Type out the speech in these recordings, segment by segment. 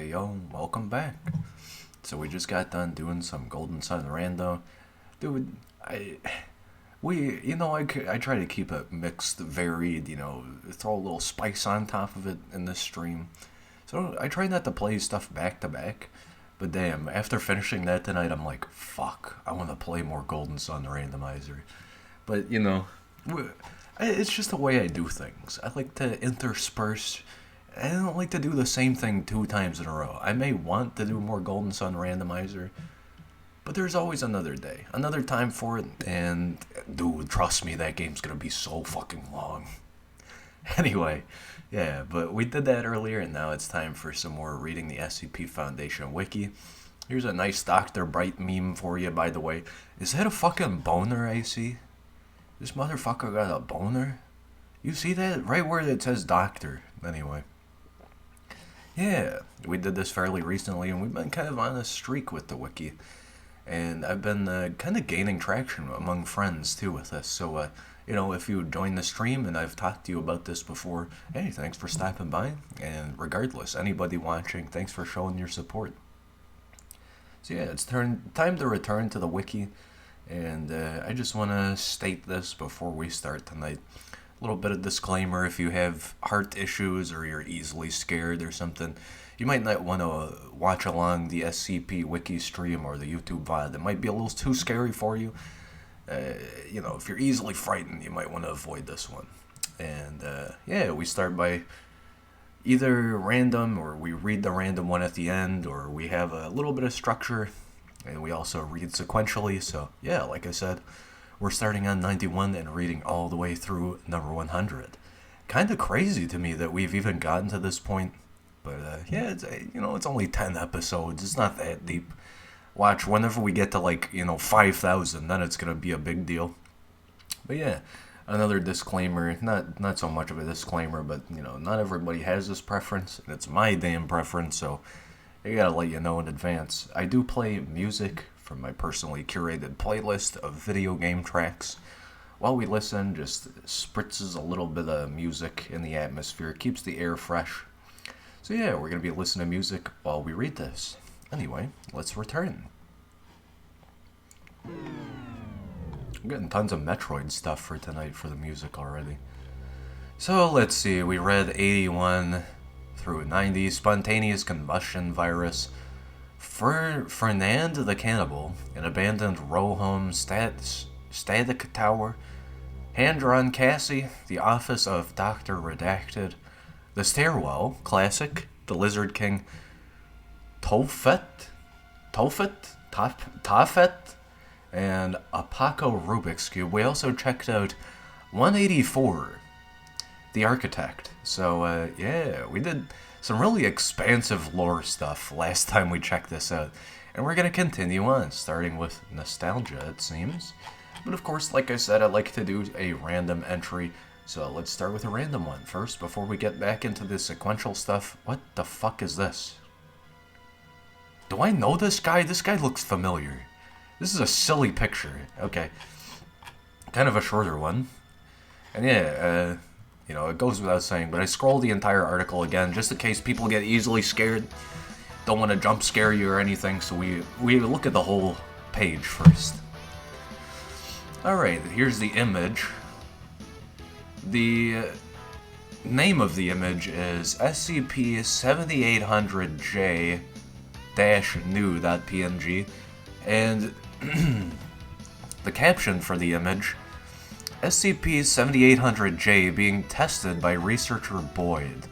Hey yo, welcome back. So we just got done doing some Golden Sun rando. Dude, I try to keep it mixed, varied, throw a little spice on top of it in this stream. So I try not to play stuff back to back. But damn, after finishing that tonight, I'm like, fuck, I want to play more Golden Sun Randomizer. But, it's just the way I do things. I like to intersperse. I don't like to do the same thing 2 times in a row. I may want to do more Golden Sun Randomizer, but there's always another day, another time for it, and dude, trust me, that game's gonna be so fucking long. Anyway, yeah, but we did that earlier, and now it's time for some more reading the SCP Foundation Wiki. Here's a nice Dr. Bright meme for you, by the way. Is that a fucking boner I see? This motherfucker got a boner? You see that? Right where it says doctor. Anyway. Yeah, we did this fairly recently, and we've been kind of on a streak with the wiki. And I've been kind of gaining traction among friends, too, with this. So, if you join the stream, and I've talked to you about this before, hey, thanks for stopping by. And regardless, anybody watching, thanks for showing your support. So yeah, it's time to return to the wiki. And I just want to state this before we start tonight. A little bit of disclaimer: if you have heart issues or you're easily scared or something, you might not want to watch along the SCP wiki stream or the YouTube VOD. It might be a little too scary for you. If you're easily frightened, you might want to avoid this one. And we start by either random, or we read the random one at the end, or we have a little bit of structure, and we also read sequentially. So yeah, like I said, we're starting on 91 and reading all the way through number 100. Kind of crazy to me that we've even gotten to this point. But it's only 10 episodes. It's not that deep. Watch, whenever we get to 5,000, then it's going to be a big deal. But yeah, another disclaimer, not so much of a disclaimer, but not everybody has this preference, and it's my damn preference, so I gotta let you know in advance. I do play music from my personally curated playlist of video game tracks. While we listen, just spritzes a little bit of music in the atmosphere, keeps the air fresh. So yeah, we're going to be listening to music while we read this. Anyway, let's return. I'm getting tons of Metroid stuff for tonight for the music already. So let's see, we read 81 through 90, Spontaneous Combustion Virus, Fernand the Cannibal, an abandoned row home, static tower, hand-drawn Cassie, the office of Dr. Redacted, the stairwell, classic, the Lizard King, Tophet, and a Paco Rubik's Cube. We also checked out 184, the Architect. So, we did some really expansive lore stuff last time we checked this out. And we're going to continue on, starting with nostalgia, it seems. But of course, like I said, I like to do a random entry. So let's start with a random one first, before we get back into the sequential stuff. What the fuck is this? Do I know this guy? This guy looks familiar. This is a silly picture. Okay. Kind of a shorter one. And yeah, it goes without saying, but I scrolled the entire article again, just in case people get easily scared. Don't want to jump scare you or anything, so we look at the whole page first. Alright, here's the image. The name of the image is SCP-7800J-new.png, and the caption for the image: SCP-7800J being tested by researcher Boyd.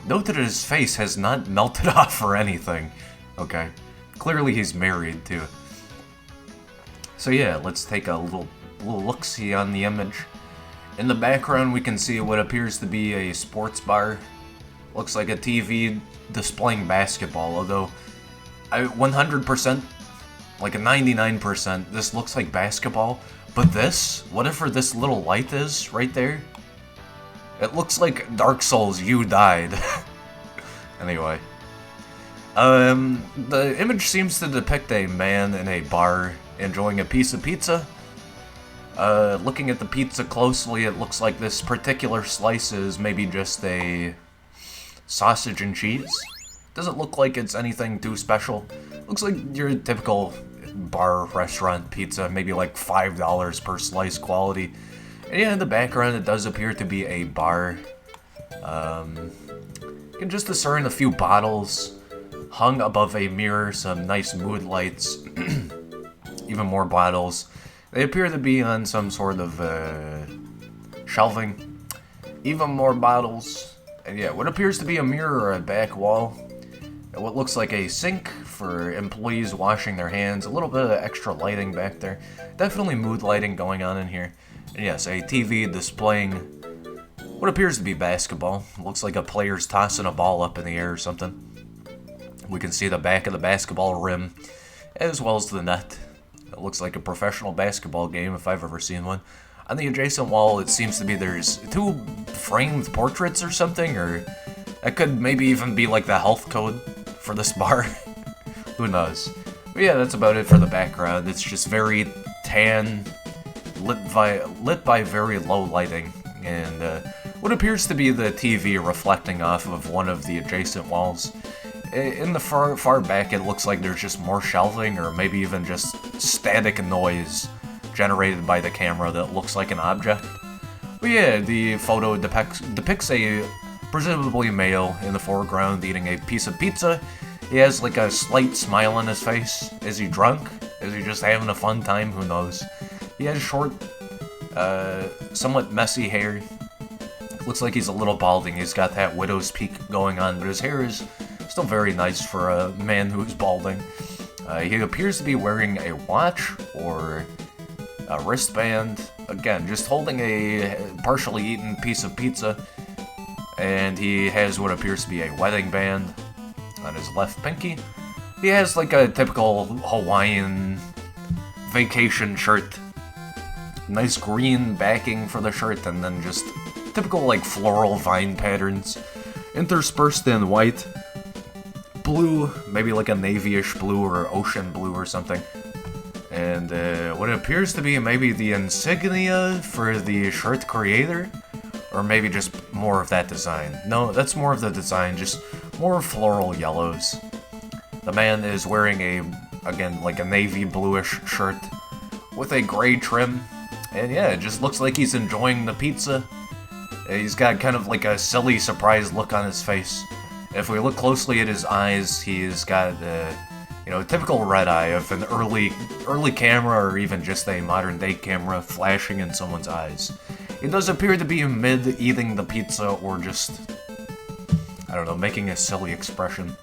Note that his face has not melted off or anything. Okay. Clearly he's married, too. So yeah, let's take a little look-see on the image. In the background, we can see what appears to be a sports bar. Looks like a TV displaying basketball, although 100%, like a 99%, this looks like basketball. But this, whatever this little light is right there, it looks like Dark Souls, you died. Anyway. The image seems to depict a man in a bar enjoying a piece of pizza. Looking at the pizza closely, it looks like this particular slice is maybe just a sausage and cheese. Doesn't look like it's anything too special. Looks like your typical bar, restaurant pizza, maybe like $5 per slice quality. And yeah, in the background it does appear to be a bar. You can just discern a few bottles hung above a mirror, some nice mood lights, even more bottles. They appear to be on some sort of shelving. Even more bottles. And yeah, what appears to be a mirror or a back wall. And what looks like a sink for employees washing their hands. A little bit of extra lighting back there. Definitely mood lighting going on in here. And yes, a TV displaying what appears to be basketball. Looks like a player's tossing a ball up in the air or something. We can see the back of the basketball rim, as well as the net. It looks like a professional basketball game if I've ever seen one. On the adjacent wall, it seems to be there's 2 framed portraits or something, or that could maybe even be like the health code for this bar. Who knows? But yeah, that's about it for the background. It's just very tan, lit by very low lighting, and what appears to be the TV reflecting off of one of the adjacent walls. In the far back, it looks like there's just more shelving, or maybe even just static noise generated by the camera that looks like an object. But yeah, the photo depicts a presumably male in the foreground eating a piece of pizza. He has like a slight smile on his face. Is he drunk? Is he just having a fun time? Who knows? He has short, somewhat messy hair. Looks like he's a little balding. He's got that widow's peak going on, but his hair is still very nice for a man who's balding. He appears to be wearing a watch or a wristband. Again, just holding a partially eaten piece of pizza. And he has what appears to be a wedding band on his left pinky. He has like a typical Hawaiian vacation shirt. Nice green backing for the shirt, and then just typical like floral vine patterns interspersed in white, blue, maybe like a navy-ish blue or ocean blue or something. And what appears to be maybe the insignia for the shirt creator, or maybe just more of that design. No, that's more of the design, just more floral yellows. The man is wearing again, like a navy bluish shirt with a gray trim. And yeah, it just looks like he's enjoying the pizza. He's got kind of like a silly, surprised look on his face. If we look closely at his eyes, he's got a typical red eye of an early camera, or even just a modern-day camera flashing in someone's eyes. It does appear to be mid-eating the pizza, or just, I don't know, making a silly expression.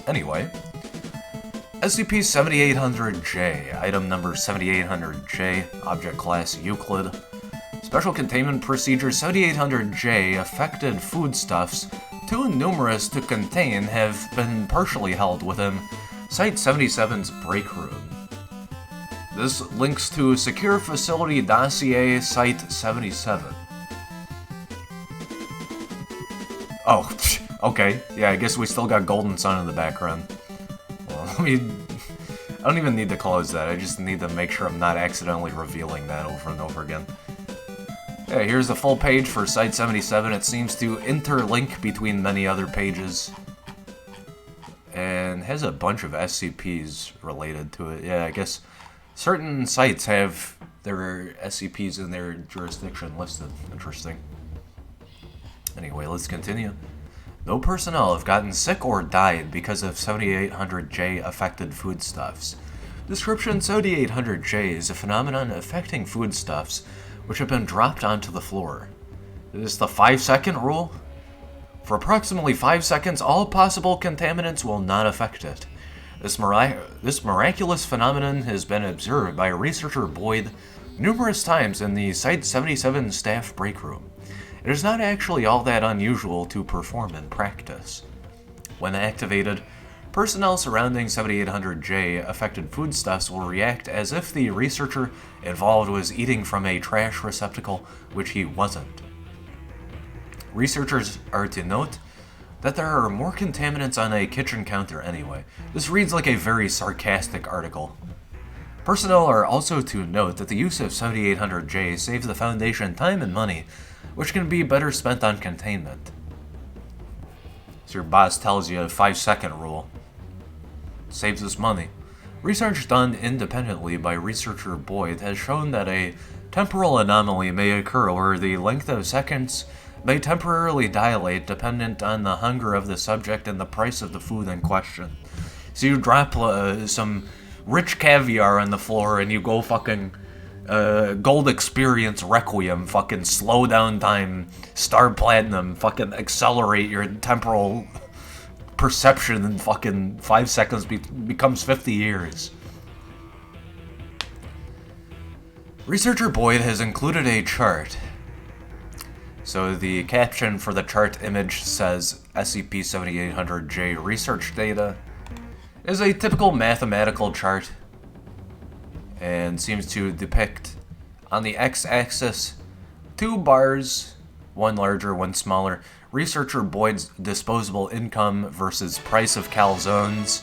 Anyway, SCP-7800-J, item number 7800-J, object class Euclid. Special Containment Procedure 7800-J, affected foodstuffs, too numerous to contain, have been partially held within Site-77's break room. This links to Secure Facility Dossier Site-77. Oh, okay. Yeah, I guess we still got Golden Sun in the background. Well, I don't even need to close that. I just need to make sure I'm not accidentally revealing that over and over again. Yeah, here's the full page for Site-77. It seems to interlink between many other pages. And has a bunch of SCPs related to it. Yeah, I guess certain sites have their SCPs in their jurisdiction listed. Interesting. Anyway, let's continue. No personnel have gotten sick or died because of 7800-J affected foodstuffs. Description: 7800-J is a phenomenon affecting foodstuffs which have been dropped onto the floor. Is this the 5-second rule? For approximately 5 seconds, all possible contaminants will not affect it. This miraculous phenomenon has been observed by researcher Boyd numerous times in the Site-77 staff break room. It is not actually all that unusual to perform in practice. When activated, personnel surrounding 7800-J affected foodstuffs will react as if the researcher involved was eating from a trash receptacle, which he wasn't. Researchers are to note that there are more contaminants on a kitchen counter anyway. This reads like a very sarcastic article. Personnel are also to note that the use of 7800-J saves the Foundation time and money, which can be better spent on containment. So your boss tells you a 5-second rule. Saves us money. Research done independently by researcher Boyd has shown that a temporal anomaly may occur where the length of seconds may temporarily dilate dependent on the hunger of the subject and the price of the food in question. So you drop some rich caviar on the floor and you go fucking Gold Experience Requiem, fucking slow down time, Star Platinum, fucking accelerate your temporal perception in fucking 5 seconds becomes 50 years. Researcher Boyd has included a chart. So the caption for the chart image says SCP-7800J research data is a typical mathematical chart and seems to depict on the x-axis 2 bars, one larger, one smaller, researcher Boyd's disposable income versus price of calzones,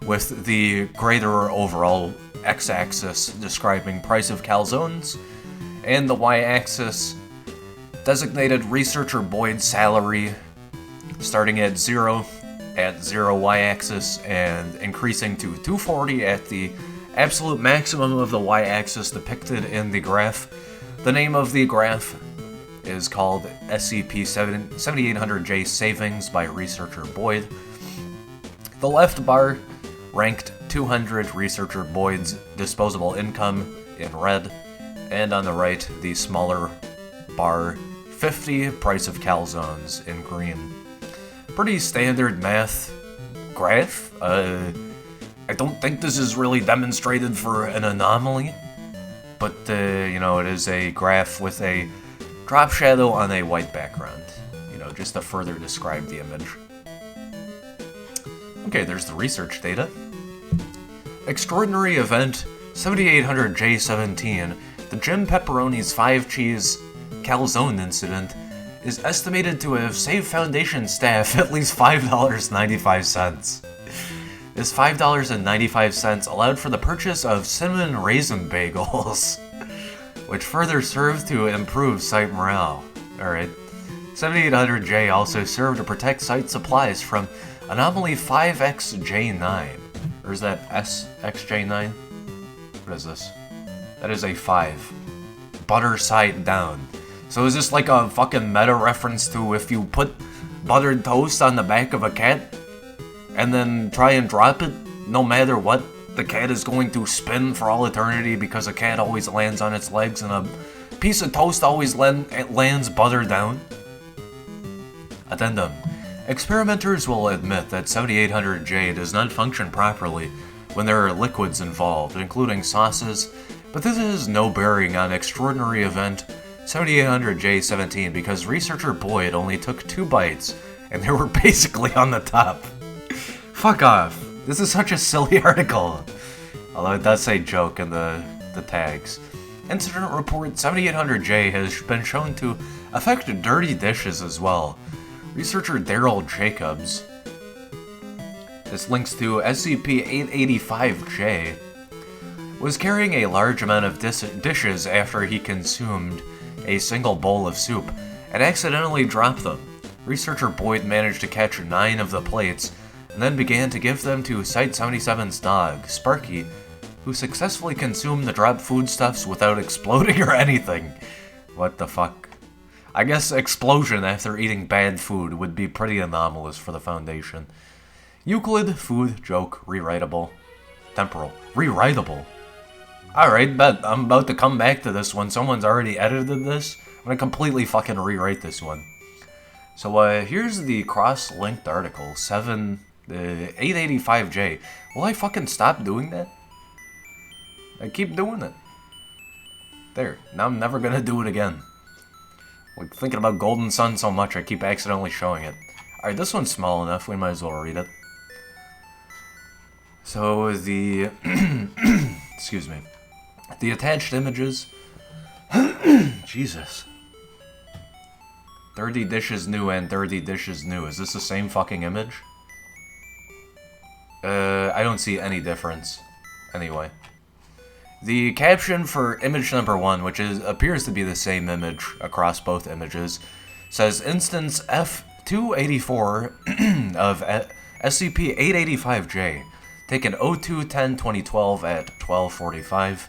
with the greater overall x-axis describing price of calzones, and the y-axis designated researcher Boyd's salary, starting at 0 y-axis and increasing to 240 at the absolute maximum of the y-axis depicted in the graph. The name of the graph is called SCP-7800J Savings by researcher Boyd. The left bar ranked 200 researcher Boyd's disposable income in red, and on the right, the smaller bar 50 price of calzones in green. Pretty standard math graph. I don't think this is really demonstrated for an anomaly, but it is a graph with a drop shadow on a white background, just to further describe the image. Okay, there's the research data. Extraordinary event 7800J17, the Jim Pepperoni's 5-cheese calzone incident, is estimated to have saved Foundation staff at least $5.95. This $5.95 allowed for the purchase of cinnamon raisin bagels, which further served to improve site morale. Alright. 7800J also served to protect site supplies from Anomaly 5XJ9. Or is that SXJ9? What is this? That is a 5. Butter side down. So is this like a fucking meta reference to if you put buttered toast on the back of a cat and then try and drop it, no matter what, the cat is going to spin for all eternity because a cat always lands on its legs and a piece of toast always lands buttered down? Addendum. Experimenters will admit that 7800J does not function properly when there are liquids involved, including sauces, but this has no bearing on extraordinary event 7800J17 because researcher Boyd only took 2 bites and they were basically on the top. Fuck off. This is such a silly article. Although it does say joke in the tags. Incident report 7800J has been shown to affect dirty dishes as well. Researcher Daryl Jacobs. This links to SCP-885J. Was carrying a large amount of dishes after he consumed a single bowl of soup and accidentally dropped them. Researcher Boyd managed to catch 9 of the plates and then began to give them to Site-77's dog, Sparky, who successfully consumed the dropped foodstuffs without exploding or anything. What the fuck? I guess explosion after eating bad food would be pretty anomalous for the Foundation. Euclid, food, joke, rewritable. Temporal. Rewritable. Alright, bet. I'm about to come back to this one. Someone's already edited this. I'm gonna completely fucking rewrite this one. So, here's the cross-linked article. 885J. Will I fucking stop doing that? I keep doing it. There. Now I'm never gonna do it again. Like, thinking about Golden Sun so much, I keep accidentally showing it. Alright, this one's small enough. We might as well read it. So, the... excuse me. The attached images... Jesus. 30 dishes new and 30 dishes new. Is this the same fucking image? I don't see any difference. Anyway. The caption for image number 1, which appears to be the same image across both images, says Instance F284 of SCP-885-J, taken 02-10-2012 at 12:45.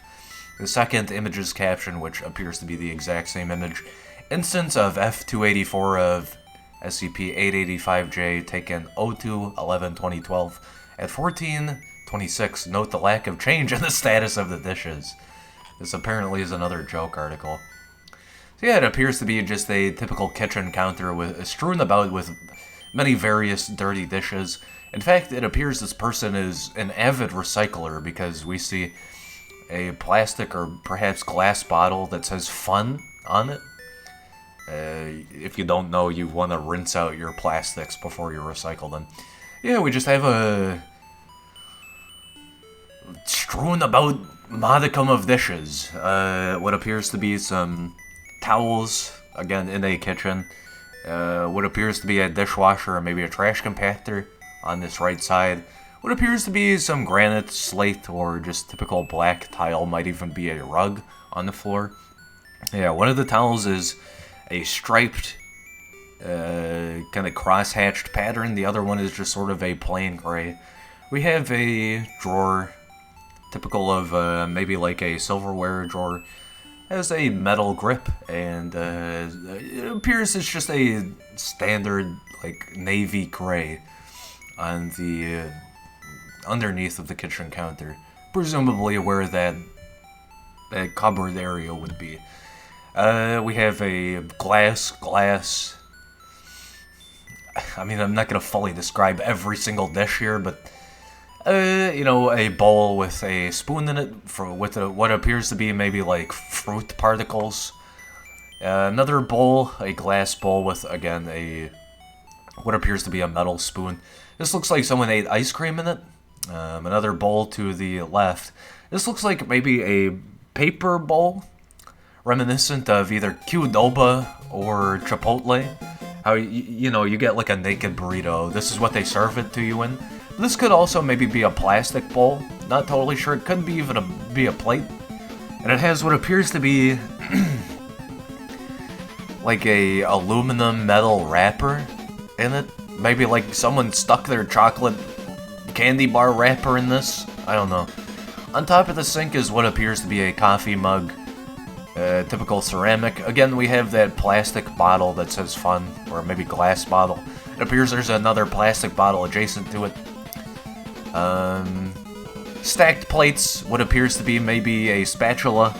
The second image's caption, which appears to be the exact same image. Instance of F284 of SCP-885-J, taken 02-11-2012 at 14:26. Note the lack of change in the status of the dishes. This apparently is another joke article. So yeah, it appears to be just a typical kitchen counter strewn about with many various dirty dishes. In fact, it appears this person is an avid recycler because we see a plastic or perhaps glass bottle that says "fun" on it. If you don't know, you want to rinse out your plastics before you recycle them. Yeah, we just have a strewn about modicum of dishes. What appears to be some towels, again, in a kitchen. What appears to be a dishwasher or maybe a trash compactor on this right side. What appears to be some granite, slate, or just typical black tile, might even be a rug on the floor. Yeah, one of the towels is a striped, kind of cross-hatched pattern. The other one is just sort of a plain gray. We have a drawer, typical of maybe like a silverware drawer, has a metal grip, and it appears it's just a standard, like, navy gray on the underneath of the kitchen counter, presumably where that cupboard area would be. We have a glass. I mean, I'm not gonna fully describe every single dish here, but you know, a bowl with a spoon in it with what appears to be maybe like fruit particles. Another bowl, a glass bowl with, again, what appears to be a metal spoon. This looks like someone ate ice cream in it. Another bowl to the left. This looks like maybe a paper bowl, reminiscent of either Qdoba or Chipotle. How, you know, you get like a naked burrito. This is what they serve it to you in. This could also maybe be a plastic bowl. Not totally sure. It could be even be a plate. And it has what appears to be like a aluminum metal wrapper in it. Maybe like someone stuck their chocolate candy bar wrapper in this. I don't know. On top of the sink is what appears to be a coffee mug. Typical ceramic. Again, we have that plastic bottle that says "fun," or maybe glass bottle. It appears there's another plastic bottle adjacent to it. Stacked plates, what appears to be maybe a spatula.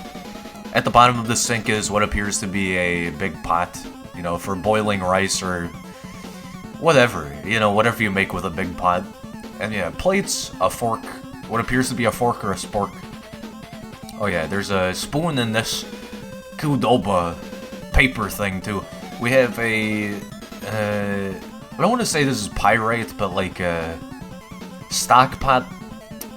At the bottom of the sink is what appears to be a big pot, you know, for boiling rice or whatever, you know, whatever you make with a big pot. And yeah, plates, a fork, what appears to be a fork or a spork. Oh yeah, there's a spoon in this Qdoba paper thing too. We have a, I don't want to say this is pyrite, but like a stock pot.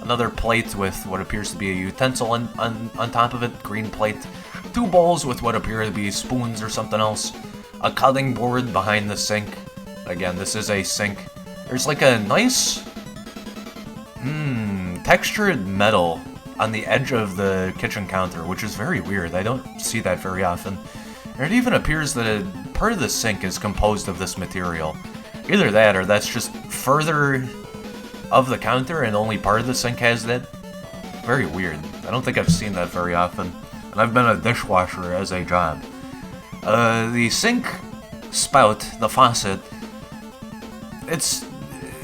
Another plate with what appears to be a utensil on top of it, green plate. Two bowls with what appear to be spoons or something else. A cutting board behind the sink. Again, this is a sink. There's like a nice, textured metal on the edge of the kitchen counter, which is very weird. I don't see that very often. And it even appears that part of the sink is composed of this material. Either that, or that's just further of the counter and only part of the sink has that. Very weird. I don't think I've seen that very often. And I've been a dishwasher as a job. The sink spout, the faucet, it's,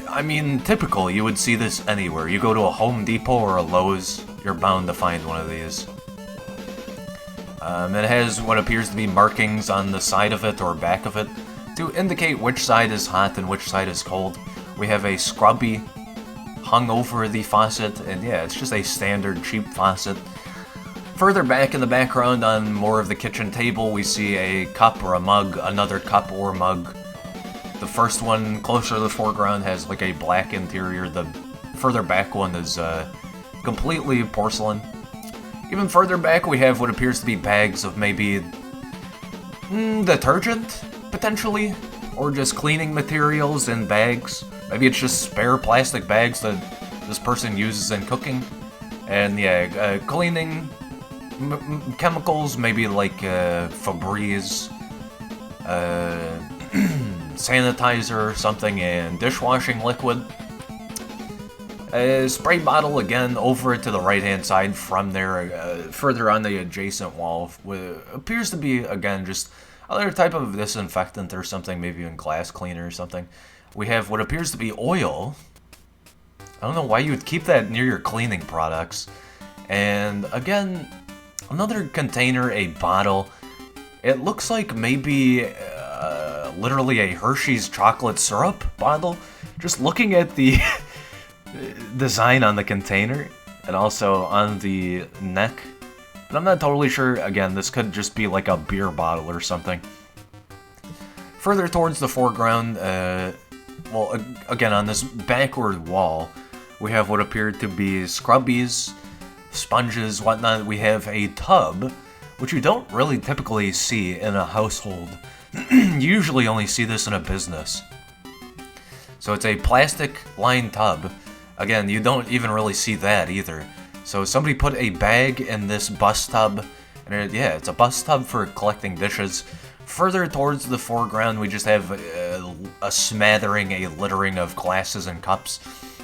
I mean, typical. You would see this anywhere. You go to a Home Depot or a Lowe's, you're bound to find one of these. It has what appears to be markings on the side of it or back of it to indicate which side is hot and which side is cold. We have a scrubby hung over the faucet, and yeah, it's just a standard cheap faucet. Further back in the background on more of the kitchen table, we see a cup or a mug, another cup or mug. The first one, closer to the foreground, has like a black interior. The further back one is completely porcelain. Even further back, we have what appears to be bags of maybe detergent, potentially, or just cleaning materials in bags. Maybe it's just spare plastic bags that this person uses in cooking. And yeah, cleaning chemicals, maybe like Febreze, sanitizer or something, and dishwashing liquid. A spray bottle, again, over to the right-hand side from there, further on the adjacent wall, appears to be, again, just other type of disinfectant or something, maybe even glass cleaner or something. We have what appears to be oil. I don't know why you would keep that near your cleaning products. And, again, another container, a bottle. It looks like maybe literally a Hershey's chocolate syrup bottle. Just looking at the design on the container and also on the neck. But I'm not totally sure. Again, this could just be like a beer bottle or something. Further towards the foreground, well, again, on this backward wall, we have what appear to be scrubbies, sponges, whatnot. We have a tub, which you don't really typically see in a household. You usually only see this in a business. So it's a plastic-lined tub. Again, you don't even really see that either. So somebody put a bag in this bus tub, and yeah, it's a bus tub for collecting dishes. Further towards the foreground, we just have a smattering, a littering of glasses and cups.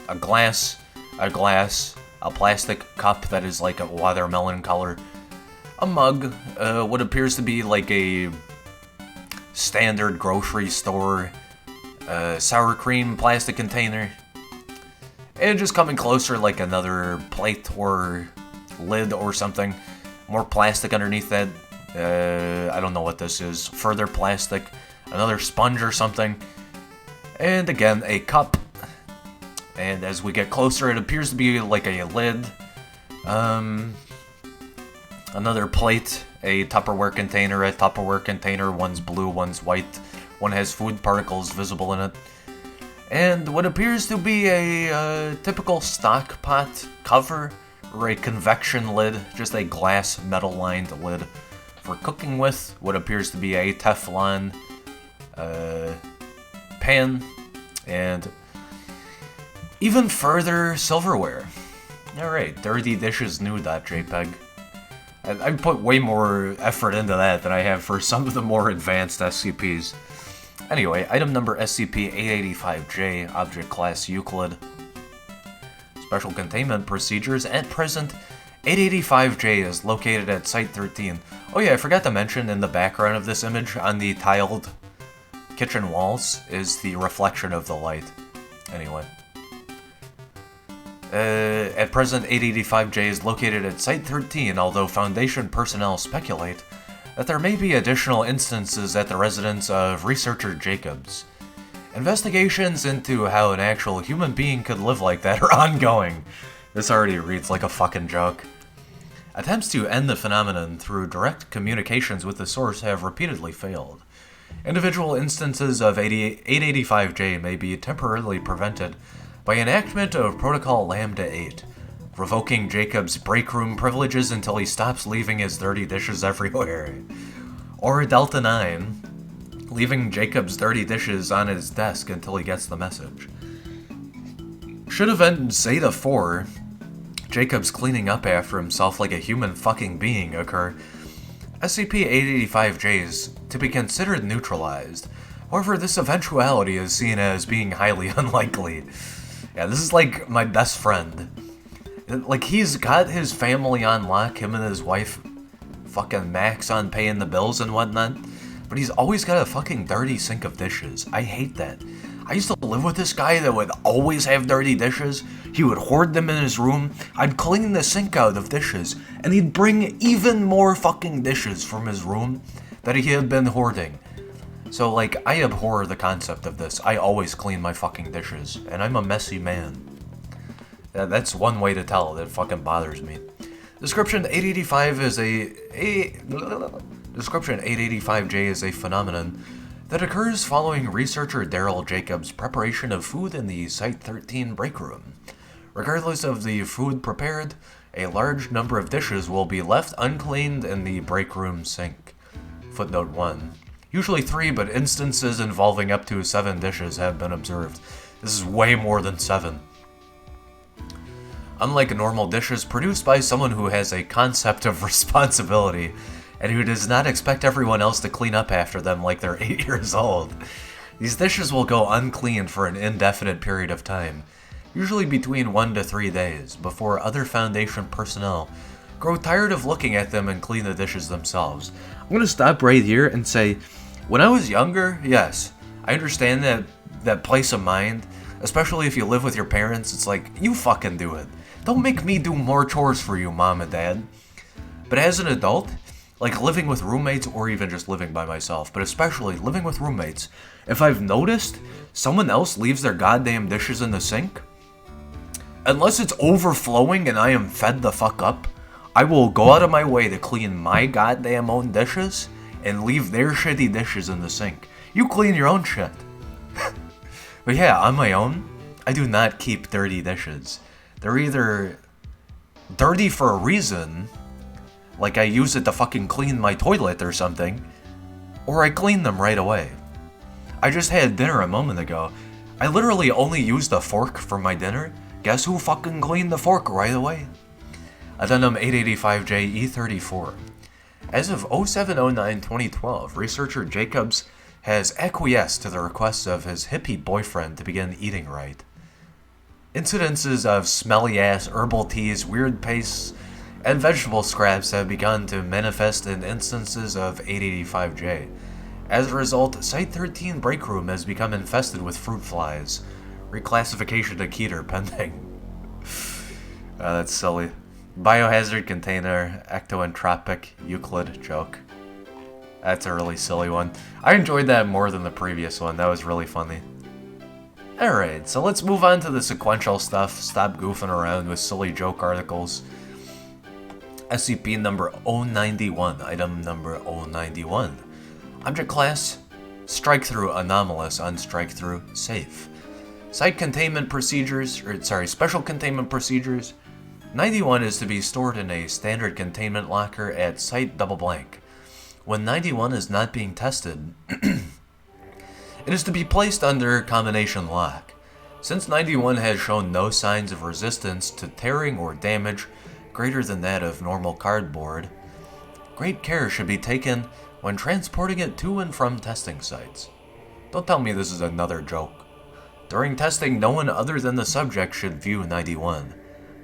A glass, a plastic cup that is like a watermelon color, a mug, what appears to be like a standard grocery store sour cream plastic container, and just coming closer, like another plate or lid or something, more plastic underneath that. I don't know what this is. Further plastic, another sponge or something, and again a cup. And as we get closer, it appears to be like a lid. Another plate, a Tupperware container, one's blue, one's white, one has food particles visible in it. And what appears to be a typical stock pot cover, or a convection lid, just a glass metal-lined lid for cooking with, what appears to be a Teflon pan, and even further, silverware. Alright, dirty dishes new.jpg. I put way more effort into that than I have for some of the more advanced SCPs. Anyway, item number SCP-885-J, object class Euclid. Special containment procedures. At present, 885-J is located at Site 13. Oh yeah, I forgot to mention in the background of this image, on the tiled kitchen walls, is the reflection of the light. Anyway. At present, 885-J is located at Site 13, although Foundation personnel speculate that there may be additional instances at the residence of researcher Jacobs. Investigations into how an actual human being could live like that are ongoing. This already reads like a fucking joke. Attempts to end the phenomenon through direct communications with the source have repeatedly failed. Individual instances of 885-J may be temporarily prevented by enactment of Protocol Lambda 8, revoking Jacob's break room privileges until he stops leaving his dirty dishes everywhere. Or Delta 9, leaving Jacob's dirty dishes on his desk until he gets the message. Should event Zeta 4, Jacob's cleaning up after himself like a human fucking being, occur, SCP-885-J is to be considered neutralized. However, this eventuality is seen as being highly unlikely. Yeah, this is like my best friend. Like, he's got his family on lock, him and his wife fucking max on paying the bills and whatnot, but he's always got a fucking dirty sink of dishes. I hate that. I used to live with this guy that would always have dirty dishes. He would hoard them in his room. I'd clean the sink out of dishes, and he'd bring even more fucking dishes from his room that he had been hoarding. So, like, I abhor the concept of this. I always clean my fucking dishes, and I'm a messy man. That's one way to tell that fucking bothers me. Description 885 is Description 885-J is a phenomenon that occurs following researcher Daryl Jacobs' preparation of food in the Site 13 break room. Regardless of the food prepared, a large number of dishes will be left uncleaned in the break room sink. Footnote 1. Usually 3, but instances involving up to 7 dishes have been observed. This is way more than 7. Unlike normal dishes produced by someone who has a concept of responsibility, and who does not expect everyone else to clean up after them like they're 8 years old, These dishes will go uncleaned for an indefinite period of time, usually between 1 to 3 days, before other Foundation personnel grow tired of looking at them and clean the dishes themselves. I'm gonna stop right here and say, when I was younger, yes, I understand that place of mind, especially if you live with your parents. It's like, you fucking do it. Don't make me do more chores for you, mom and dad. But as an adult, like living with roommates or even just living by myself, but especially living with roommates, if I've noticed someone else leaves their goddamn dishes in the sink, unless it's overflowing and I am fed the fuck up, I will go out of my way to clean my goddamn own dishes and leave their shitty dishes in the sink. You clean your own shit. But yeah, on my own, I do not keep dirty dishes. They're either dirty for a reason, like I use it to fucking clean my toilet or something, or I clean them right away. I just had dinner a moment ago. I literally only used a fork for my dinner. Guess who fucking cleaned the fork right away? Addendum 885J-E34. As of 0709-2012, researcher Jacobs has acquiesced to the requests of his hippie boyfriend to begin eating right. Incidences of smelly-ass herbal teas, weird pastes, and vegetable scraps have begun to manifest in instances of 885J. As a result, Site-13 break room has become infested with fruit flies. Reclassification to Keter pending. That's silly. Biohazard container, ectoentropic Euclid joke. That's a really silly one. I enjoyed that more than the previous one. That was really funny. Alright, so let's move on to the sequential stuff. Stop goofing around with silly joke articles. SCP number 091, item number 091. Object class, strike-through anomalous on strike-through safe. Site containment procedures, special containment procedures. 91 is to be stored in a standard containment locker at site double blank. When 91 is not being tested, it is to be placed under combination lock. Since 91 has shown no signs of resistance to tearing or damage greater than that of normal cardboard, great care should be taken when transporting it to and from testing sites. Don't tell me this is another joke. During testing, no one other than the subject should view 91.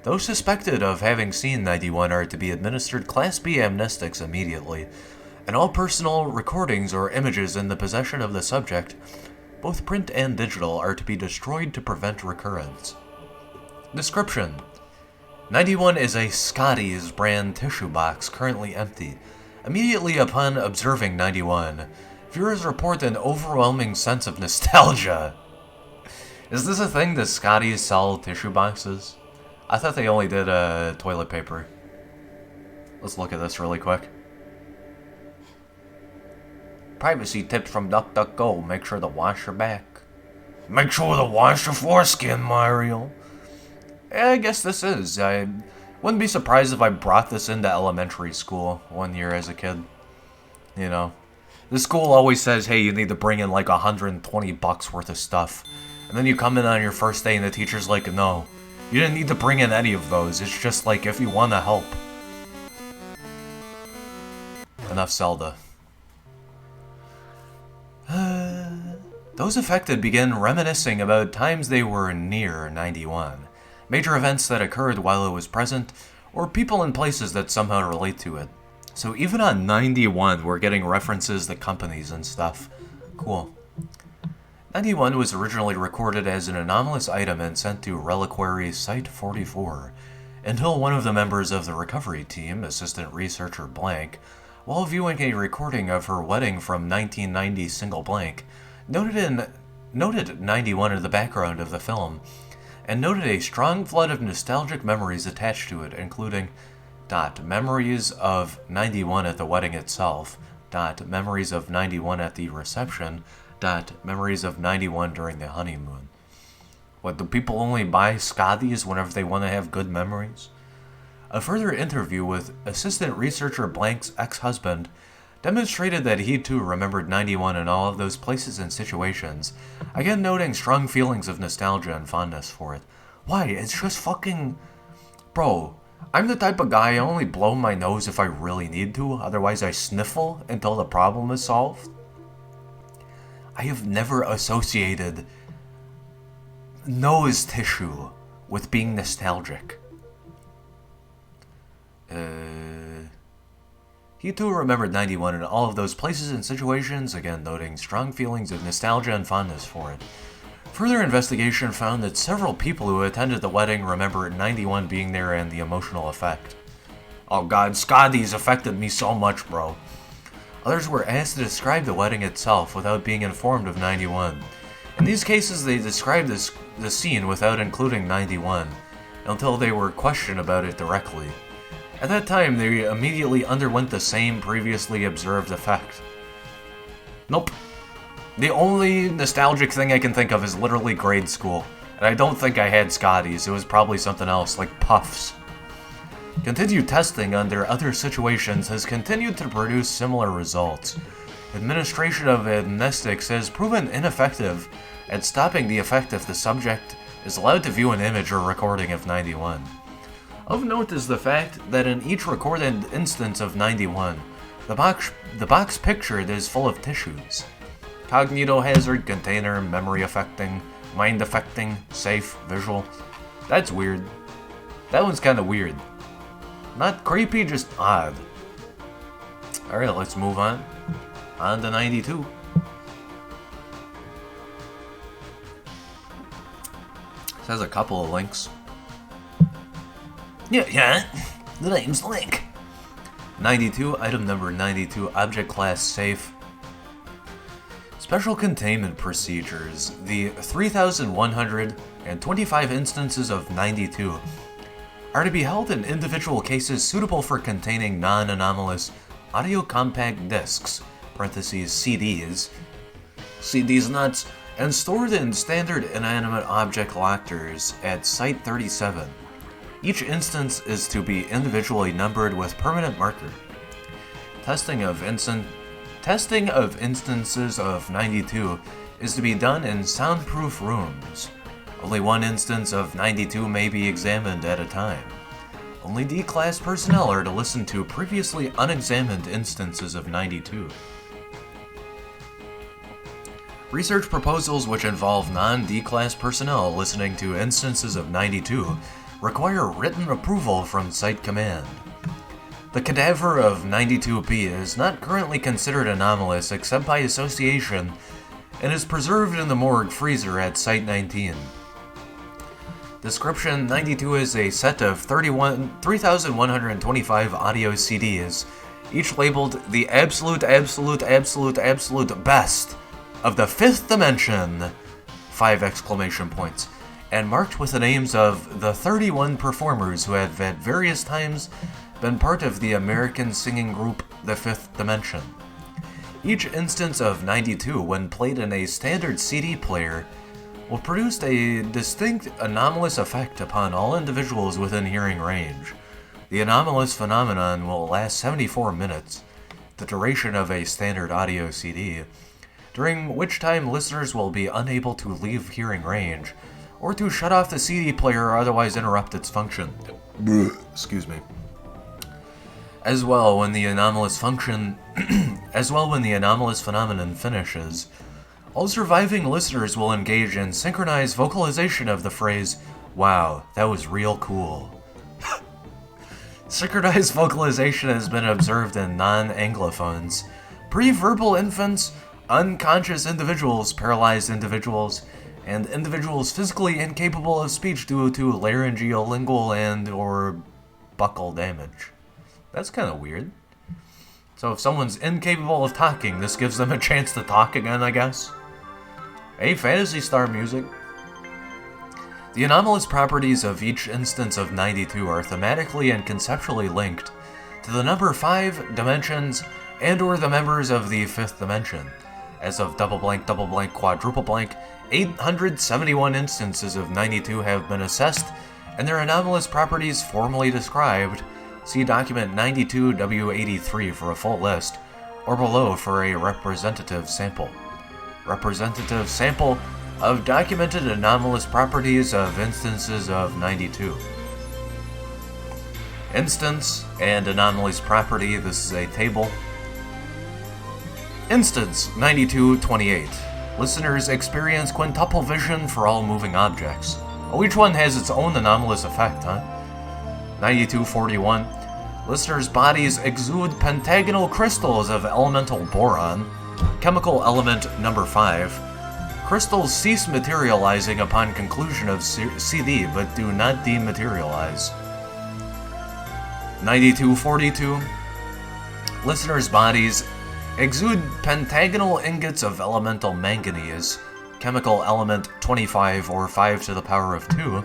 Those suspected of having seen 91 are to be administered Class B amnestics immediately, and all personal recordings or images in the possession of the subject, both print and digital, are to be destroyed to prevent recurrence. Description: 91 is a Scotty's brand tissue box currently empty. Immediately upon observing 91, viewers report an overwhelming sense of nostalgia. Is this a thing? Does Scotty's sell tissue boxes? I thought they only did toilet paper. Let's look at this really quick. Privacy tips from DuckDuckGo. Make sure to wash your back. Make sure to wash your foreskin, Mario. Yeah, I guess this is. I wouldn't be surprised if I brought this into elementary school one year as a kid. You know, the school always says, hey, you need to bring in like $120 worth of stuff. And then you come in on your first day and the teacher's like, no, you didn't need to bring in any of those. It's just like if you want to help. Enough Zelda. Those affected begin reminiscing about times they were near 91, major events that occurred while it was present, or people and places that somehow relate to it. So even on 91, we're getting references to companies and stuff. Cool. 91 was originally recorded as an anomalous item and sent to Reliquary Site-44, until one of the members of the recovery team, Assistant Researcher Blank, while viewing a recording of her wedding from 1990 single blank, noted 91 in the background of the film, and noted a strong flood of nostalgic memories attached to it, including memories of 91 at the wedding itself, memories of 91 at the reception, memories of 91 during the honeymoon. What, do people only buy Scotties whenever they want to have good memories? A further interview with Assistant Researcher Blank's ex-husband demonstrated that he too remembered 91 in all of those places and situations, again noting strong feelings of nostalgia and fondness for it. Why? It's just fucking... Bro, I'm the type of guy I only blow my nose if I really need to, otherwise I sniffle until the problem is solved. I have never associated nose tissue with being nostalgic. He too remembered 91 and all of those places and situations, again noting strong feelings of nostalgia and fondness for it. Further investigation found that several people who attended the wedding remember 91 being there and the emotional effect. Oh god, Scotty's affected me so much, bro. Others were asked to describe the wedding itself without being informed of 91. In these cases, they described the scene without including 91, until they were questioned about it directly. At that time, they immediately underwent the same previously observed effect. Nope. The only nostalgic thing I can think of is literally grade school, and I don't think I had Scotties. It was probably something else, like Puffs. Continued testing under other situations has continued to produce similar results. Administration of amnestics has proven ineffective at stopping the effect if the subject is allowed to view an image or recording of 91. Of note is the fact that in each recorded instance of 91, the box pictured is full of tissues. Cognitohazard, container, memory affecting, mind affecting, safe, visual. That's weird. That one's kinda weird. Not creepy, just odd. Alright, let's move on. On to 92. This has a couple of links. Yeah, the name's Link. 92, item number 92, object class safe. Special containment procedures. The 3,125 instances of 92 are to be held in individual cases suitable for containing non-anomalous audio compact discs, parentheses CDs nuts, and stored in standard inanimate object lockers at Site 37. Each instance is to be individually numbered with permanent marker. Testing of instances of 92 is to be done in soundproof rooms. Only one instance of 92 may be examined at a time. Only D-Class personnel are to listen to previously unexamined instances of 92. Research proposals which involve non-D-Class personnel listening to instances of 92 require written approval from Site Command. The cadaver of 92P is not currently considered anomalous except by association and is preserved in the morgue freezer at Site 19. Description: 92 is a set of 3,125 audio CDs, each labeled the absolute best of the fifth dimension! 5 exclamation points. And marked with the names of the 31 performers who have at various times been part of the American singing group The Fifth Dimension. Each instance of 92, when played in a standard CD player, will produce a distinct anomalous effect upon all individuals within hearing range. The anomalous phenomenon will last 74 minutes, the duration of a standard audio CD, during which time listeners will be unable to leave hearing range, or to shut off the CD player or otherwise interrupt its function. Excuse me. As well, when the anomalous phenomenon finishes, all surviving listeners will engage in synchronized vocalization of the phrase, "Wow, that was real cool." Synchronized vocalization has been observed in non-anglophones, pre-verbal infants, unconscious individuals, paralyzed individuals, and individuals physically incapable of speech due to laryngeolingual and/or buccal damage. That's kind of weird. So if someone's incapable of talking, this gives them a chance to talk again, I guess? Hey, Phantasy Star music. The anomalous properties of each instance of 92 are thematically and conceptually linked to the number 5 dimensions and/or the members of the 5th dimension. As of double blank, quadruple blank, 871 instances of 92 have been assessed, and their anomalous properties formally described. See document 92W83 for a full list, or below for a representative sample. Representative sample of documented anomalous properties of instances of 92. Instance and anomalous property, this is a table. Instance 9228. Listeners experience quintuple vision for all moving objects. Oh, each one has its own anomalous effect, huh? 9241. Listeners' bodies exude pentagonal crystals of elemental boron, chemical element number 5. Crystals cease materializing upon conclusion of CD, but do not dematerialize. 9242. Listeners' bodies exude pentagonal ingots of elemental manganese, chemical element 25 or 5 to the power of 2.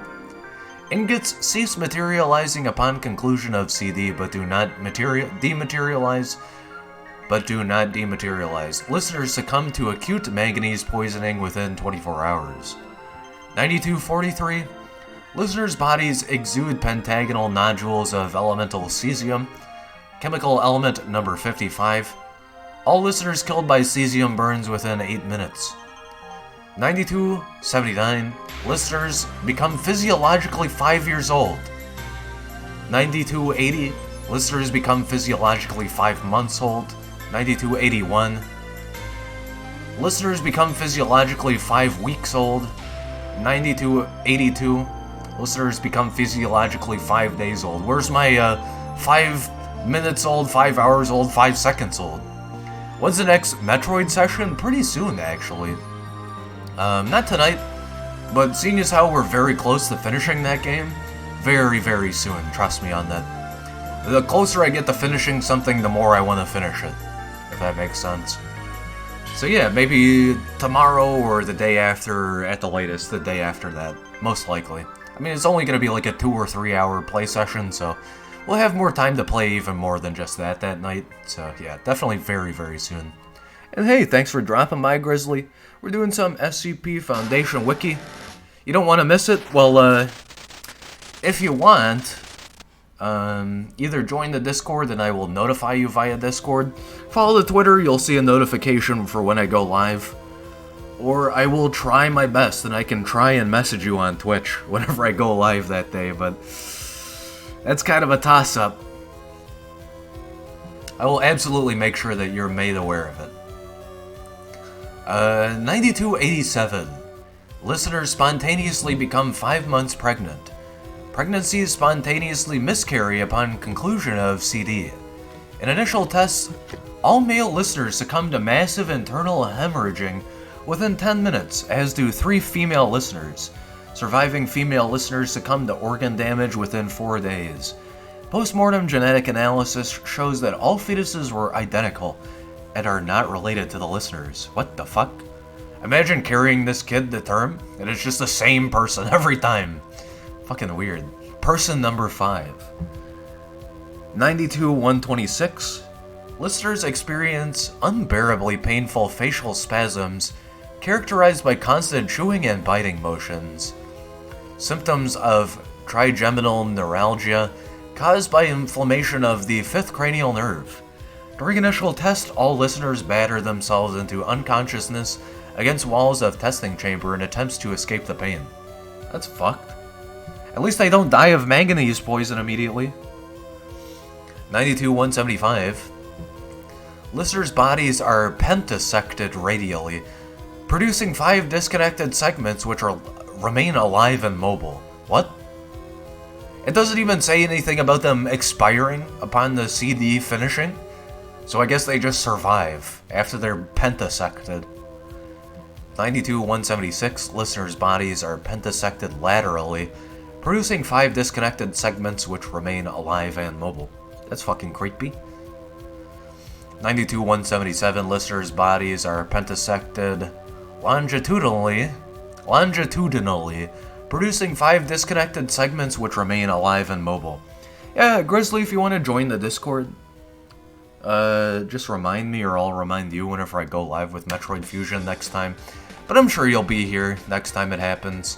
Ingots cease materializing upon conclusion of CD, but do not dematerialize. Listeners succumb to acute manganese poisoning within 24 hours. 9243. Listeners' bodies exude pentagonal nodules of elemental cesium, chemical element number 55. All listeners killed by cesium burns within 8 minutes. 9279. Listeners become physiologically 5 years old. 9280. Listeners become physiologically 5 months old. 9281. Listeners become physiologically 5 weeks old. 9282. Listeners become physiologically 5 days old. Where's my 5 minutes old, 5 hours old, 5 seconds old? When's the next Metroid session? Pretty soon, actually. Not tonight, but seeing as how we're very close to finishing that game, very, very soon, trust me on that. The closer I get to finishing something, the more I want to finish it, if that makes sense. So yeah, maybe tomorrow or the day after, at the latest, the day after that, most likely. I mean, it's only going to be like a 2 or 3 hour play session, so we'll have more time to play even more than just that night. So yeah, definitely very, very soon. And hey, thanks for dropping by, Grizzly. We're doing some SCP Foundation Wiki. You don't want to miss it? Well, if you want, either join the Discord and I will notify you via Discord. Follow the Twitter, you'll see a notification for when I go live. Or I will try my best and I can try and message you on Twitch whenever I go live that day, but that's kind of a toss-up. I will absolutely make sure that you're made aware of it. 9287. Listeners spontaneously become 5 months pregnant. Pregnancies spontaneously miscarry upon conclusion of CD. In initial tests, all male listeners succumb to massive internal hemorrhaging within 10 minutes, as do 3 female listeners. Surviving female listeners succumb to organ damage within 4 days. Postmortem genetic analysis shows that all fetuses were identical and are not related to the listeners. What the fuck? Imagine carrying this kid to term, and it's just the same person every time. Fucking weird. Person number 5. 92-126. Listeners experience unbearably painful facial spasms characterized by constant chewing and biting motions. Symptoms of trigeminal neuralgia caused by inflammation of the 5th cranial nerve. During initial test, all listeners batter themselves into unconsciousness against walls of testing chamber in attempts to escape the pain. That's fucked. At least they don't die of manganese poison immediately. 92-175. Listeners' bodies are pentasected radially, producing 5 disconnected segments which remain alive and mobile. What? It doesn't even say anything about them expiring upon the CD finishing, so I guess they just survive after they're pentasected. 92-176. Listeners' bodies are pentasected laterally, producing 5 disconnected segments which remain alive and mobile. That's fucking creepy. 92-177. Listeners' bodies are pentasected longitudinally, producing 5 disconnected segments which remain alive and mobile. Yeah, Grizzly, if you want to join the Discord, just remind me, or I'll remind you whenever I go live with Metroid Fusion next time. But I'm sure you'll be here next time it happens.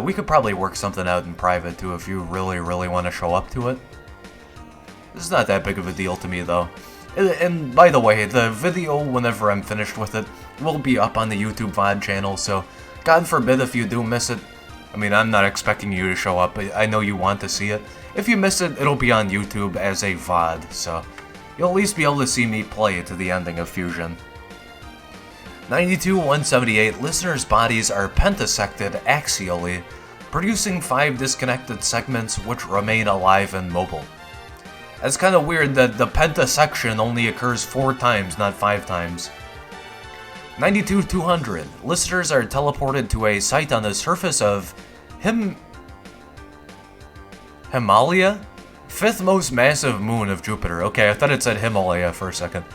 We could probably work something out in private too if you really, really want to show up to it. This is not that big of a deal to me though. And by the way, the video, whenever I'm finished with it, will be up on the YouTube VOD channel, so God forbid if you do miss it. I mean, I'm not expecting you to show up, but I know you want to see it. If you miss it, it'll be on YouTube as a VOD, so you'll at least be able to see me play to the ending of Fusion. 92-178, listeners' bodies are pentasected axially, producing 5 disconnected segments which remain alive and mobile. It's kind of weird that the pentasection only occurs 4 times, not 5 times. 92-200, listeners are teleported to a site on the surface of Himalaya? 5th most massive moon of Jupiter. Okay, I thought it said Himalaya for a second.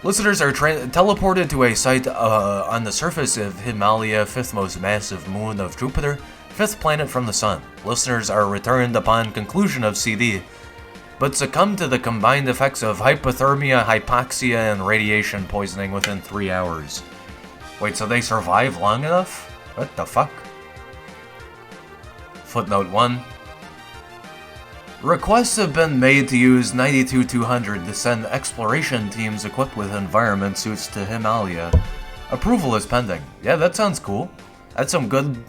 Listeners are teleported to a site on the surface of Himalaya, 5th most massive moon of Jupiter, 5th planet from the Sun. Listeners are returned upon conclusion of CD, but succumb to the combined effects of hypothermia, hypoxia, and radiation poisoning within 3 hours. Wait, so they survive long enough? What the fuck? Footnote 1. Requests have been made to use 92-200 to send exploration teams equipped with environment suits to Himalaya. Approval is pending. Yeah, that sounds cool. That's some good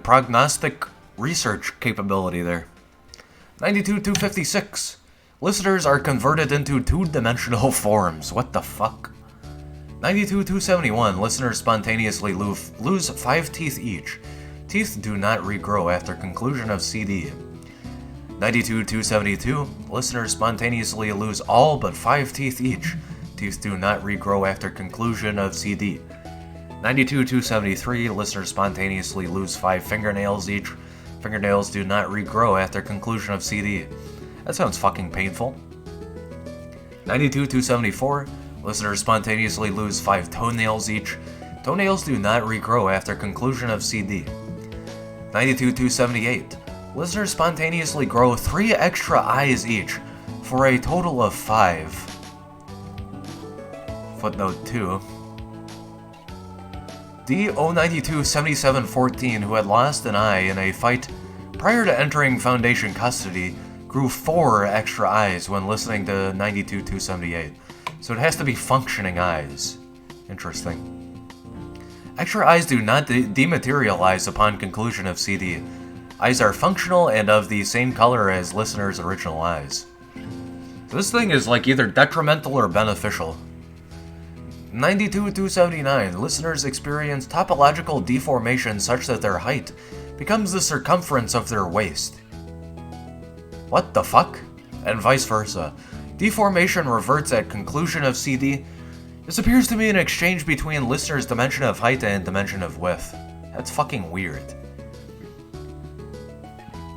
prognostic research capability there. 92-256. Listeners are converted into 2-dimensional forms. What the fuck? 92-271. Listeners spontaneously lose 5 teeth each. Teeth do not regrow after conclusion of CD. 92-272, listeners spontaneously lose all but 5 teeth each. Teeth do not regrow after conclusion of CD. 92-273, listeners spontaneously lose 5 fingernails each. Fingernails do not regrow after conclusion of CD. That sounds fucking painful. 92-274, listeners spontaneously lose 5 toenails each. Toenails do not regrow after conclusion of CD. 92-278, listeners spontaneously grow 3 extra eyes each, for a total of 5. Footnote 2. D-092-7714, who had lost an eye in a fight prior to entering Foundation custody, grew 4 extra eyes when listening to 92-278. So it has to be functioning eyes. Interesting. Extra eyes do not dematerialize upon conclusion of CD. Eyes are functional and of the same color as listeners' original eyes. So this thing is like either detrimental or beneficial. 92-279, listeners experience topological deformation such that their height becomes the circumference of their waist. What the fuck? And vice versa. Deformation reverts at conclusion of CD. This appears to be an exchange between listeners' dimension of height and dimension of width. That's fucking weird.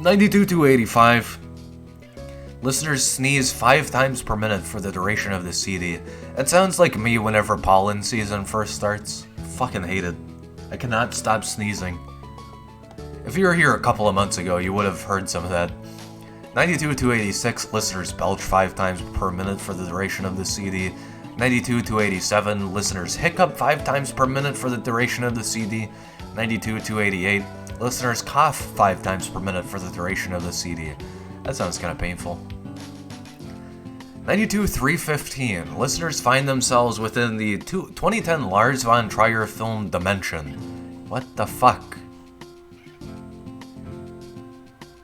92-285. Listeners sneeze 5 times per minute for the duration of the CD. It sounds like me whenever pollen season first starts. Fucking hate it. I cannot stop sneezing. If you were here a couple of months ago, you would have heard some of that. 92-286. Listeners belch 5 times per minute for the duration of the CD. 92-287. Listeners hiccup 5 times per minute for the duration of the CD. 92-288. Listeners cough 5 times per minute for the duration of the CD. That sounds kind of painful. 92-315. Listeners find themselves within the 2010 Lars von Trier film Dimension. What the fuck?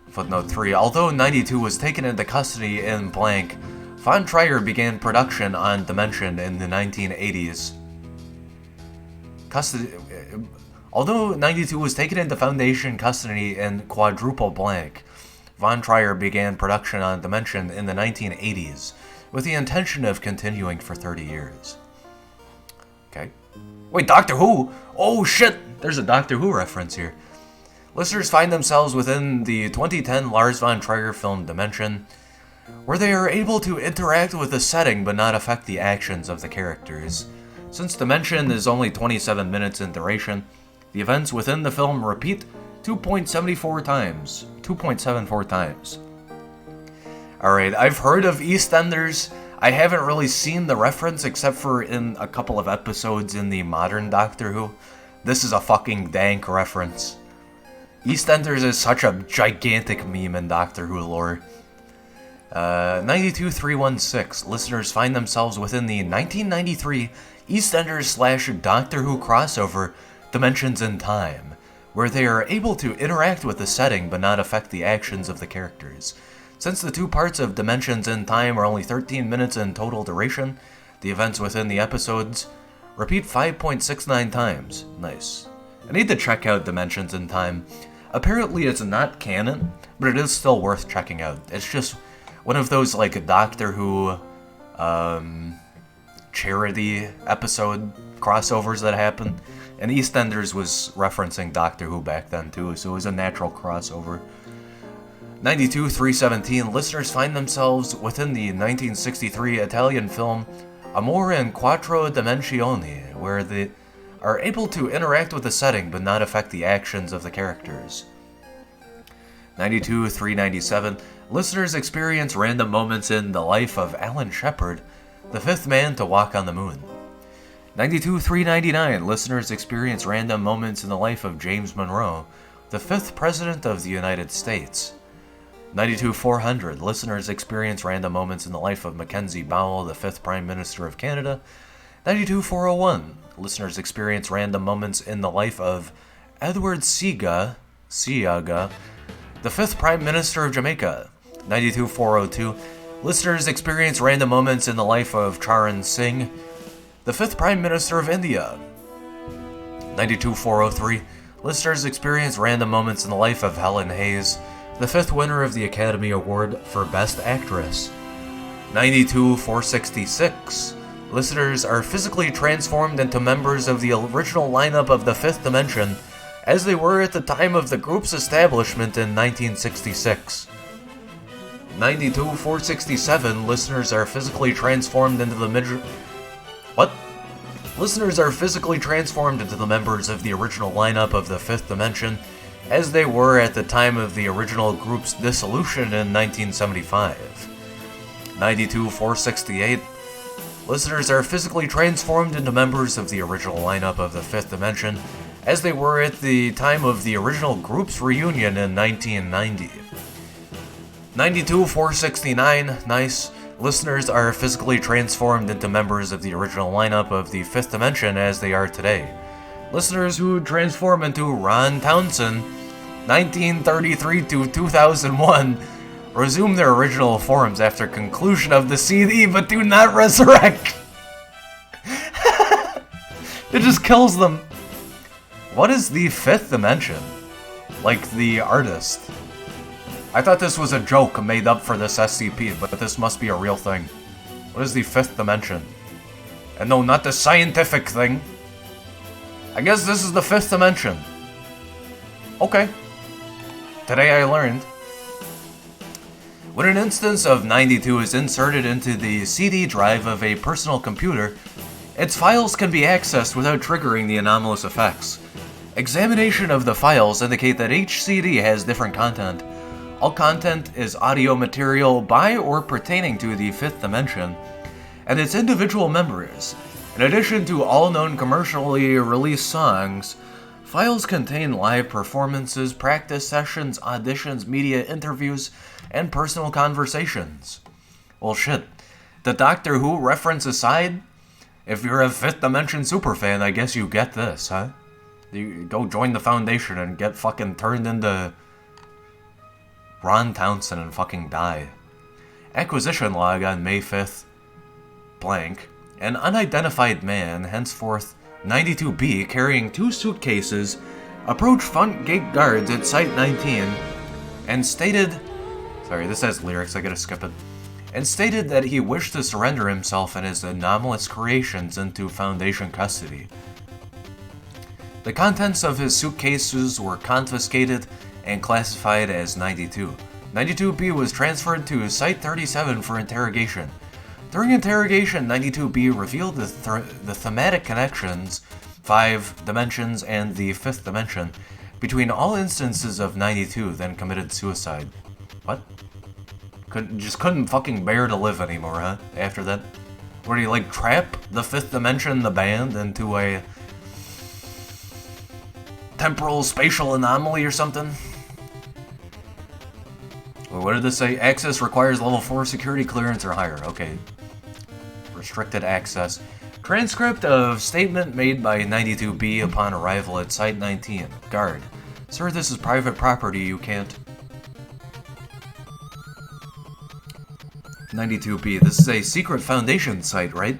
Footnote 3. Although 92 was taken into custody in blank, von Trier began production on Dimension in the 1980s. Although 92 was taken into Foundation custody in quadruple blank, von Trier began production on Dimension in the 1980s, with the intention of continuing for 30 years. Okay. Wait, Doctor Who? Oh shit! There's a Doctor Who reference here. Listeners find themselves within the 2010 Lars von Trier film Dimension, where they are able to interact with the setting but not affect the actions of the characters. Since Dimension is only 27 minutes in duration, the events within the film repeat 2.74 times. Alright, I've heard of EastEnders. I haven't really seen the reference except for in a couple of episodes in the modern Doctor Who. This is a fucking dank reference. EastEnders is such a gigantic meme in Doctor Who lore. 92-316. Listeners find themselves within the 1993 EastEnders / Doctor Who crossover Dimensions in Time, where they are able to interact with the setting but not affect the actions of the characters. Since the 2 parts of Dimensions in Time are only 13 minutes in total duration, The events within the episodes repeat 5.69 times. Nice. I need to check out Dimensions in Time. Apparently it's not canon, but it is still worth checking out. It's just one of those like Doctor Who charity episode crossovers that happen. And EastEnders was referencing Doctor Who back then too, so it was a natural crossover. 92-317, listeners find themselves within the 1963 Italian film Amore in Quattro Dimensioni, where they are able to interact with the setting but not affect the actions of the characters. 92-397, listeners experience random moments in the life of Alan Shepard, the fifth man to walk on the moon. 92-399, listeners experience random moments in the life of James Monroe, the fifth president of the United States. 92-400, listeners experience random moments in the life of Mackenzie Bowell, the fifth Prime Minister of Canada. 92-401, listeners experience random moments in the life of Edward Seaga, the fifth Prime Minister of Jamaica. 92-402, listeners experience random moments in the life of Charan Singh, the fifth Prime Minister of India. 92-403, listeners experience random moments in the life of Helen Hayes, the fifth winner of the Academy Award for Best Actress. 92-466, listeners are physically transformed into members of the original lineup of the Fifth Dimension, as they were at the time of the group's establishment in 1966. 92-467, listeners are physically transformed into the Listeners are physically transformed into the members of the original lineup of the Fifth Dimension, as they were at the time of the original group's dissolution in 1975. 92-468, listeners are physically transformed into members of the original lineup of the Fifth Dimension, as they were at the time of the original group's reunion in 1990. 92-469, nice. Listeners are physically transformed into members of the original lineup of the Fifth Dimension as they are today. Listeners who transform into Ron Townsend, 1933 to 2001, resume their original forms after conclusion of the CD but do not resurrect. It just kills them. What is the Fifth Dimension? Like the artist. I thought this was a joke made up for this SCP, but this must be a real thing. What is the Fifth Dimension? And no, not the scientific thing. I guess this is the Fifth Dimension. Okay. Today I learned. When an instance of 92 is inserted into the CD drive of a personal computer, its files can be accessed without triggering the anomalous effects. Examination of the files indicate that each CD has different content. All content is audio material by or pertaining to the Fifth Dimension and its individual members. In addition to all known commercially released songs, files contain live performances, practice sessions, auditions, media interviews, and personal conversations. Well, shit. The Doctor Who reference aside, if you're a Fifth Dimension superfan, I guess you get this, huh? You go join the Foundation and get fucking turned into Ron Townsend and fucking die. Acquisition log on May 5th. Blank. An unidentified man, henceforth 92B, carrying 2 suitcases, approached front gate guards at Site 19 and stated... Sorry, this has lyrics, I gotta skip it. And stated that he wished to surrender himself and his anomalous creations into Foundation custody. The contents of his suitcases were confiscated and classified as 92. 92B was transferred to Site 37 for interrogation. During interrogation, 92B revealed the thematic connections, 5 dimensions, and the 5th dimension between all instances of 92, then committed suicide. What? Couldn't fucking bear to live anymore, huh? After that? Where do you, like, trap the 5th dimension, the band, into a temporal spatial anomaly or something? Well, what did this say? Access requires level 4 security clearance or higher. Okay. Restricted access. Transcript of statement made by 92B upon arrival at Site 19. Guard. Sir, this is private property. You can't... 92B. This is a secret Foundation site, right?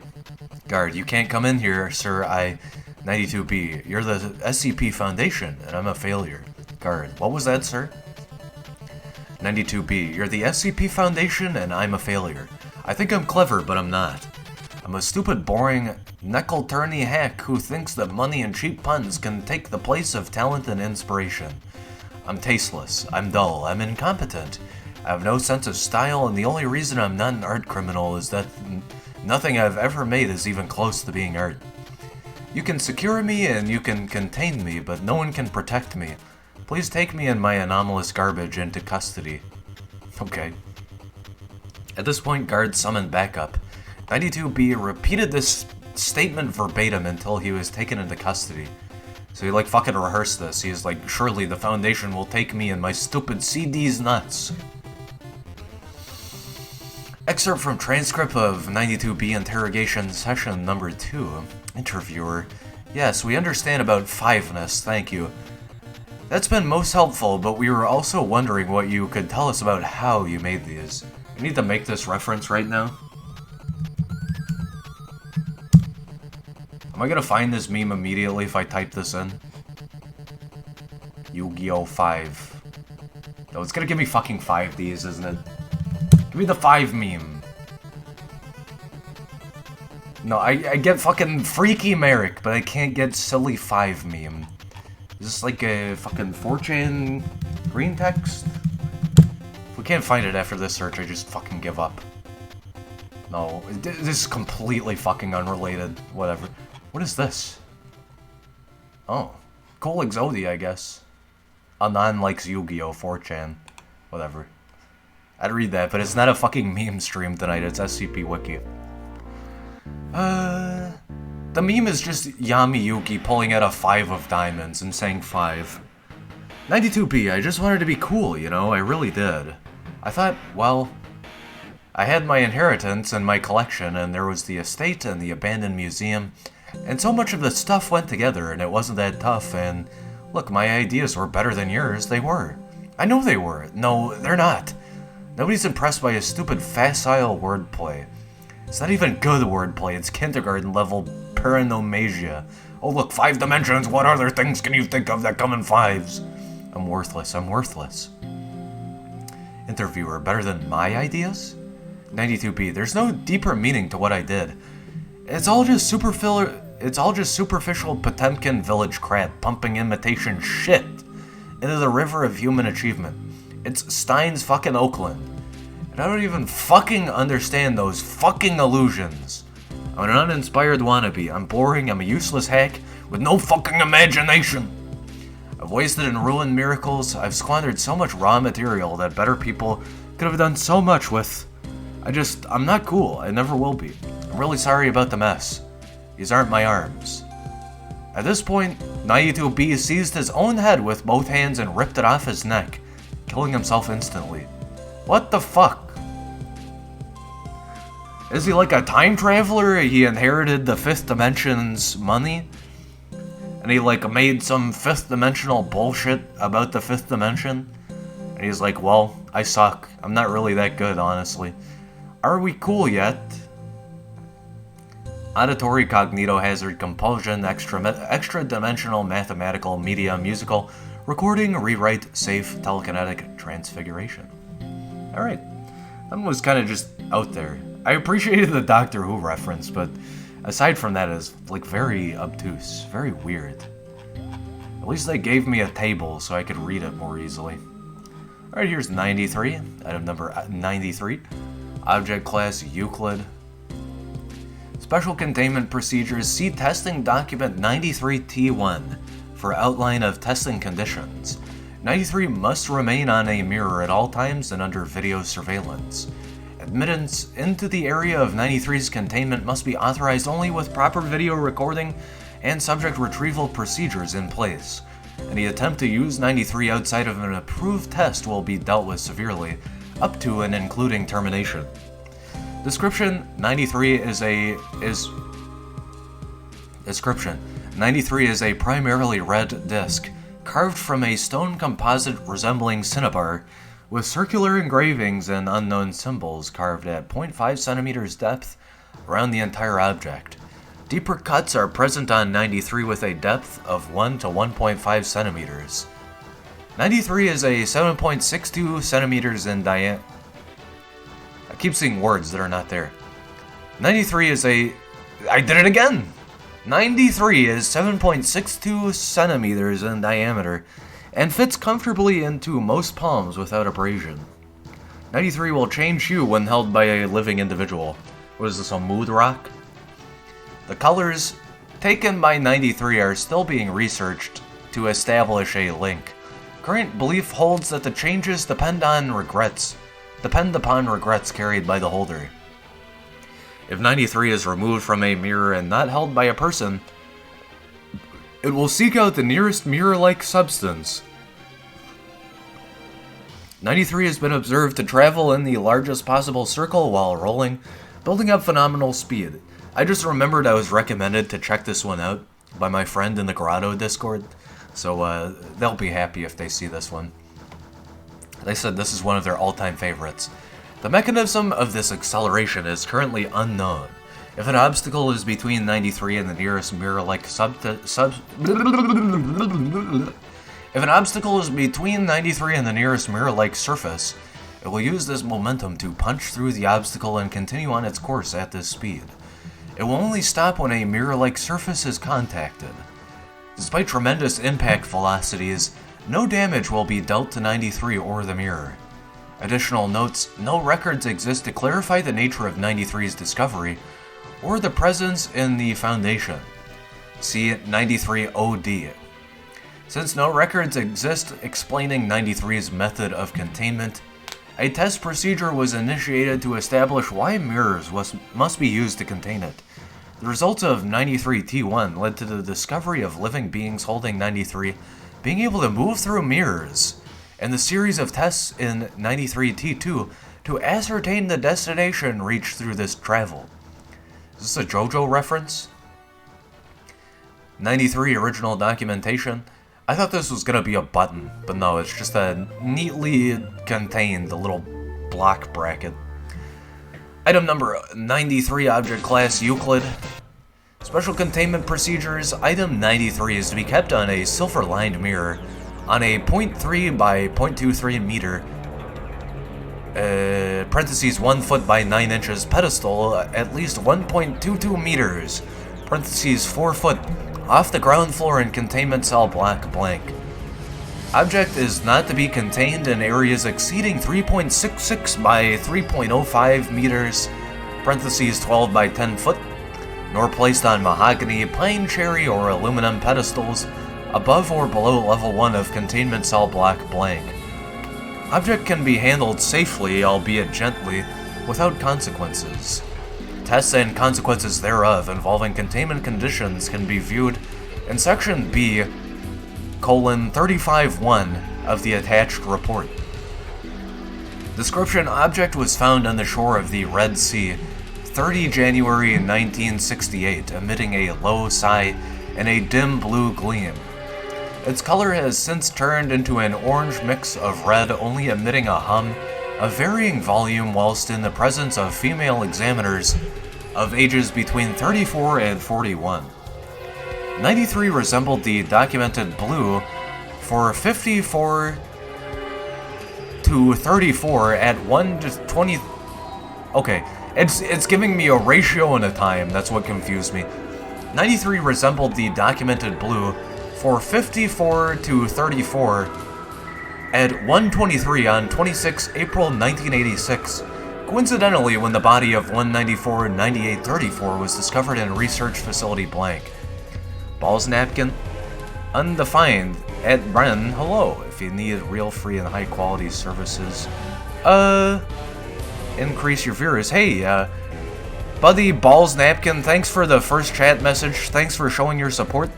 Guard, you can't come in here, sir. 92B. You're the SCP Foundation, and I'm a failure. Guard, what was that, sir? 92B. You're the SCP Foundation, and I'm a failure. I think I'm clever, but I'm not. I'm a stupid, boring, knuckle-turny hack who thinks that money and cheap puns can take the place of talent and inspiration. I'm tasteless. I'm dull. I'm incompetent. I have no sense of style, and the only reason I'm not an art criminal is that nothing I've ever made is even close to being art. You can secure me and you can contain me, but no one can protect me. Please take me and my anomalous garbage into custody. Okay. At this point, guards summoned backup. 92B repeated this statement verbatim until he was taken into custody. So he like fucking rehearsed this. He's like, surely the Foundation will take me and my stupid CD's nuts. Excerpt from Transcript of 92B Interrogation Session Number 2. Interviewer. Yes, we understand about fiveness, thank you. That's been most helpful, but we were also wondering what you could tell us about how you made these. I need to make this reference right now. Am I gonna find this meme immediately if I type this in? Yu-Gi-Oh! 5. No, it's gonna give me fucking 5Ds, isn't it? Give me the 5 meme. No, I get fucking Freaky Merrick, but I can't get silly 5 meme. Is this like a fucking 4chan green text? If we can't find it after this search, I just fucking give up. No, this is completely fucking unrelated. Whatever. What is this? Oh. Cole Exodi, I guess. Anon likes Yu-Gi-Oh! 4chan. Whatever. I'd read that, but it's not a fucking meme stream tonight, it's SCP Wiki. The meme is just Yami Yuki pulling out a 5 of diamonds and saying 5. 92B, I just wanted to be cool, you know, I really did. I thought, well, I had my inheritance and my collection, and there was the estate and the abandoned museum, and so much of the stuff went together, and it wasn't that tough, and look, my ideas were better than yours, they were. I know they were. No, they're not. Nobody's impressed by a stupid facile wordplay. It's not even good wordplay, it's kindergarten level paranomasia. Oh look, 5 dimensions, what other things can you think of that come in 5s? I'm worthless, I'm worthless. Interviewer, better than my ideas? 92B, there's no deeper meaning to what I did. It's all just superficial Potemkin village crap pumping imitation shit into the river of human achievement. It's Stein's fucking Oakland. And I don't even fucking understand those fucking illusions. I'm an uninspired wannabe. I'm boring. I'm a useless hack with no fucking imagination. I've wasted and ruined miracles. I've squandered so much raw material that better people could have done so much with. I'm not cool. I never will be. I'm really sorry about the mess. These aren't my arms. At this point, 92B seized his own head with both hands and ripped it off his neck, killing himself instantly. What the fuck? Is he like a time traveler? He inherited the 5th dimension's money? And he like made some 5th dimensional bullshit about the 5th dimension? And he's like, well, I suck. I'm not really that good, honestly. Are we cool yet? Auditory cognitohazard compulsion, extra-dimensional mathematical media musical, recording, rewrite, safe, telekinetic, transfiguration. Alright. That one was kind of just out there. I appreciated the Doctor Who reference, but aside from that, it's like very obtuse, very weird. At least they gave me a table so I could read it more easily. Alright, here's 93, item number 93. Object class Euclid. Special containment procedures, see testing document 93T1 for outline of testing conditions. 93 must remain on a mirror at all times and under video surveillance. Admittance into the area of 93's containment must be authorized only with proper video recording and subject retrieval procedures in place. Any attempt to use 93 outside of an approved test will be dealt with severely, up to and including termination. Description: 93 is a primarily red disc, carved from a stone composite resembling cinnabar, with circular engravings and unknown symbols carved at 0.5 centimeters depth around the entire object. Deeper cuts are present on 93 with a depth of 1 to 1.5 centimeters. 93 is a 7.62 centimeters in diameter. I keep seeing words that are not there. 93 is a... I did it again! 93 is 7.62 centimeters in diameter and fits comfortably into most palms without abrasion. 93 will change hue when held by a living individual. What is this, a mood rock? The colors taken by 93 are still being researched to establish a link. Current belief holds that the changes depend upon regrets carried by the holder. If 93 is removed from a mirror and not held by a person, it will seek out the nearest mirror-like substance. 93 has been observed to travel in the largest possible circle while rolling, building up phenomenal speed. I just remembered I was recommended to check this one out by my friend in the Grotto Discord, so they'll be happy if they see this one. They said this is one of their all-time favorites. The mechanism of this acceleration is currently unknown. If an obstacle is between 93 and the nearest mirror-like If an obstacle is between 93 and the nearest mirror-like surface, it will use this momentum to punch through the obstacle and continue on its course at this speed. It will only stop when a mirror-like surface is contacted. Despite tremendous impact velocities, no damage will be dealt to 93 or the mirror. Additional notes: no records exist to clarify the nature of 93's discovery or the presence in the Foundation. See 93 OD. Since no records exist explaining 93's method of containment, a test procedure was initiated to establish why mirrors must be used to contain it. The results of 93 T1 led to the discovery of living beings holding 93 being able to move through mirrors, and the series of tests in 93 T2 to ascertain the destination reached through this travel. Is this a JoJo reference? 93 original documentation. I thought this was gonna be a button, but no, it's just a neatly contained little block bracket. Item number 93, object class Euclid. Special containment procedures. Item 93 is to be kept on a silver-lined mirror on a 0.3 by 0.23 meter parentheses 1 foot by 9 inches pedestal at least 1.22 meters parentheses 4 foot off the ground floor in containment cell block blank. Object is not to be contained in areas exceeding 3.66 by 3.05 meters, parentheses 12 by 10 foot, nor placed on mahogany, pine cherry, or aluminum pedestals above or below level 1 of containment cell block blank. Object can be handled safely, albeit gently, without consequences. Tests and consequences thereof involving containment conditions can be viewed in Section B, 35.1 of the attached report. Description: object was found on the shore of the Red Sea, 30 January 1968, emitting a low sigh and a dim blue gleam. Its color has since turned into an orange mix of red, only emitting a hum of varying volume whilst in the presence of female examiners of ages between 34 and 41. 93 resembled the documented blue for 54 to 34 at 1 to 20. Okay, it's giving me a ratio and a time, that's what confused me. 93 resembled the documented blue for 54 to 34 at 1:23 on 26 April 1986, coincidentally when the body of 194-9834 was discovered in research facility blank. Balls napkin, undefined, at bren, hello, if you need real free and high quality services, increase your viewers. Hey, buddy Balls Napkin, thanks for the first chat message, thanks for showing your support,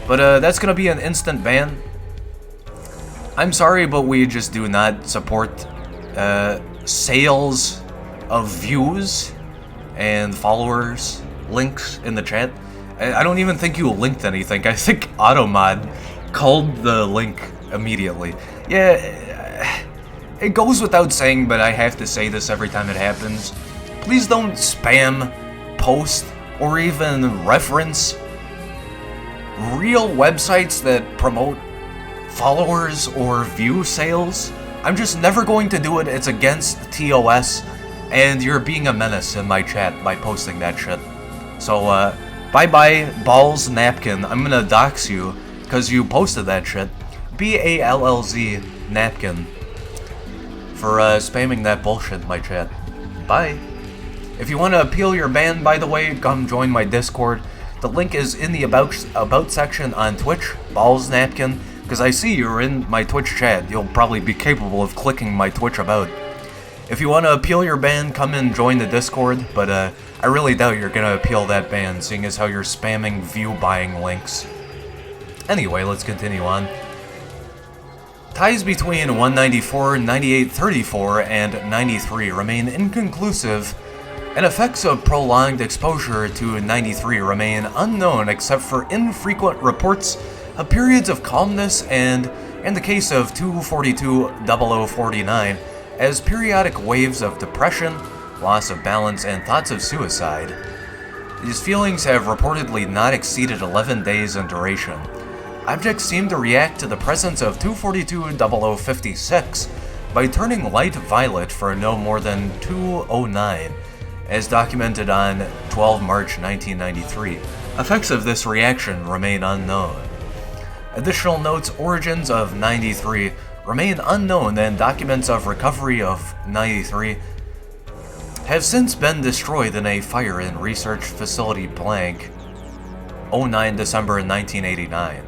but that's gonna be an instant ban. I'm sorry, but we just do not support sales of views and followers links in the chat. I don't even think you linked anything. I think Automod called the link immediately. Yeah, it goes without saying, but I have to say this every time it happens. Please don't spam post or even reference real websites that promote followers or view sales, I'm just never going to do it. It's against TOS, and you're being a menace in my chat by posting that shit. So, bye-bye, Balls Napkin. I'm gonna dox you, because you posted that shit. BALLZ Napkin. For, spamming that bullshit in my chat. Bye. If you want to appeal your ban, by the way, come join my Discord. The link is in the about section on Twitch, Balls Napkin, because I see you're in my Twitch chat. You'll probably be capable of clicking my Twitch about. If you want to appeal your ban, come and join the Discord, but I really doubt you're going to appeal that ban, seeing as how you're spamming view-buying links. Anyway, let's continue on. Ties between 194, 9834, and 93 remain inconclusive, and effects of prolonged exposure to 93 remain unknown except for infrequent reports of periods of calmness and, in the case of 242-0049, as periodic waves of depression, loss of balance, and thoughts of suicide. These feelings have reportedly not exceeded 11 days in duration. Objects seem to react to the presence of 242-0056 by turning light violet for no more than 209, as documented on 12 March 1993. Effects of this reaction remain unknown. Additional notes: origins of 93 remain unknown, and documents of recovery of 93 have since been destroyed in a fire in Research Facility Blank, 09 December 1989.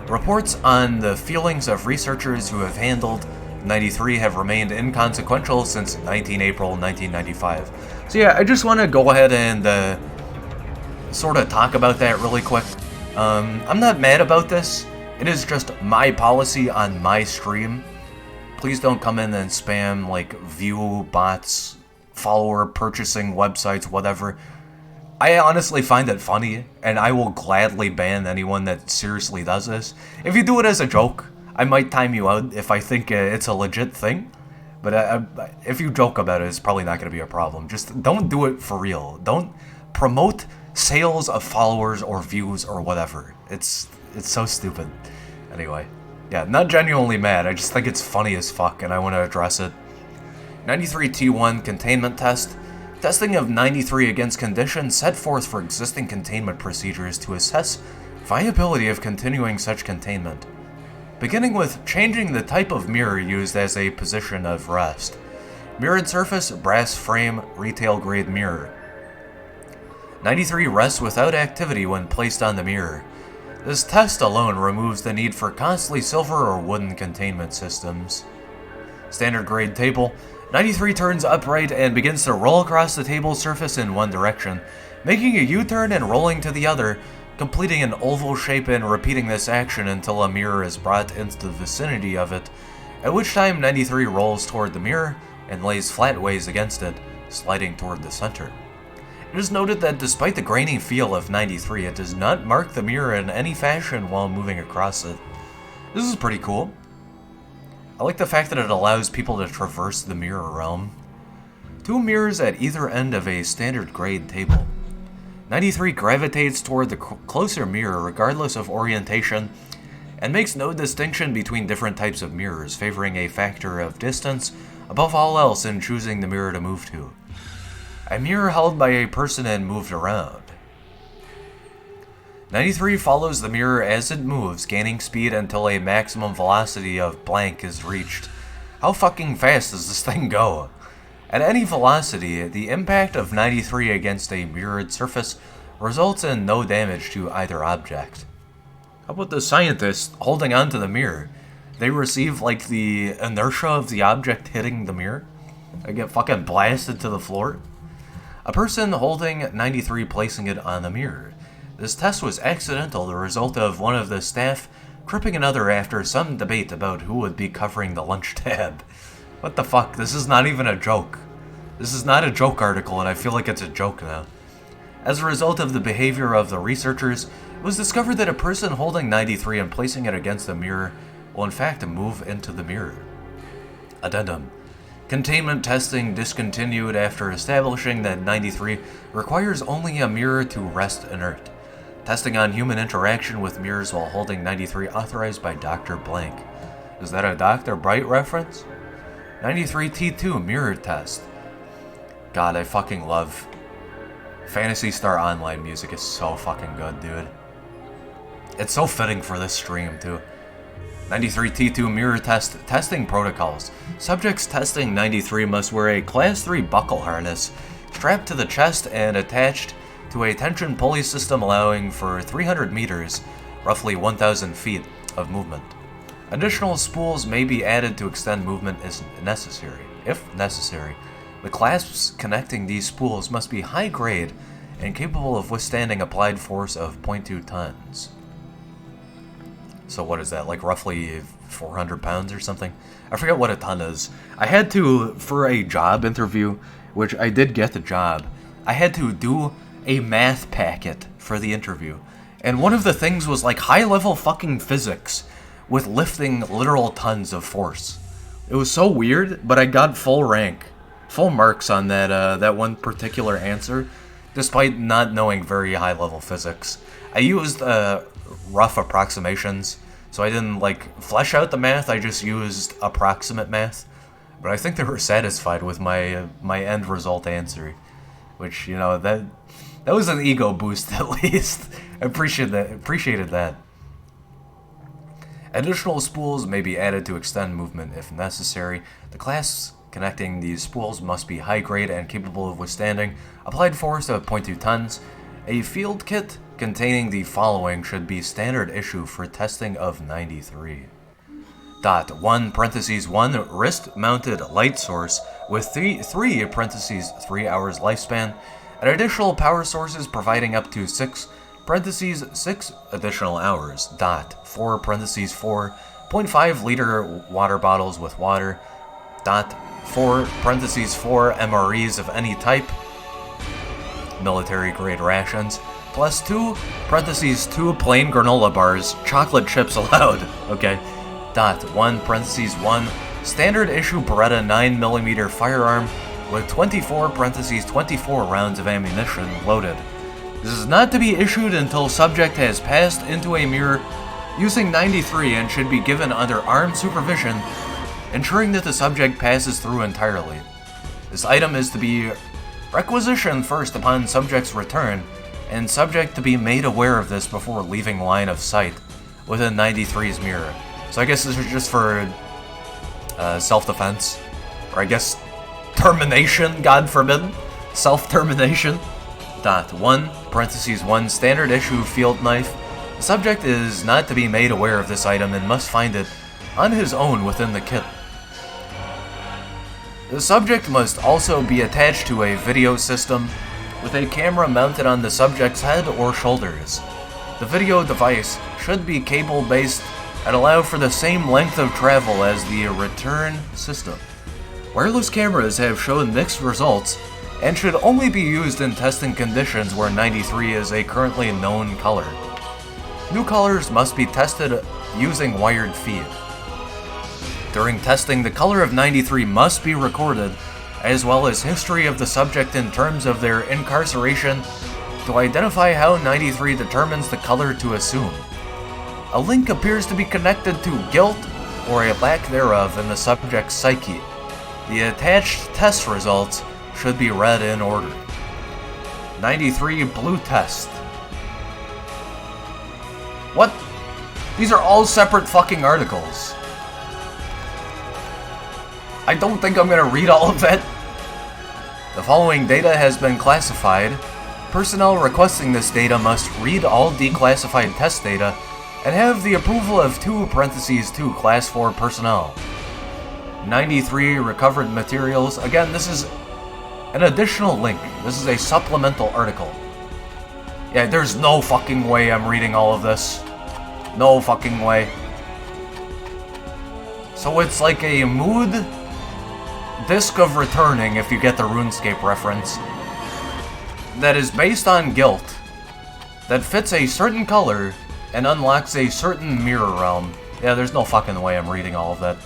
Reports on the feelings of researchers who have handled 93 have remained inconsequential since 19 April 1995. So yeah, I just want to go ahead and sort of talk about that really quick. I'm not mad about this. It is just my policy on my stream. Please don't come in and spam like view bots, follower purchasing websites, whatever. I honestly find it funny, and I will gladly ban anyone that seriously does this. If you do it as a joke, I might time you out if I think it's a legit thing. But if you joke about it, it's probably not going to be a problem. Just don't do it for real. Don't promote sales of followers or views or whatever. It's so stupid. Anyway, yeah, not genuinely mad. I just think it's funny as fuck, and I want to address it. 93 T1 Containment Test. Testing of 93 against conditions set forth for existing containment procedures to assess viability of continuing such containment. Beginning with changing the type of mirror used as a position of rest. Mirrored surface, brass frame, retail grade mirror. 93 rests without activity when placed on the mirror. This test alone removes the need for costly silver or wooden containment systems. Standard grade table. 93 turns upright and begins to roll across the table's surface in one direction, making a U-turn and rolling to the other, completing an oval shape and repeating this action until a mirror is brought into the vicinity of it, at which time 93 rolls toward the mirror and lays flatways against it, sliding toward the center. It is noted that despite the grainy feel of 93, it does not mark the mirror in any fashion while moving across it. This is pretty cool. I like the fact that it allows people to traverse the mirror realm. 2 mirrors at either end of a standard grade table. 93 gravitates toward the closer mirror regardless of orientation, and makes no distinction between different types of mirrors, favoring a factor of distance above all else in choosing the mirror to move to. A mirror held by a person and moved around. 93 follows the mirror as it moves, gaining speed until a maximum velocity of blank is reached. How fucking fast does this thing go? At any velocity, the impact of 93 against a mirrored surface results in no damage to either object. How about the scientists holding onto the mirror? They receive, like, the inertia of the object hitting the mirror? They get fucking blasted to the floor? A person holding 93 placing it on the mirror. This test was accidental, the result of one of the staff tripping another after some debate about who would be covering the lunch tab. What the fuck? This is not even a joke. This is not a joke article, and I feel like it's a joke now. As a result of the behavior of the researchers, it was discovered that a person holding 93 and placing it against the mirror will in fact move into the mirror. Addendum. Containment testing discontinued after establishing that 93 requires only a mirror to rest inert. Testing on human interaction with mirrors while holding 93 authorized by Dr. Blank. Is that a Dr. Bright reference? 93 T2 mirror test. God, I fucking love Phantasy Star Online music. Is so fucking good, dude. It's so fitting for this stream, too. 93 T2 mirror test testing protocols. Subjects testing 93 must wear a Class 3 buckle harness strapped to the chest and attached to a tension pulley system allowing for 300 meters, roughly 1,000 feet, of movement. Additional spools may be added to extend movement if necessary. The clasps connecting these spools must be high grade and capable of withstanding applied force of 0.2 tons. So what is that, like roughly 400 pounds or something? I forget what a ton is. I had to, for a job interview, which I did get the job, I had to do a math packet for the interview. And one of the things was like high-level fucking physics with lifting literal tons of force. It was so weird, but I got full marks on that one particular answer, despite not knowing very high-level physics. I used rough approximations, so I didn't like flesh out the math. I just used approximate math, but I think they were satisfied with my end result answer, which, you know, that was an ego boost at least. I appreciated that. Additional spools may be added to extend movement if necessary. The clasps connecting these spools must be high grade and capable of withstanding applied force of 0.2 tons. A field kit containing the following should be standard issue for testing of 93. 1(1) wrist-mounted light source with 3 hours lifespan, and additional power sources providing up to 6 additional hours. 4 0.5 liter water bottles with water. 4 MREs of any type, military grade rations, plus 2 plain granola bars, chocolate chips allowed. Okay. 1(1) standard issue Beretta 9mm firearm with 24 rounds of ammunition loaded. This is not to be issued until subject has passed into a mirror using 93 and should be given under armed supervision, ensuring that the subject passes through entirely. This item is to be requisitioned first upon subject's return, and subject to be made aware of this before leaving line of sight within 93's mirror. So I guess this is just for self-defense, or I guess termination, God forbid, self-termination. 1(1) standard issue field knife. The subject is not to be made aware of this item and must find it on his own within the kit. The subject must also be attached to a video system with a camera mounted on the subject's head or shoulders. The video device should be cable-based and allow for the same length of travel as the return system. Wireless cameras have shown mixed results and should only be used in testing conditions where 93 is a currently known color. New colors must be tested using wired feed. During testing, the color of 93 must be recorded, as well as history of the subject in terms of their incarceration, to identify how 93 determines the color to assume. A link appears to be connected to guilt or a lack thereof in the subject's psyche. The attached test results should be read in order. 93 blue test. What? These are all separate fucking articles. I don't think I'm gonna read all of that. The following data has been classified. Personnel requesting this data must read all declassified test data and have the approval of 2 Class 4 personnel. 93 recovered materials. Again, this is an additional link. This is a supplemental article. Yeah, there's no fucking way I'm reading all of this. No fucking way. So it's like a mood disc of returning, if you get the RuneScape reference, that is based on guilt, that fits a certain color and unlocks a certain mirror realm. Yeah, there's no fucking way I'm reading all of that.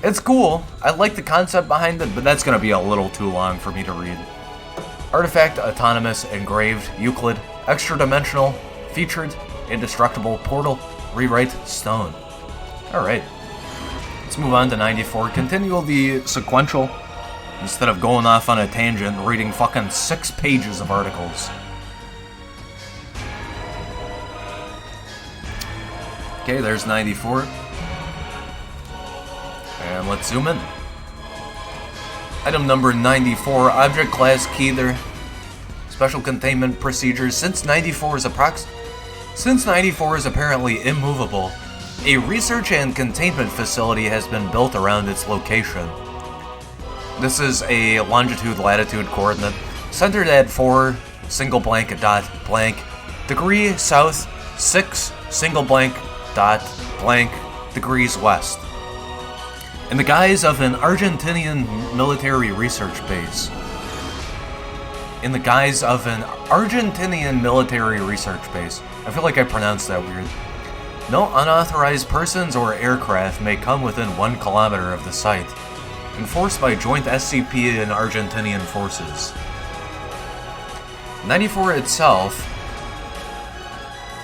It's cool. I like the concept behind it, but that's going to be a little too long for me to read. Artifact, Autonomous, Engraved, Euclid, Extra-dimensional, Featured, Indestructible, Portal, Rewrite, Stone. Alright. Let's move on to 94. Continue the sequential instead of going off on a tangent and reading fucking 6 pages of articles. Okay, there's 94. And let's zoom in. Item number 94, Object Class Keither. Special Containment Procedures. Since 94 is apparently immovable, a research and containment facility has been built around its location. This is a longitude-latitude coordinate centered at 4 single blank dot blank degree south 6 single blank dot blank degrees west, in the guise of an Argentinian military research base. In the guise of an Argentinian military research base. I feel like I pronounced that weird. No unauthorized persons or aircraft may come within 1 kilometer of the site. Enforced by joint SCP and Argentinian forces. 94 itself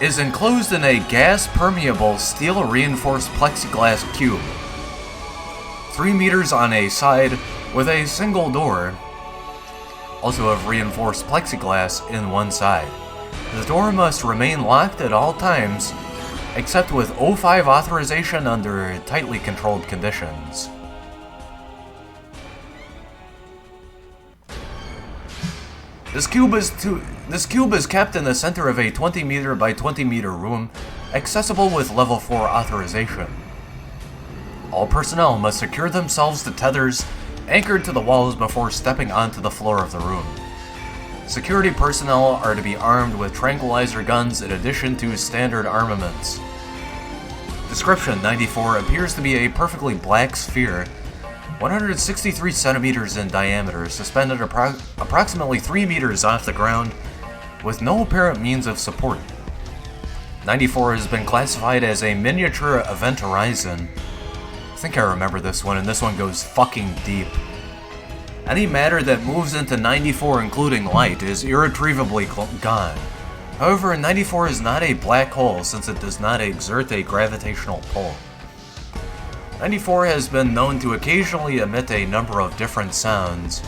is enclosed in a gas-permeable, steel-reinforced plexiglass cube. 3 meters on a side with a single door, also of reinforced plexiglass in one side. The door must remain locked at all times, except with O5 authorization under tightly controlled conditions. This cube is kept in the center of a 20 meter by 20 meter room, accessible with level 4 authorization. All personnel must secure themselves to tethers anchored to the walls before stepping onto the floor of the room. Security personnel are to be armed with tranquilizer guns in addition to standard armaments. Description: 94 appears to be a perfectly black sphere, 163 centimeters in diameter, suspended approximately 3 meters off the ground, with no apparent means of support. 94 has been classified as a miniature event horizon. I think I remember this one, and this one goes fucking deep. Any matter that moves into 94, including light, is irretrievably gone. However, 94 is not a black hole since it does not exert a gravitational pull. 94 has been known to occasionally emit a number of different sounds,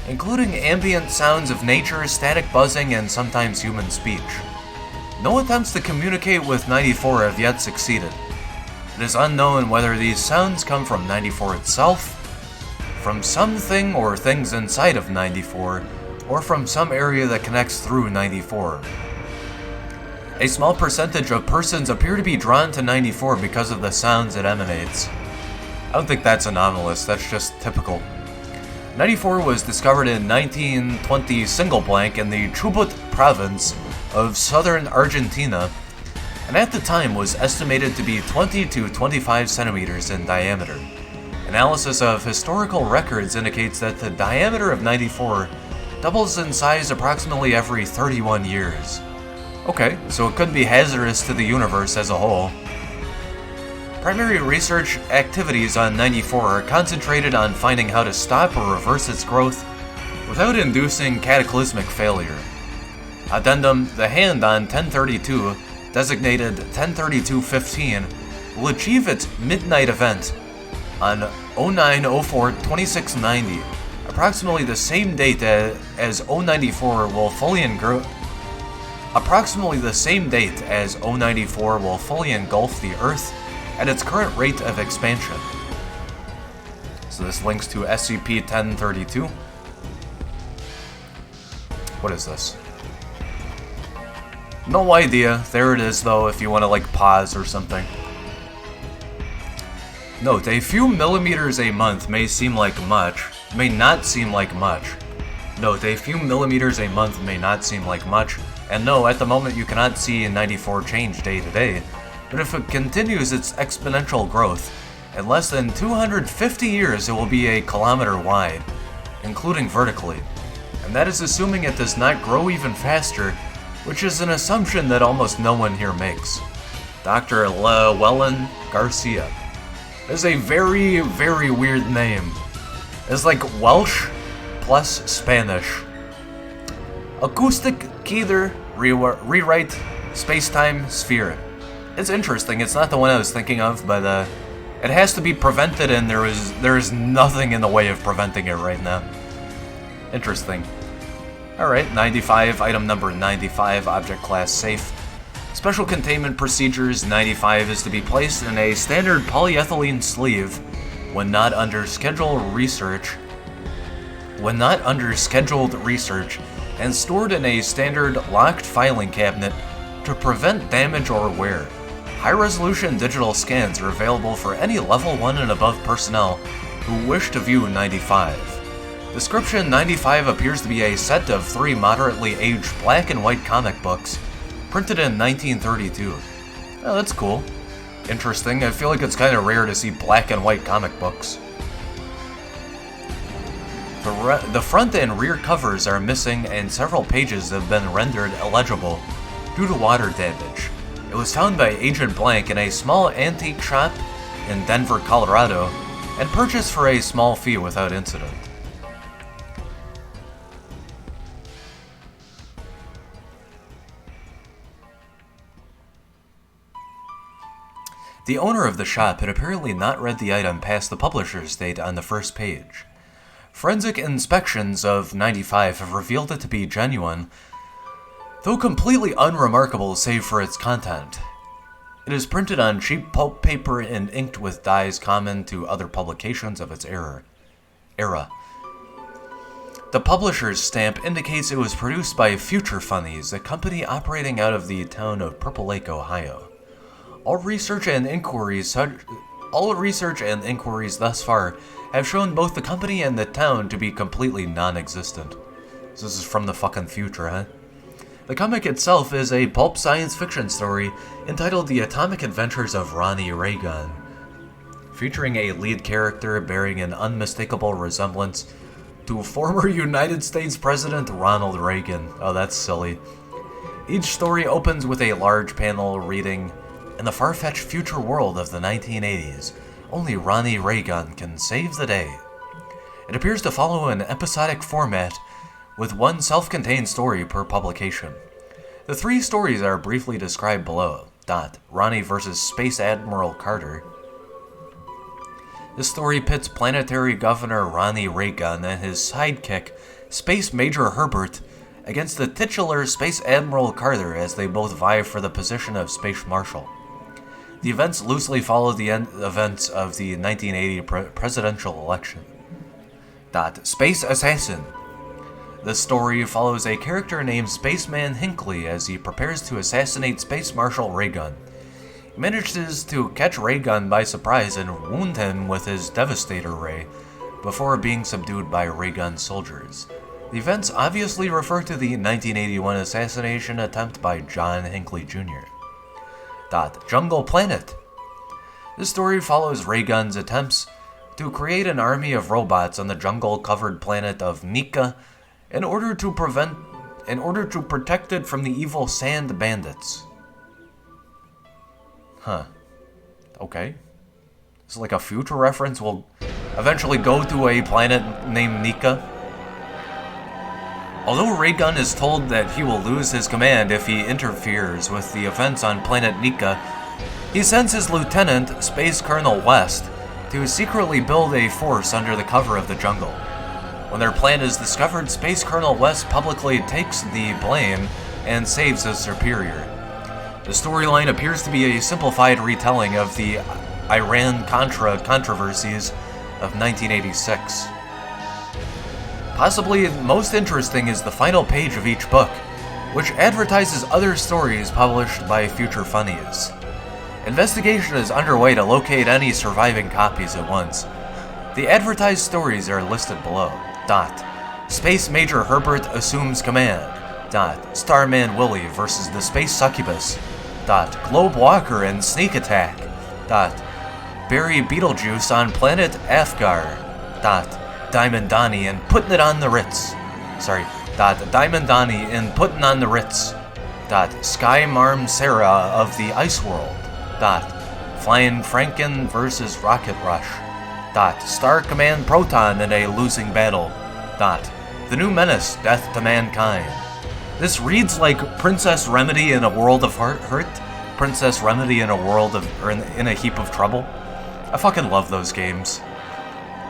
including ambient sounds of nature, static buzzing, and sometimes human speech. No attempts to communicate with 94 have yet succeeded. It is unknown whether these sounds come from 94 itself, from something or things inside of 94, or from some area that connects through 94. A small percentage of persons appear to be drawn to 94 because of the sounds it emanates. I don't think that's anomalous, that's just typical. 94 was discovered in 1920 single blank in the Chubut province of southern Argentina, and at the time was estimated to be 20 to 25 centimeters in diameter. Analysis of historical records indicates that the diameter of 94 doubles in size approximately every 31 years. Okay, so it could be hazardous to the universe as a whole. Primary research activities on 94 are concentrated on finding how to stop or reverse its growth without inducing cataclysmic failure. Addendum, the hand on 1032, designated 1032-15, will achieve its midnight event on 0904-2690, approximately the same date as 094 will fully engulf the Earth at its current rate of expansion. So this links to SCP-1032. What is this? No idea. There it is, though, if you want to, like, pause or something. Note, a few millimeters a month may not seem like much. Note, a few millimeters a month may not seem like much, and no, at the moment you cannot see 94 change day to day, but if it continues its exponential growth, in less than 250 years it will be a kilometer wide, including vertically, and that is assuming it does not grow even faster, which is an assumption that almost no one here makes. Dr. Llewellyn Garcia. It's a very, very weird name. It's like Welsh plus Spanish. Acoustic Keither rewrite space-time sphere. It's interesting. It's not the one I was thinking of, but it has to be prevented, and there is nothing in the way of preventing it right now. Interesting. Alright, 95, item number 95, object class safe. Special containment procedures. 95 is to be placed in a standard polyethylene sleeve when not under scheduled research, and stored in a standard locked filing cabinet to prevent damage or wear. High-resolution digital scans are available for any level 1 and above personnel who wish to view 95. Description: 95 appears to be a set of 3 moderately aged black and white comic books, printed in 1932. Oh, that's cool. Interesting. I feel like it's kind of rare to see black and white comic books. The front and rear covers are missing, and several pages have been rendered illegible due to water damage. It was found by Agent Blank in a small antique shop in Denver, Colorado, and purchased for a small fee without incident. The owner of the shop had apparently not read the item past the publisher's date on the first page. Forensic inspections of 95 have revealed it to be genuine, though completely unremarkable save for its content. It is printed on cheap pulp paper and inked with dyes common to other publications of its era. The publisher's stamp indicates it was produced by Future Funnies, a company operating out of the town of Purple Lake, Ohio. All research and inquiries thus far have shown both the company and the town to be completely non-existent. So this is from the fucking future, huh? The comic itself is a pulp science fiction story entitled The Atomic Adventures of Ronnie Reagan, featuring a lead character bearing an unmistakable resemblance to former United States President Ronald Reagan. Oh, that's silly. Each story opens with a large panel reading, "In the far-fetched future world of the 1980s, only Ronnie Reagan can save the day." It appears to follow an episodic format with one self-contained story per publication. The 3 stories are briefly described below. Ronnie vs. Space Admiral Carter. This story pits planetary governor Ronnie Reagan and his sidekick, Space Major Herbert, against the titular Space Admiral Carter as they both vie for the position of Space Marshal. The events loosely follow the events of the 1980 presidential election. Space Assassin. This story follows a character named Spaceman Hinckley as he prepares to assassinate Space Marshal Reagan. He manages to catch Reagan by surprise and wound him with his Devastator Ray before being subdued by Reagan's soldiers. The events obviously refer to the 1981 assassination attempt by John Hinckley Jr. Jungle Planet. This story follows Reagan's attempts to create an army of robots on the jungle-covered planet of Nika in order to protect it from the evil sand bandits. Okay. It's like a future reference. We'll eventually go to a planet named Nika. Although Reagan is told that he will lose his command if he interferes with the events on planet Nika, he sends his lieutenant, Space Colonel West, to secretly build a force under the cover of the jungle. When their plan is discovered, Space Colonel West publicly takes the blame and saves his superior. The storyline appears to be a simplified retelling of the Iran-Contra controversies of 1986. Possibly most interesting is the final page of each book, which advertises other stories published by Future Funnies. Investigation is underway to locate any surviving copies at once. The advertised stories are listed below. Space Major Herbert assumes command. Starman Willie versus the Space Succubus. Globe Walker and Sneak Attack. Barry Beetlejuice on planet Afgar. Diamond Donnie and Putting It on the Ritz. Diamond Donnie and Putting on the Ritz. Sky Marm Sarah of the Ice World. Klein Franken vs. Rocket Rush. Star Command Proton in a losing battle. The New Menace, Death to Mankind. This reads like Princess Remedy in a World of Hurt, Princess Remedy in a world of, or in a heap of trouble. I fucking love those games.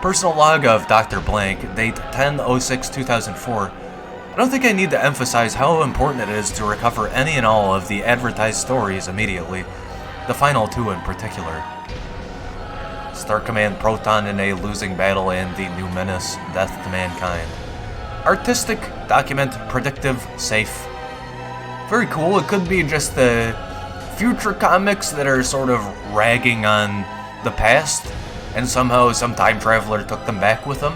Personal log of Dr. Blank, date 10/06/2004. I don't think I need to emphasize how important it is to recover any and all of the advertised stories immediately, the final two in particular. Star Command Proton in a losing battle and the New Menace, Death to Mankind. Artistic, document, predictive, safe. Very cool. It could be just the future comics that are sort of ragging on the past, and somehow some time traveler took them back with them.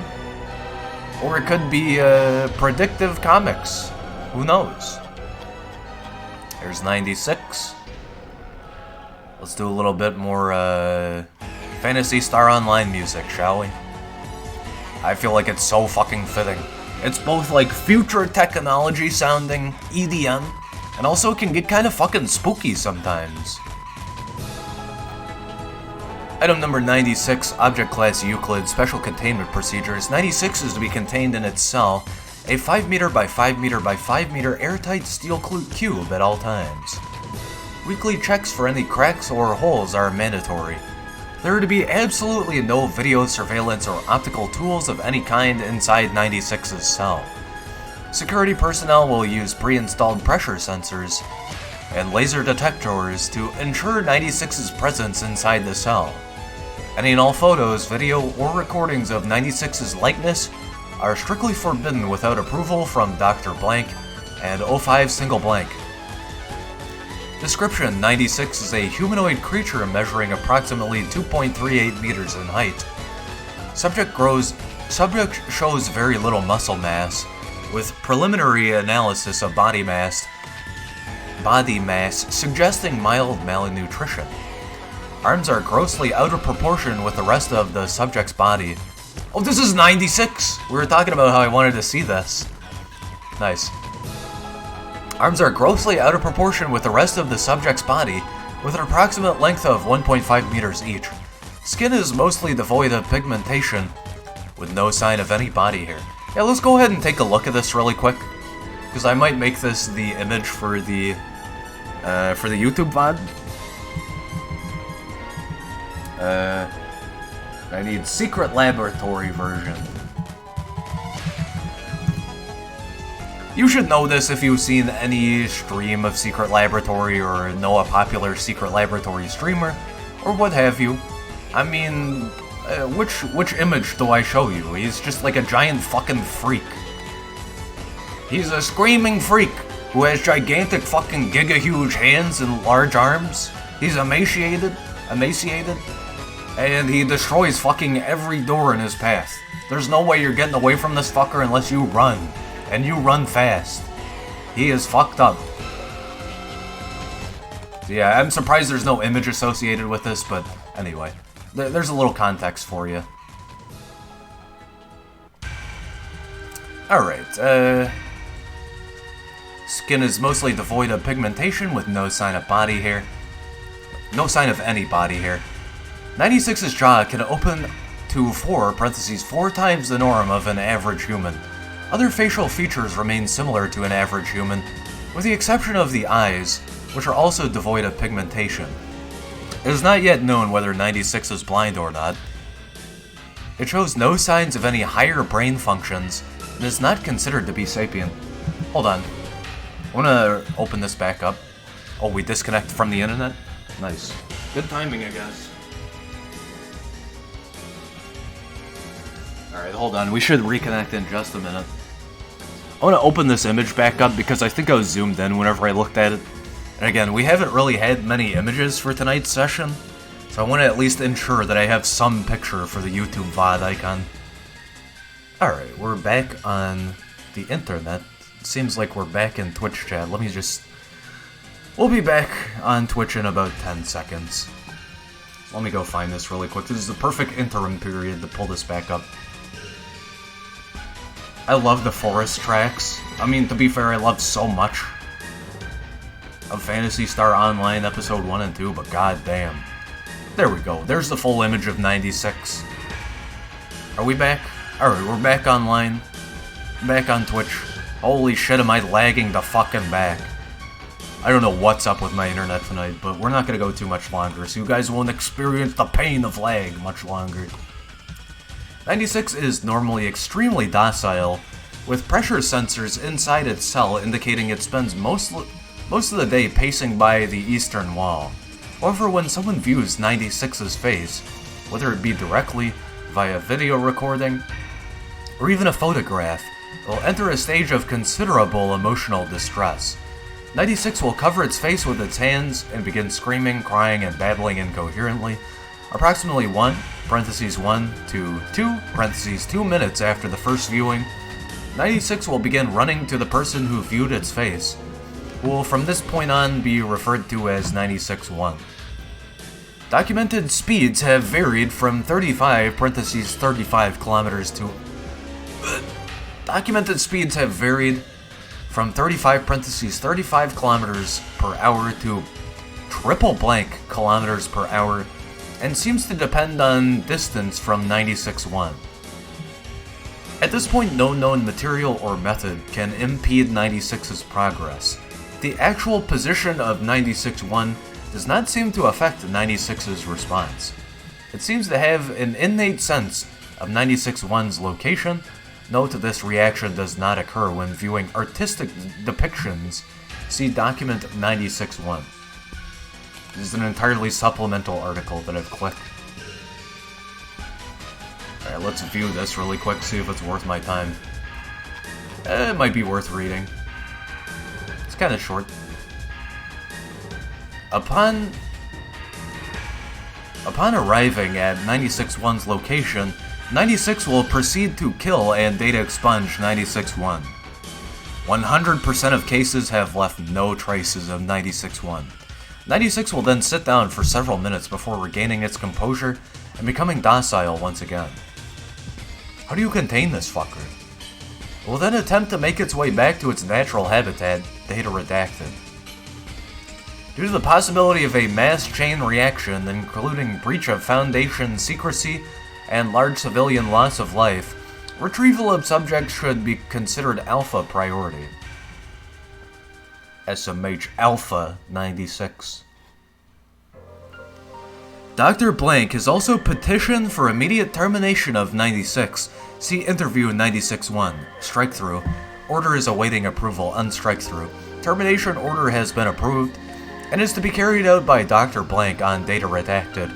Or it could be predictive comics. Who knows? There's 96. Let's do a little bit more Phantasy Star Online music, shall we? I feel like it's so fucking fitting. It's both like future technology sounding EDM, and also it can get kind of fucking spooky sometimes. Item number 96, Object Class Euclid, Special Containment Procedures. 96 is to be contained in its cell, a 5 meter by 5 meter by 5 meter airtight steel cube at all times. Weekly checks for any cracks or holes are mandatory. There are to be absolutely no video surveillance or optical tools of any kind inside 96's cell. Security personnel will use pre-installed pressure sensors and laser detectors to ensure 96's presence inside the cell. Any and all photos, video, or recordings of 96's likeness are strictly forbidden without approval from Dr. Blank and 05 single blank. Description: 96 is a humanoid creature measuring approximately 2.38 meters in height. Subject shows very little muscle mass, with preliminary analysis of body mass suggesting mild malnutrition. Arms are grossly out of proportion with the rest of the subject's body. Oh, this is 96! We were talking about how I wanted to see this. Nice. Arms are grossly out of proportion with the rest of the subject's body, with an approximate length of 1.5 meters each. Skin is mostly devoid of pigmentation, with no sign of any body hair. Yeah, let's go ahead and take a look at this really quick, because I might make this the image for the YouTube VOD. I need Secret Laboratory version. You should know this if you've seen any stream of Secret Laboratory or know a popular Secret Laboratory streamer, or what have you. I mean, which image do I show you? He's just like a giant fucking freak. He's a screaming freak who has gigantic fucking giga-huge hands and large arms. He's emaciated, and he destroys fucking every door in his path. There's no way you're getting away from this fucker unless you run. And you run fast. He is fucked up. Yeah, I'm surprised there's no image associated with this, but anyway. There's a little context for you. Alright, skin is mostly devoid of pigmentation with no sign of body hair. No sign of any body hair. 96's jaw can open to 4 times the norm of an average human. Other facial features remain similar to an average human, with the exception of the eyes, which are also devoid of pigmentation. It is not yet known whether 96 is blind or not. It shows no signs of any higher brain functions, and is not considered to be sapient. Hold on. I want to open this back up. Oh, we disconnect from the internet? Nice. Good timing, I guess. Alright, hold on. We should reconnect in just a minute. I want to open this image back up because I think I was zoomed in whenever I looked at it. And again, we haven't really had many images for tonight's session, so I want to at least ensure that I have some picture for the YouTube VOD icon. Alright, we're back on the internet. It seems like we're back in Twitch chat. We'll be back on Twitch in about 10 seconds. Let me go find this really quick. This is the perfect interim period to pull this back up. I love the forest tracks. I mean, to be fair, I love so much of Phantasy Star Online Episode 1 and 2, but goddamn. There we go. There's the full image of 96. Are we back? Alright, we're back online. Back on Twitch. Holy shit, am I lagging the fucking back. I don't know what's up with my internet tonight, but we're not going to go too much longer, so you guys won't experience the pain of lag much longer. 96 is normally extremely docile, with pressure sensors inside its cell indicating it spends most of the day pacing by the eastern wall. However, when someone views 96's face, whether it be directly, via video recording, or even a photograph, they'll enter a stage of considerable emotional distress. 96 will cover its face with its hands and begin screaming, crying, and babbling incoherently. Approximately 1 to 2 minutes after the first viewing, 96 will begin running to the person who viewed its face, who will from this point on be referred to as 96-1. Documented speeds have varied from 35 kilometers to... Documented speeds have varied from 35 kilometers per hour to triple blank kilometers per hour, and seems to depend on distance from 96-1. At this point, no known material or method can impede 96's progress. The actual position of 96-1 does not seem to affect 96's response. It seems to have an innate sense of 96-1's location. Note this reaction does not occur when viewing artistic depictions. See document 96-1. This is an entirely supplemental article that I've clicked. Alright, let's view this really quick, see if it's worth my time. It might be worth reading. It's kind of short. Upon arriving at 96-1's location, 96 will proceed to kill and data expunge 96-1. 100% of cases have left no traces of 96-1. 96 will then sit down for several minutes before regaining its composure and becoming docile once again. How do you contain this fucker? It will then attempt to make its way back to its natural habitat, data redacted. Due to the possibility of a mass chain reaction, including breach of Foundation secrecy and large civilian loss of life, retrieval of subjects should be considered alpha priority. SMH Alpha 96. Dr. Blank has also petitioned for immediate termination of 96. See interview 96-1. Strike through. Order is awaiting approval. Unstrike through. Termination order has been approved and is to be carried out by Dr. Blank on data redacted.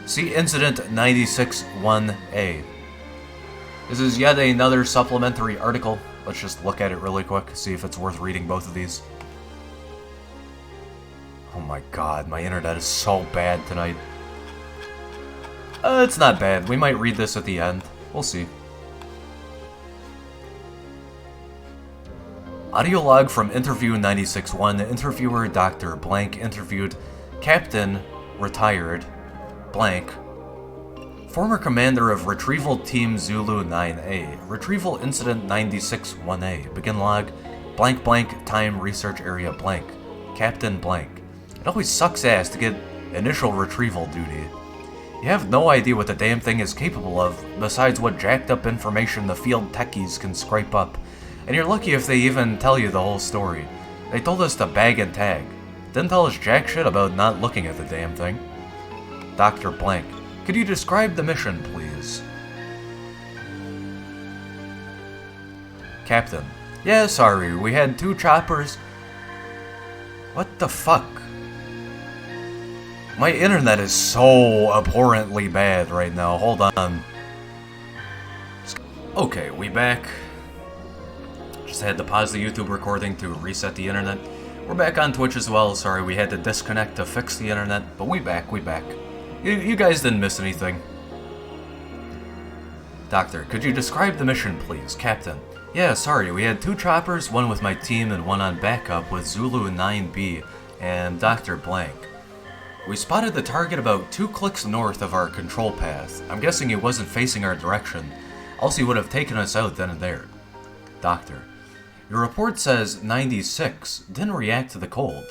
See incident 96-1A. This is yet another supplementary article. Let's just look at it really quick, see if it's worth reading both of these. Oh my god, my internet is so bad tonight. It's not bad. We might read this at the end. We'll see. Audio log from interview 96-1. Interviewer Dr. Blank interviewed Captain Retired Blank, former commander of Retrieval Team Zulu 9A. Retrieval Incident 96-1A. Begin log. Blank blank time research area blank. Captain Blank. It always sucks ass to get initial retrieval duty. You have no idea what the damn thing is capable of, besides what jacked up information the field techies can scrape up. And you're lucky if they even tell you the whole story. They told us to bag and tag. Didn't tell us jack shit about not looking at the damn thing. Dr. Blank, could you describe the mission, please? Captain, yeah, sorry, we had 2 choppers. What the fuck? My internet is so abhorrently bad right now, hold on. Okay, we back. Just had to pause the YouTube recording to reset the internet. We're back on Twitch as well, sorry we had to disconnect to fix the internet, but we back. You guys didn't miss anything. Doctor, could you describe the mission, please? Captain. Yeah, sorry, we had 2 choppers, one with my team and one on backup with Zulu 9B and Dr. Blank. We spotted the target about 2 clicks north of our control path. I'm guessing he wasn't facing our direction, else he would have taken us out then and there. Doctor, your report says 96 didn't react to the cold.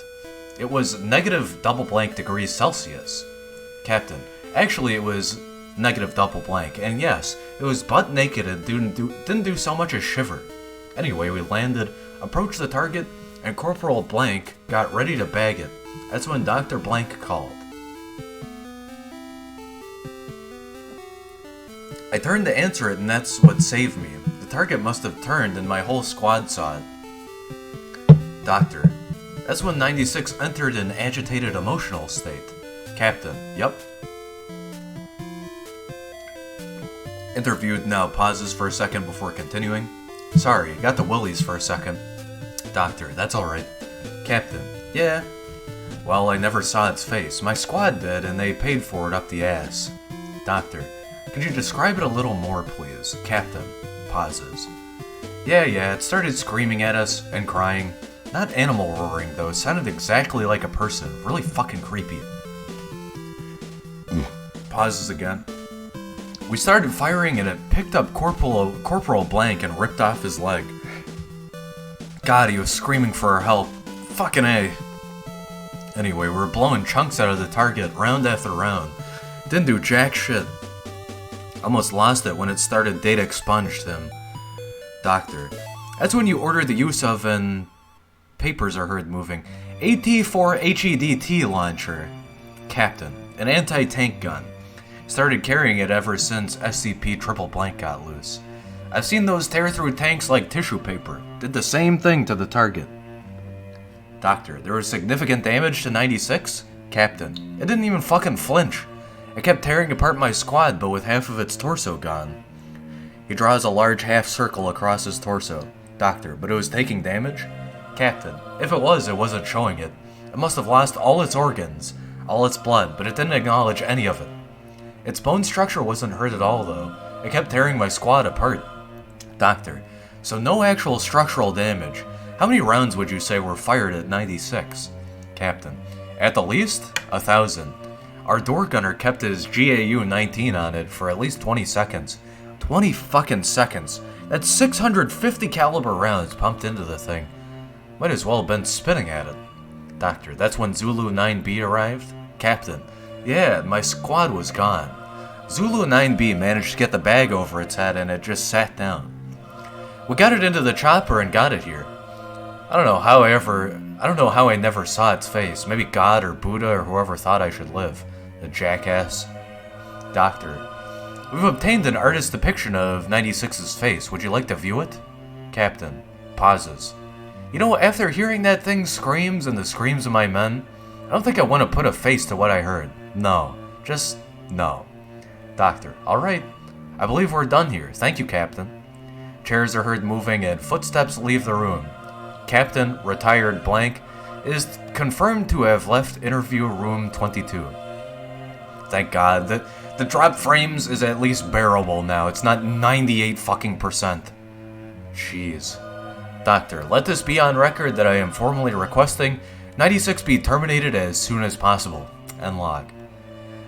It was negative double blank degrees Celsius. Captain, Actually, it was negative double blank, and yes, it was butt naked and didn't do so much as shiver. Anyway, we landed, approached the target, and Corporal Blank got ready to bag it. That's when Dr. Blank called. I turned to answer it, and that's what saved me. The target must have turned, and my whole squad saw it. Doctor. That's when 96 entered an agitated emotional state. Captain. Yep. Interviewed now pauses for a second before continuing. Sorry, got the willies for a second. Doctor. That's alright. Captain. Yeah. Well, I never saw its face. My squad did, and they paid for it up the ass. Doctor. Could you describe it a little more, please? Captain. Pauses. Yeah, it started screaming at us and crying. Not animal roaring, though. It sounded exactly like a person. Really fucking creepy. Pauses again. We started firing and it picked up Corporal Blank and ripped off his leg. God, he was screaming for our help. Fucking A. Anyway, we were blowing chunks out of the target round after round. Didn't do jack shit. Almost lost it when it started data expunged him. Doctor. That's when you ordered the use of an... Papers are heard moving. AT-4 HEDT launcher. Captain. An anti-tank gun. Started carrying it ever since SCP triple blank got loose. I've seen those tear through tanks like tissue paper. Did the same thing to the target. Doctor. There was significant damage to 96? Captain. It didn't even fucking flinch. It kept tearing apart my squad, but with half of its torso gone. He draws a large half circle across his torso. Doctor. But it was taking damage? Captain. If it wasn't showing it. It must have lost all its organs, all its blood, but it didn't acknowledge any of it. Its bone structure wasn't hurt at all, though. It kept tearing my squad apart. Doctor. So no actual structural damage. How many rounds would you say were fired at 96? Captain. At the least, 1,000. Our door gunner kept his GAU-19 on it for at least 20 seconds. 20 fucking seconds. That's 650 caliber rounds pumped into the thing. Might as well have been spitting at it. Doctor. That's when Zulu 9B arrived? Captain. Yeah, my squad was gone. Zulu 9B managed to get the bag over its head and it just sat down. We got it into the chopper and got it here. I don't know how I never saw its face. Maybe God or Buddha or whoever thought I should live. The jackass. Doctor. We've obtained an artist's depiction of 96's face. Would you like to view it? Captain. Pauses. You know, after hearing that thing's screams and the screams of my men, I don't think I want to put a face to what I heard. No. Just no. Doctor. Alright. I believe we're done here. Thank you, Captain. Chairs are heard moving and footsteps leave the room. Captain, retired blank, is confirmed to have left interview room 22. Thank God. The drop frames is at least bearable now. It's not 98 fucking %. Jeez. Doctor, let this be on record that I am formally requesting 96 be terminated as soon as possible. End log.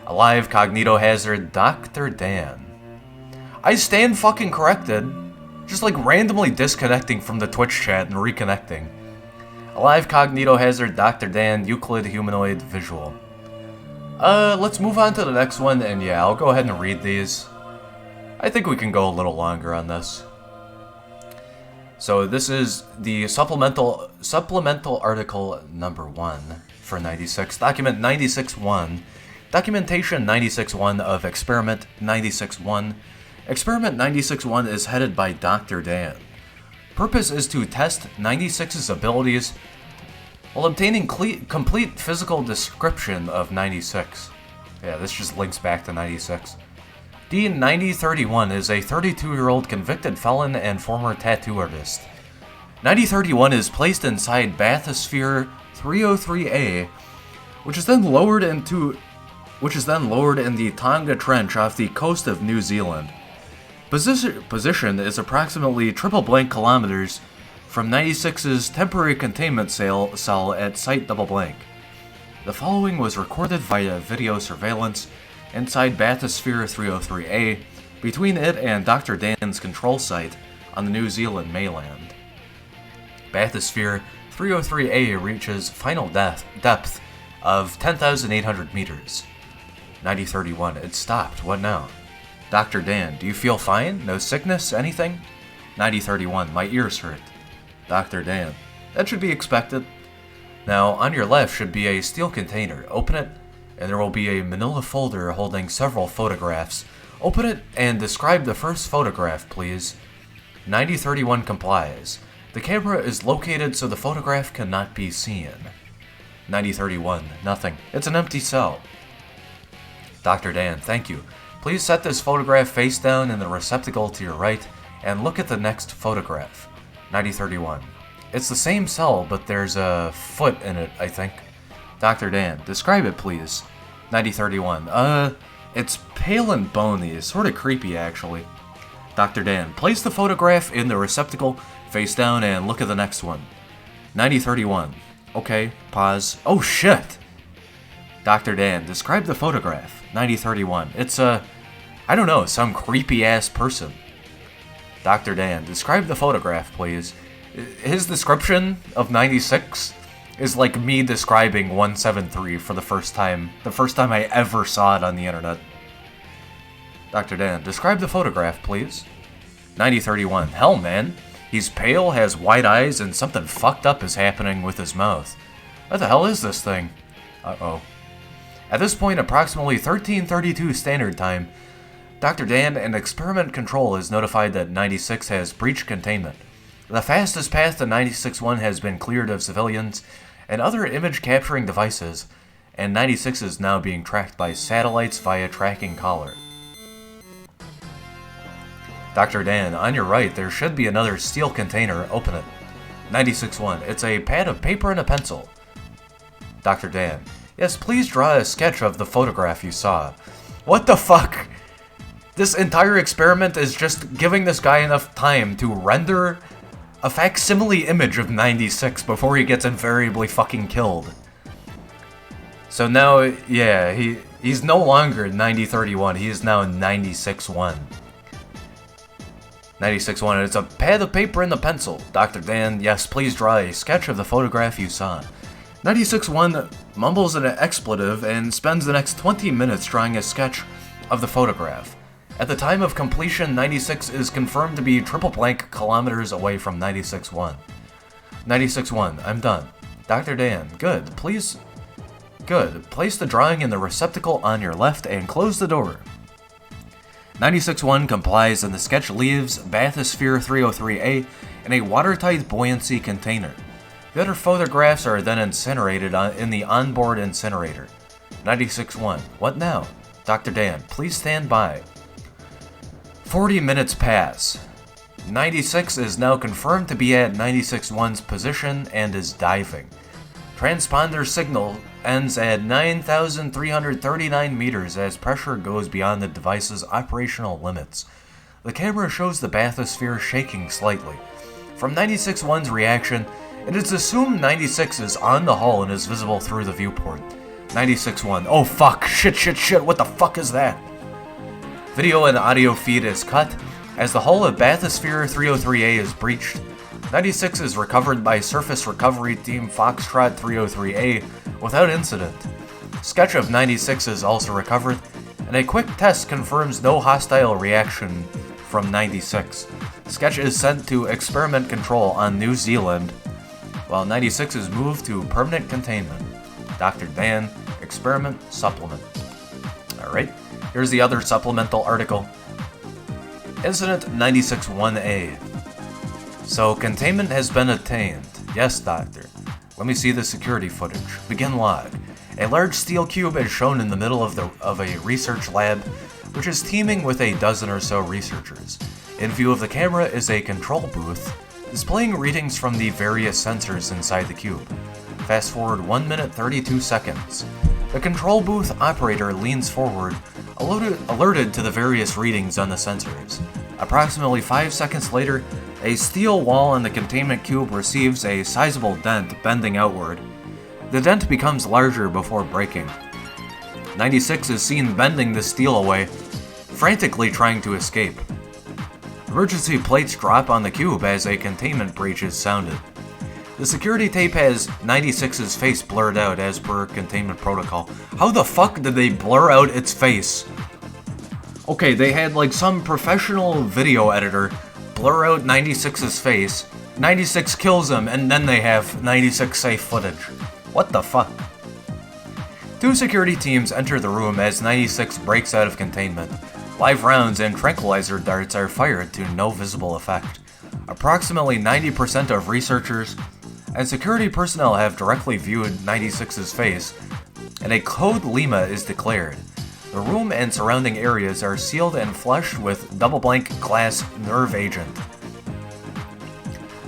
Alive cognito-hazard Dr. Dan. I stand fucking corrected. Just like randomly disconnecting from the Twitch chat and reconnecting. Alive cognito-hazard Dr. Dan Euclid humanoid visual. Let's move on to the next one, and yeah, I'll go ahead and read these. I think we can go a little longer on this. So this is the supplemental article number 1 for 96, document 96-1, documentation 96-1 of experiment 96-1. Experiment 96-1 is headed by Dr. Dan. Purpose is to test 96's abilities while obtaining complete physical description of 96. Yeah, this just links back to 96. D9031 is a 32-year-old convicted felon and former tattoo artist. 9031 is placed inside bathysphere 303A, which is then lowered in the Tonga Trench off the coast of New Zealand. Position is approximately triple blank kilometers from 96's temporary containment cell at Site double blank. The following was recorded via video surveillance inside bathysphere 303A, between it and Dr. Dan's control site on the New Zealand mainland. Bathysphere 303A reaches final depth of 10,800 meters. 9031, it stopped. What now? Dr. Dan, do you feel fine? No sickness? Anything? 9031, my ears hurt. Dr. Dan, that should be expected. Now, on your left should be a steel container. Open it, and there will be a manila folder holding several photographs. Open it and describe the first photograph, please. 9031 complies. The camera is located so the photograph cannot be seen. 9031, nothing. It's an empty cell. Dr. Dan, thank you. Please set this photograph face down in the receptacle to your right and look at the next photograph. 9031. It's the same cell, but there's a foot in it, I think. Dr. Dan, describe it, please. 9031. It's pale and bony. It's sort of creepy, actually. Dr. Dan, place the photograph in the receptacle, face down, and look at the next one. 9031. Okay, pause. Oh, shit! Dr. Dan, describe the photograph. 9031. It's I don't know, some creepy-ass person. Dr. Dan, describe the photograph, please. His description of 96 is like me describing 173 for the first time. The first time I ever saw it on the internet. Dr. Dan, describe the photograph, please. 9031. Hell, man. He's pale, has wide eyes, and something fucked up is happening with his mouth. What the hell is this thing? Uh-oh. At this point, approximately 1332 Standard Time, Dr. Dan and Experiment Control is notified that 96 has breached containment. The fastest path to 96-1 has been cleared of civilians and other image-capturing devices, and 96 is now being tracked by satellites via tracking collar. Dr. Dan, on your right, there should be another steel container. Open it. 96-1. It's a pad of paper and a pencil. Dr. Dan, yes, please draw a sketch of the photograph you saw. What the fuck? This entire experiment is just giving this guy enough time to render a facsimile image of 96 before he gets invariably fucking killed. So now, yeah, he's no longer 9031, he is now 96-1. 96-1, it's a pad of paper and a pencil. Dr. Dan, yes, please draw a sketch of the photograph you saw. 96-1 mumbles an expletive and spends the next 20 minutes drawing a sketch of the photograph. At the time of completion, 96 is confirmed to be triple blank kilometers away from 96-1. 96-1, I'm done. Dr. Dan, good. Please. Good. Place the drawing in the receptacle on your left and close the door. 96-1 complies and the sketch leaves Bathysphere 303A in a watertight buoyancy container. The other photographs are then incinerated in the onboard incinerator. 96-1, what now? Dr. Dan, please stand by. 40 minutes pass. 96 is now confirmed to be at 96-1's position and is diving. Transponder signal ends at 9,339 meters as pressure goes beyond the device's operational limits. The camera shows the bathysphere shaking slightly. From 96-1's reaction, it is assumed 96 is on the hull and is visible through the viewport. 96-1, oh fuck, shit, what the fuck is that? Video and audio feed is cut. As the hull of Bathysphere 303A is breached, 96 is recovered by Surface Recovery Team Foxtrot 303A without incident. Sketch of 96 is also recovered, and a quick test confirms no hostile reaction from 96. Sketch is sent to Experiment Control on New Zealand, while 96 is moved to permanent containment. Dr. Dan, Experiment Supplement. Alright. Here's the other supplemental article. Incident 96-1A. So, containment has been attained. Yes, Doctor. Let me see the security footage. Begin log. A large steel cube is shown in the middle of a research lab, which is teeming with a dozen or so researchers. In view of the camera is a control booth, displaying readings from the various sensors inside the cube. Fast forward 1 minute 32 seconds. The control booth operator leans forward, alerted to the various readings on the sensors. Approximately 5 seconds later, a steel wall in the containment cube receives a sizable dent bending outward. The dent becomes larger before breaking. 96 is seen bending the steel away, frantically trying to escape. Emergency plates drop on the cube as a containment breach is sounded. The security tape has 96's face blurred out as per containment protocol. How the fuck did they blur out its face? Okay, they had like some professional video editor blur out 96's face, 96 kills him, and then they have 96 safe footage. What the fuck? Two security teams enter the room as 96 breaks out of containment. Live rounds and tranquilizer darts are fired to no visible effect. Approximately 90% of researchers and security personnel have directly viewed 96's face, and a code Lima is declared. The room and surrounding areas are sealed and flushed with double-blank glass nerve agent.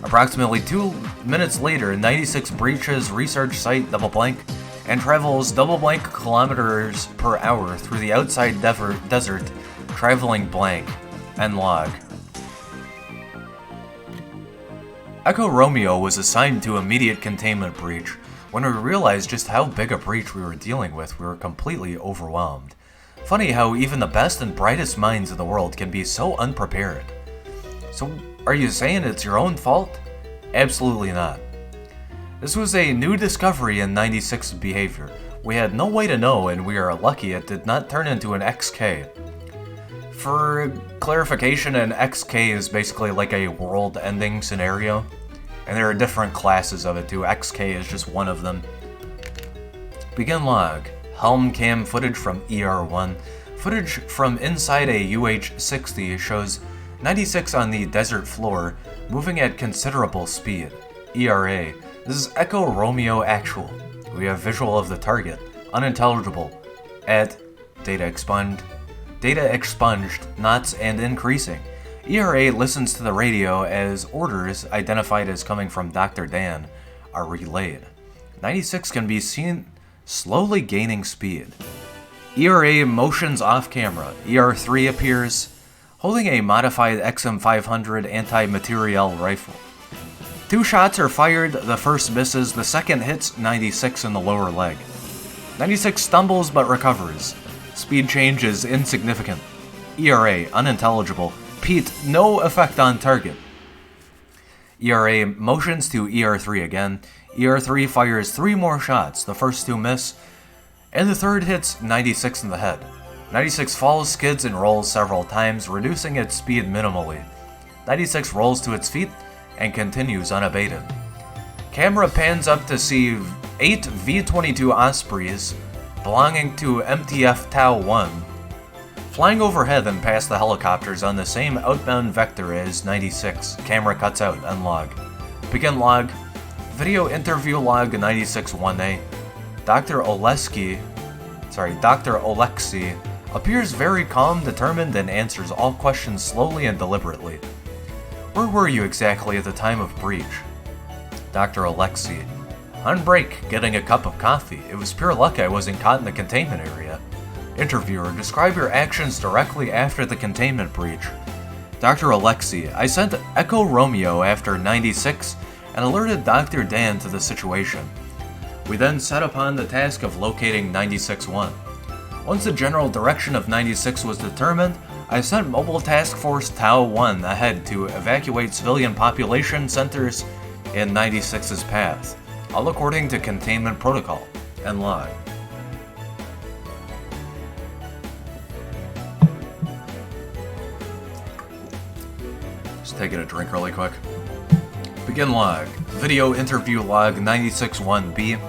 Approximately 2 minutes later, 96 breaches research site double-blank and travels double-blank kilometers per hour through the outside desert, traveling blank. End log. Echo Romeo was assigned to immediate containment breach. When we realized just how big a breach we were dealing with, we were completely overwhelmed. Funny how even the best and brightest minds in the world can be so unprepared. So, are you saying it's your own fault? Absolutely not. This was a new discovery in 96's behavior. We had no way to know, and we are lucky it did not turn into an XK. For clarification, an XK is basically like a world-ending scenario, and there are different classes of it too. XK is just one of them. Begin log. Helm cam footage from ER1. Footage from inside a UH-60 shows 96 on the desert floor, moving at considerable speed. ERA. This is Echo Romeo Actual. We have visual of the target. Unintelligible. At data expunged, knots and increasing. ERA listens to the radio as orders, identified as coming from Dr. Dan, are relayed. 96 can be seen slowly gaining speed. ERA motions off camera. ER3 appears, holding a modified XM500 anti-materiel rifle. 2 shots are fired, the first misses, the second hits 96 in the lower leg. 96 stumbles but recovers. Speed change is insignificant. ERA, unintelligible. Pete, no effect on target. ERA motions to ER3 again. ER3 fires 3 more shots, the first 2 miss, and the third hits 96 in the head. 96 falls, skids, and rolls several times, reducing its speed minimally. 96 rolls to its feet and continues unabated. Camera pans up to see 8 V-22 Ospreys belonging to MTF Tau 1 flying overhead and past the helicopters on the same outbound vector as 96. Camera cuts out. End log. Begin log. Video interview log 96-1A. Dr. Oleksy appears very calm, determined, and answers all questions slowly and deliberately. Where were you exactly at the time of breach? Dr. Oleksy. On break, getting a cup of coffee. It was pure luck I wasn't caught in the containment area. Interviewer, describe your actions directly after the containment breach. Dr. Oleksy, I sent Echo Romeo after 96 and alerted Dr. Dan to the situation. We then set upon the task of locating 96-1. Once the general direction of 96 was determined, I sent Mobile Task Force Tau 1 ahead to evacuate civilian population centers in 96's path, all according to containment protocol. End log. Just taking a drink really quick. Begin log. Video interview log 96-1B.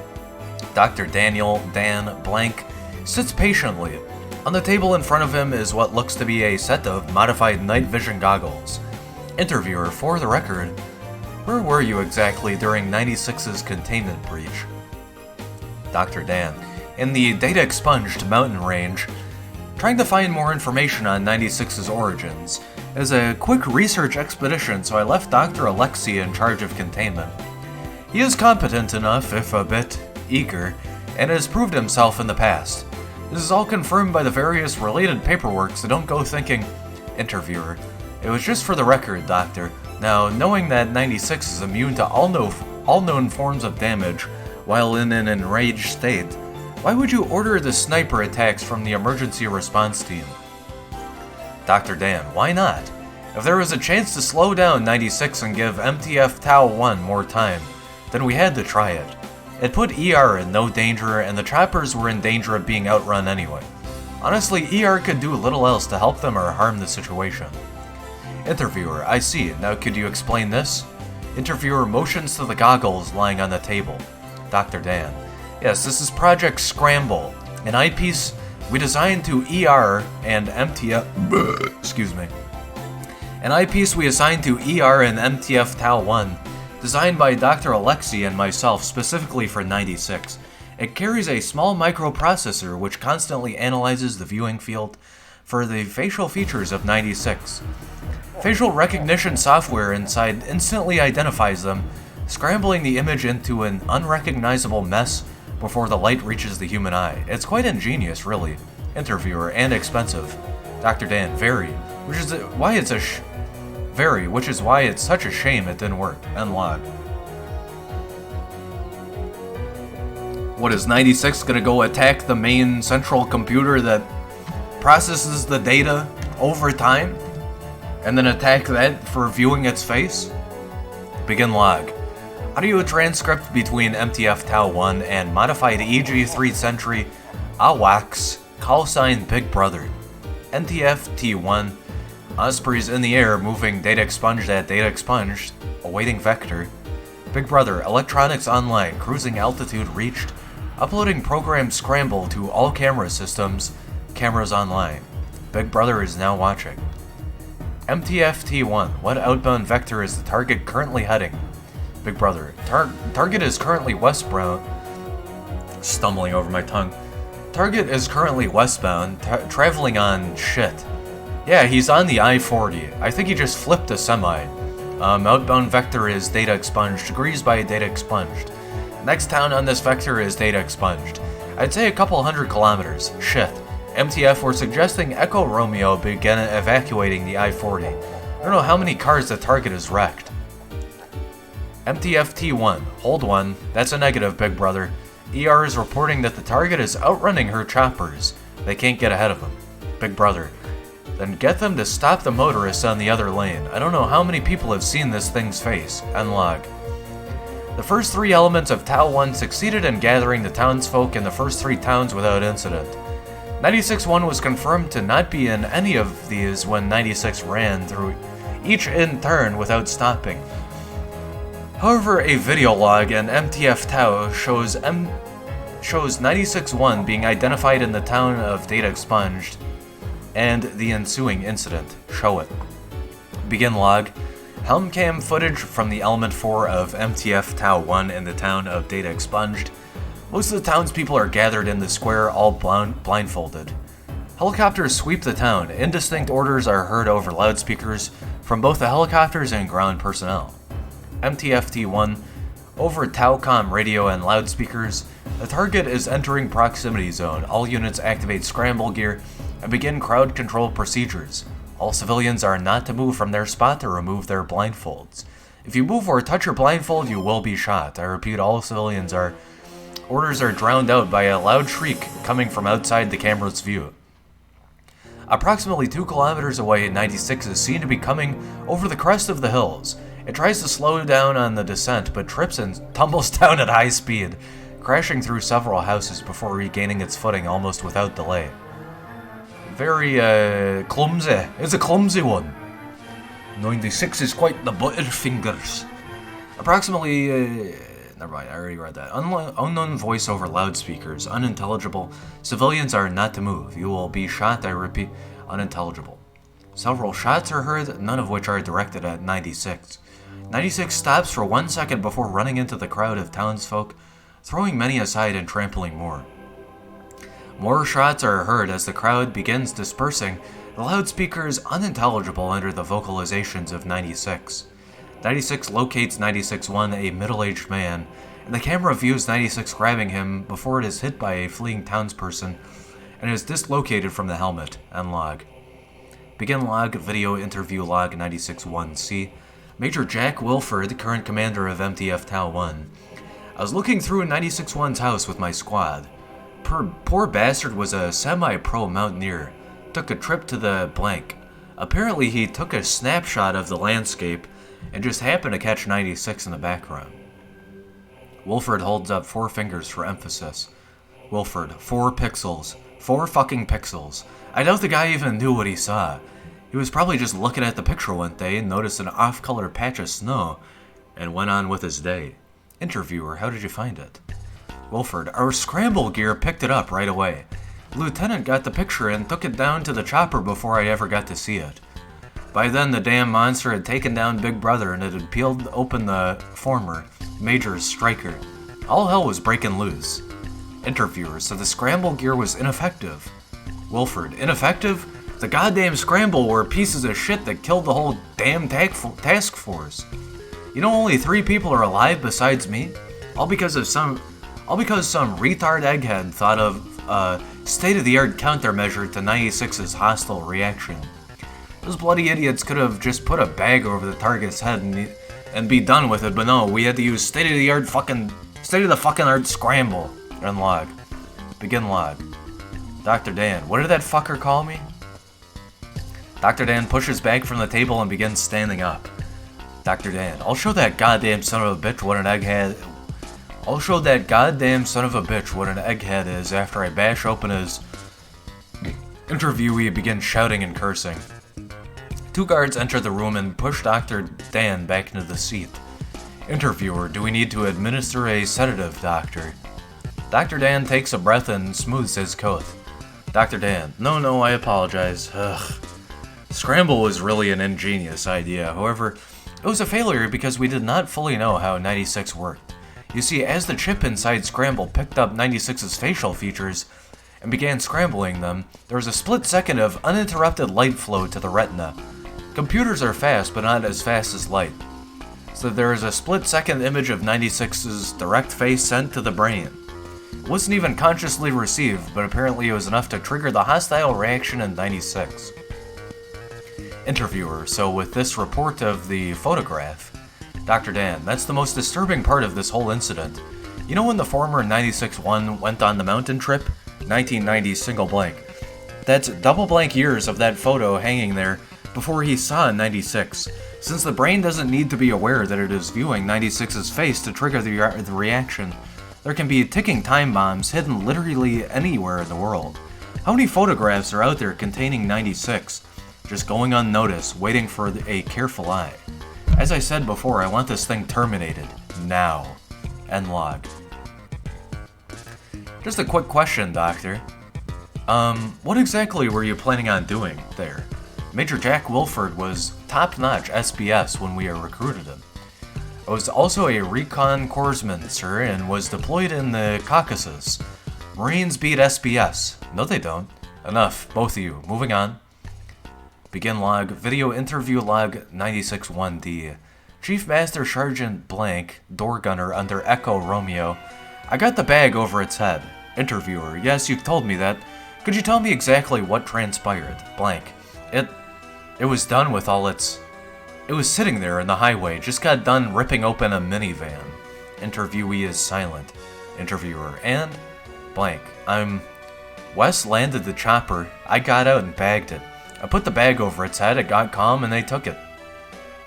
Dr. Dan blank sits patiently. On the table in front of him is what looks to be a set of modified night vision goggles. Interviewer, for the record, where were you exactly during 96's containment breach? Dr. Dan, in the data expunged mountain range, trying to find more information on 96's origins. It was a quick research expedition, so I left Dr. Oleksy in charge of containment. He is competent enough, if a bit eager, and has proved himself in the past. This is all confirmed by the various related paperwork, so don't go thinking, Interviewer. It was just for the record, Doctor. Now, knowing that 96 is immune to all known forms of damage while in an enraged state, why would you order the sniper attacks from the emergency response team? Dr. Dan, why not? If there was a chance to slow down 96 and give MTF Tau 1 more time, then we had to try it. It put ER in no danger, and the choppers were in danger of being outrun anyway. Honestly, ER could do little else to help them or harm the situation. Interviewer, I see. Now could you explain this? Interviewer motions to the goggles lying on the table. Dr. Dan. Yes, this is Project Scramble, an eyepiece we designed to ER and MTF. Excuse me. An eyepiece we assigned to ER and MTF Tau 1, designed by Dr. Alexi and myself specifically for 96. It carries a small microprocessor which constantly analyzes the viewing field for the facial features of 96. Facial recognition software inside instantly identifies them, scrambling the image into an unrecognizable mess before the light reaches the human eye. It's quite ingenious, really. Interviewer, and expensive. Dr. Dan, very. Which is why it's such a shame it didn't work. End log. What is 96 gonna go attack the main central computer that processes the data over time? And then attack that for viewing its face? Begin log. Audio transcript between MTF Tau 1 and modified EG3 Sentry AWACS call sign Big Brother. NTF T1 Ospreys in the air moving data expunged at data expunged, awaiting vector. Big Brother electronics online, cruising altitude reached, uploading program scramble to all camera systems, cameras online. Big Brother is now watching. MTF T1, what outbound vector is the target currently heading? Big Brother, target is currently westbound. Stumbling over my tongue. Target is currently westbound, traveling on shit. Yeah, he's on the I-40. I think he just flipped a semi. Outbound vector is data expunged, degrees by data expunged. Next town on this vector is data expunged. I'd say a couple 100 kilometers. Shit. MTF were suggesting Echo Romeo begin evacuating the I-40. I don't know how many cars the target is wrecked. MTF T1, hold one. That's a negative, Big Brother. ER is reporting that the target is outrunning her choppers. They can't get ahead of him. Big Brother, then get them to stop the motorists on the other lane. I don't know how many people have seen this thing's face. End log. The first 3 elements of Tau 1 succeeded in gathering the townsfolk in the first 3 towns without incident. 96-1 was confirmed to not be in any of these when 96 ran through each in turn without stopping. However, a video log in MTF Tau shows 96-1 being identified in the town of data expunged, and the ensuing incident. Show it. Begin log. Helm cam footage from the element 4 of MTF Tau 1 in the town of data expunged. Most of the townspeople are gathered in the square, all blindfolded. Helicopters sweep the town. Indistinct orders are heard over loudspeakers from both the helicopters and ground personnel. MTF T1, over Taucom radio and loudspeakers, the target is entering proximity zone. All units activate scramble gear and begin crowd control procedures. All civilians are not to move from their spot to remove their blindfolds. If you move or touch your blindfold, you will be shot. I repeat, all civilians are. Orders are drowned out by a loud shriek coming from outside the camera's view. Approximately 2 kilometers away, 96 is seen to be coming over the crest of the hills. It tries to slow down on the descent, but trips and tumbles down at high speed, crashing through several houses before regaining its footing almost without delay. Very, clumsy. It's a clumsy one. 96 is quite the butterfingers. Approximately, never mind, I already read that. Unknown voice over loudspeakers. Unintelligible. Civilians are not to move. You will be shot, I repeat. Unintelligible. Several shots are heard, none of which are directed at 96. 96 stops for 1 second before running into the crowd of townsfolk, throwing many aside and trampling more. More shots are heard as the crowd begins dispersing, the loudspeakers unintelligible under the vocalizations of 96. 96 locates 96-1, a middle-aged man, and the camera views 96 grabbing him before it is hit by a fleeing townsperson and is dislocated from the helmet. End log. Begin log, video interview log 96-1C. Major Jack Wilford, current commander of MTF Tau 1. I was looking through 96-1's house with my squad. Poor bastard was a semi-pro mountaineer. Took a trip to the blank. Apparently he took a snapshot of the landscape and just happened to catch 96 in the background. Wilford holds up 4 fingers for emphasis. Wilford, 4 pixels. 4 fucking pixels. I doubt the guy even knew what he saw. He was probably just looking at the picture one day and noticed an off-color patch of snow and went on with his day. Interviewer, how did you find it? Wilford, our scramble gear picked it up right away. The lieutenant got the picture and took it down to the chopper before I ever got to see it. By then, the damn monster had taken down Big Brother and it had peeled open the former, Major's striker. All hell was breaking loose. Interviewer, so the scramble gear was ineffective. Wilford, ineffective? The goddamn scramble were pieces of shit that killed the whole damn task force. You know only 3 people are alive besides me? All because some retard egghead thought of a state-of-the-art countermeasure to 96's hostile reaction. Those bloody idiots could have just put a bag over the target's head and be done with it, but no, we had to use state-of-the-fucking-art scramble. End log. Begin log. Dr. Dan, what did that fucker call me? Dr. Dan pushes back from the table and begins standing up. Dr. Dan, I'll show that goddamn son of a bitch what an egghead is after I bash open his... Interviewee begins shouting and cursing. 2 guards enter the room and push Dr. Dan back into the seat. Interviewer, do we need to administer a sedative, doctor? Dr. Dan takes a breath and smooths his coat. Dr. Dan, no, I apologize. Ugh. Scramble was really an ingenious idea. However, it was a failure because we did not fully know how 96 worked. You see, as the chip inside Scramble picked up 96's facial features and began scrambling them, there was a split second of uninterrupted light flow to the retina. Computers are fast, but not as fast as light. So there is a split second image of 96's direct face sent to the brain. It wasn't even consciously received, but apparently it was enough to trigger the hostile reaction in 96. Interviewer, so with this report of the photograph, Dr. Dan, that's the most disturbing part of this whole incident. You know when the former 96-1 went on the mountain trip? 1990 single blank. That's double blank years of that photo hanging there before he saw 96. Since the brain doesn't need to be aware that it is viewing 96's face to trigger the reaction, there can be ticking time bombs hidden literally anywhere in the world. How many photographs are out there containing 96? Just going unnoticed, waiting for a careful eye. As I said before, I want this thing terminated. Now. End log. Just a quick question, Doctor. What exactly were you planning on doing there? Major Jack Wilford was top-notch SBS when we recruited him. I was also a recon corpsman, sir, and was deployed in the Caucasus. Marines beat SBS. No, they don't. Enough, both of you. Moving on. Begin log. Video interview log 96-1D. Chief Master Sergeant Blank, door gunner under Echo Romeo. I got the bag over its head. Interviewer. Yes, you've told me that. Could you tell me exactly what transpired? Blank. It was done with all its... It was sitting there in the highway, just got done ripping open a minivan. Interviewee is silent. Interviewer. And? Blank. Wes landed the chopper. I got out and bagged it. I put the bag over its head, it got calm, and they took it.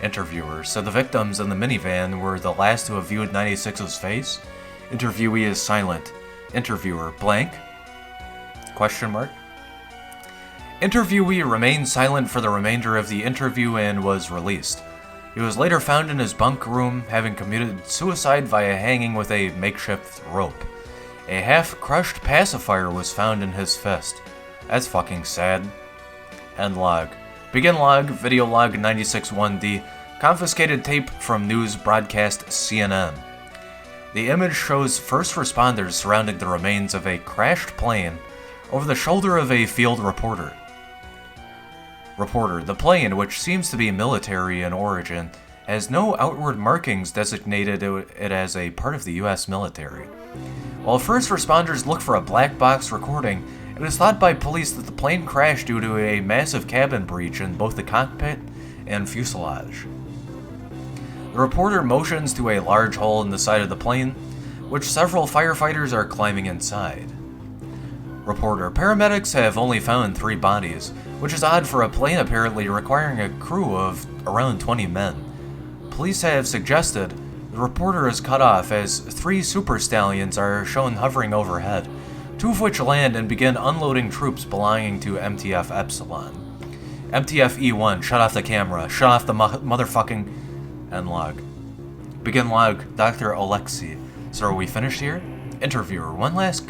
Interviewer. So the victims in the minivan were the last to have viewed 96's face? Interviewee is silent. Interviewer. Blank? Question mark? Interviewee remained silent for the remainder of the interview and was released. He was later found in his bunk room, having committed suicide via hanging with a makeshift rope. A half-crushed pacifier was found in his fist. That's fucking sad. End log. Begin log, video log 96-1D, confiscated tape from news broadcast CNN. The image shows first responders surrounding the remains of a crashed plane over the shoulder of a field reporter. Reporter, the plane, which seems to be military in origin, has no outward markings designated it as a part of the U.S. military. While first responders look for a black box recording, it is thought by police that the plane crashed due to a massive cabin breach in both the cockpit and fuselage. The reporter motions to a large hole in the side of the plane, which several firefighters are climbing inside. Reporter, paramedics have only found 3 bodies, which is odd for a plane apparently requiring a crew of around 20 men. Police have suggested The reporter is cut off as 3 super stallions are shown hovering overhead, 2 of which land and begin unloading troops belonging to MTF Epsilon. MTF E1, shut off the camera, shut off the motherfucking... End log. Begin log, Dr. Alexei. So are we finished here? Interviewer, one last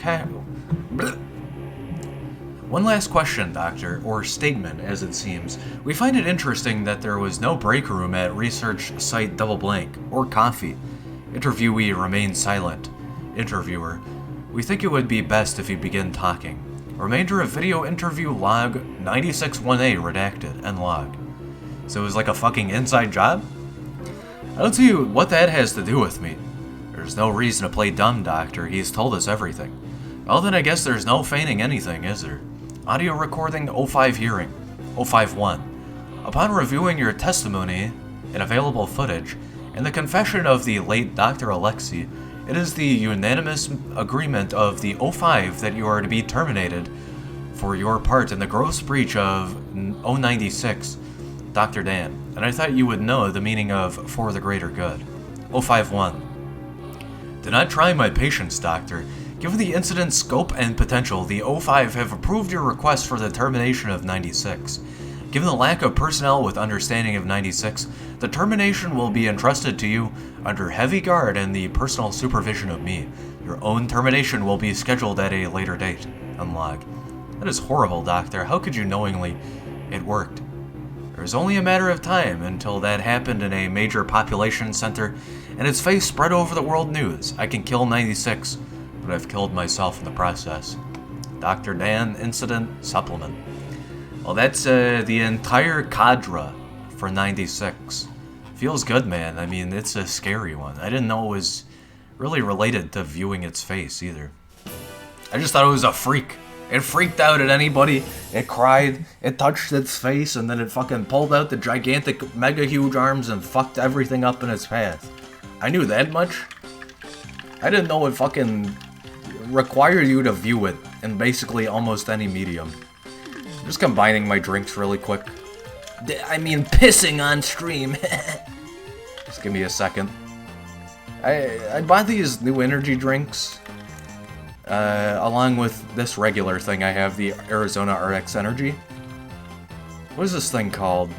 question, Doctor, or statement, as it seems. We find it interesting that there was no break room at research site double blank, or coffee. Interviewee remains silent. Interviewer, we think it would be best if you begin talking. Remainder of video interview log 961A redacted, end log. So it was like a fucking inside job? I don't see what that has to do with me. There's no reason to play dumb, Doctor. He's told us everything. Well, then I guess there's no feigning anything, is there? Audio recording 05 hearing. 051. Upon reviewing your testimony and available footage, and the confession of the late Dr. Alexei, it is the unanimous agreement of the 05 that you are to be terminated for your part in the gross breach of 096, Dr. Dan. And I thought you would know the meaning of for the greater good. 051. Do not try my patience, Doctor. Given the incident's scope and potential, the 05 have approved your request for the termination of 96. Given the lack of personnel with understanding of 96, the termination will be entrusted to you under heavy guard and the personal supervision of me. Your own termination will be scheduled at a later date. Unlog. That is horrible, Doctor. How could you knowingly... It worked. It was only a matter of time until that happened in a major population center, and its face spread over the world news. I can kill 96, but I've killed myself in the process. Dr. Dan Incident Supplement. Well, that's the entire cadre for 96. Feels good, man. I mean, it's a scary one. I didn't know it was really related to viewing its face, either. I just thought it was a freak. It freaked out at anybody, it cried, it touched its face, and then it fucking pulled out the gigantic, mega huge arms and fucked everything up in its path. I knew that much. I didn't know it fucking required you to view it in basically almost any medium. Just combining my drinks really quick. I mean, pissing on stream. Just give me a second. I bought these new energy drinks. Along with this regular thing I have, the Arizona RX Energy. What is this thing called?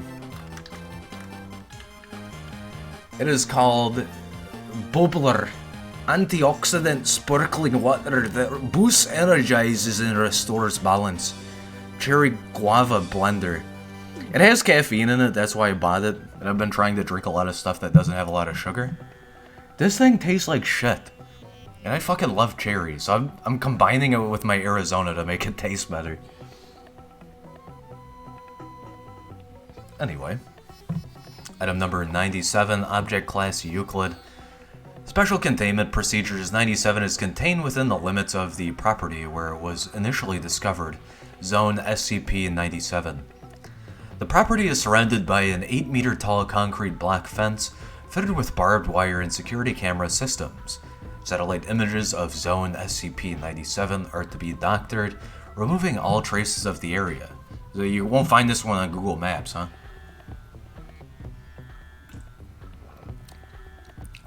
It is called Bubbler Antioxidant Sparkling Water that boosts, energizes, and restores balance. Cherry Guava Blender. It has caffeine in it, that's why I bought it. And I've been trying to drink a lot of stuff that doesn't have a lot of sugar. This thing tastes like shit. And I fucking love cherry, so I'm combining it with my Arizona to make it taste better. Anyway. Item number 97, Object Class Euclid. Special Containment Procedures 97 is contained within the limits of the property where it was initially discovered, Zone SCP-97. The property is surrounded by an 8-meter tall concrete block fence fitted with barbed wire and security camera systems. Satellite images of Zone SCP-97 are to be doctored, removing all traces of the area. So you won't find this one on Google Maps, huh?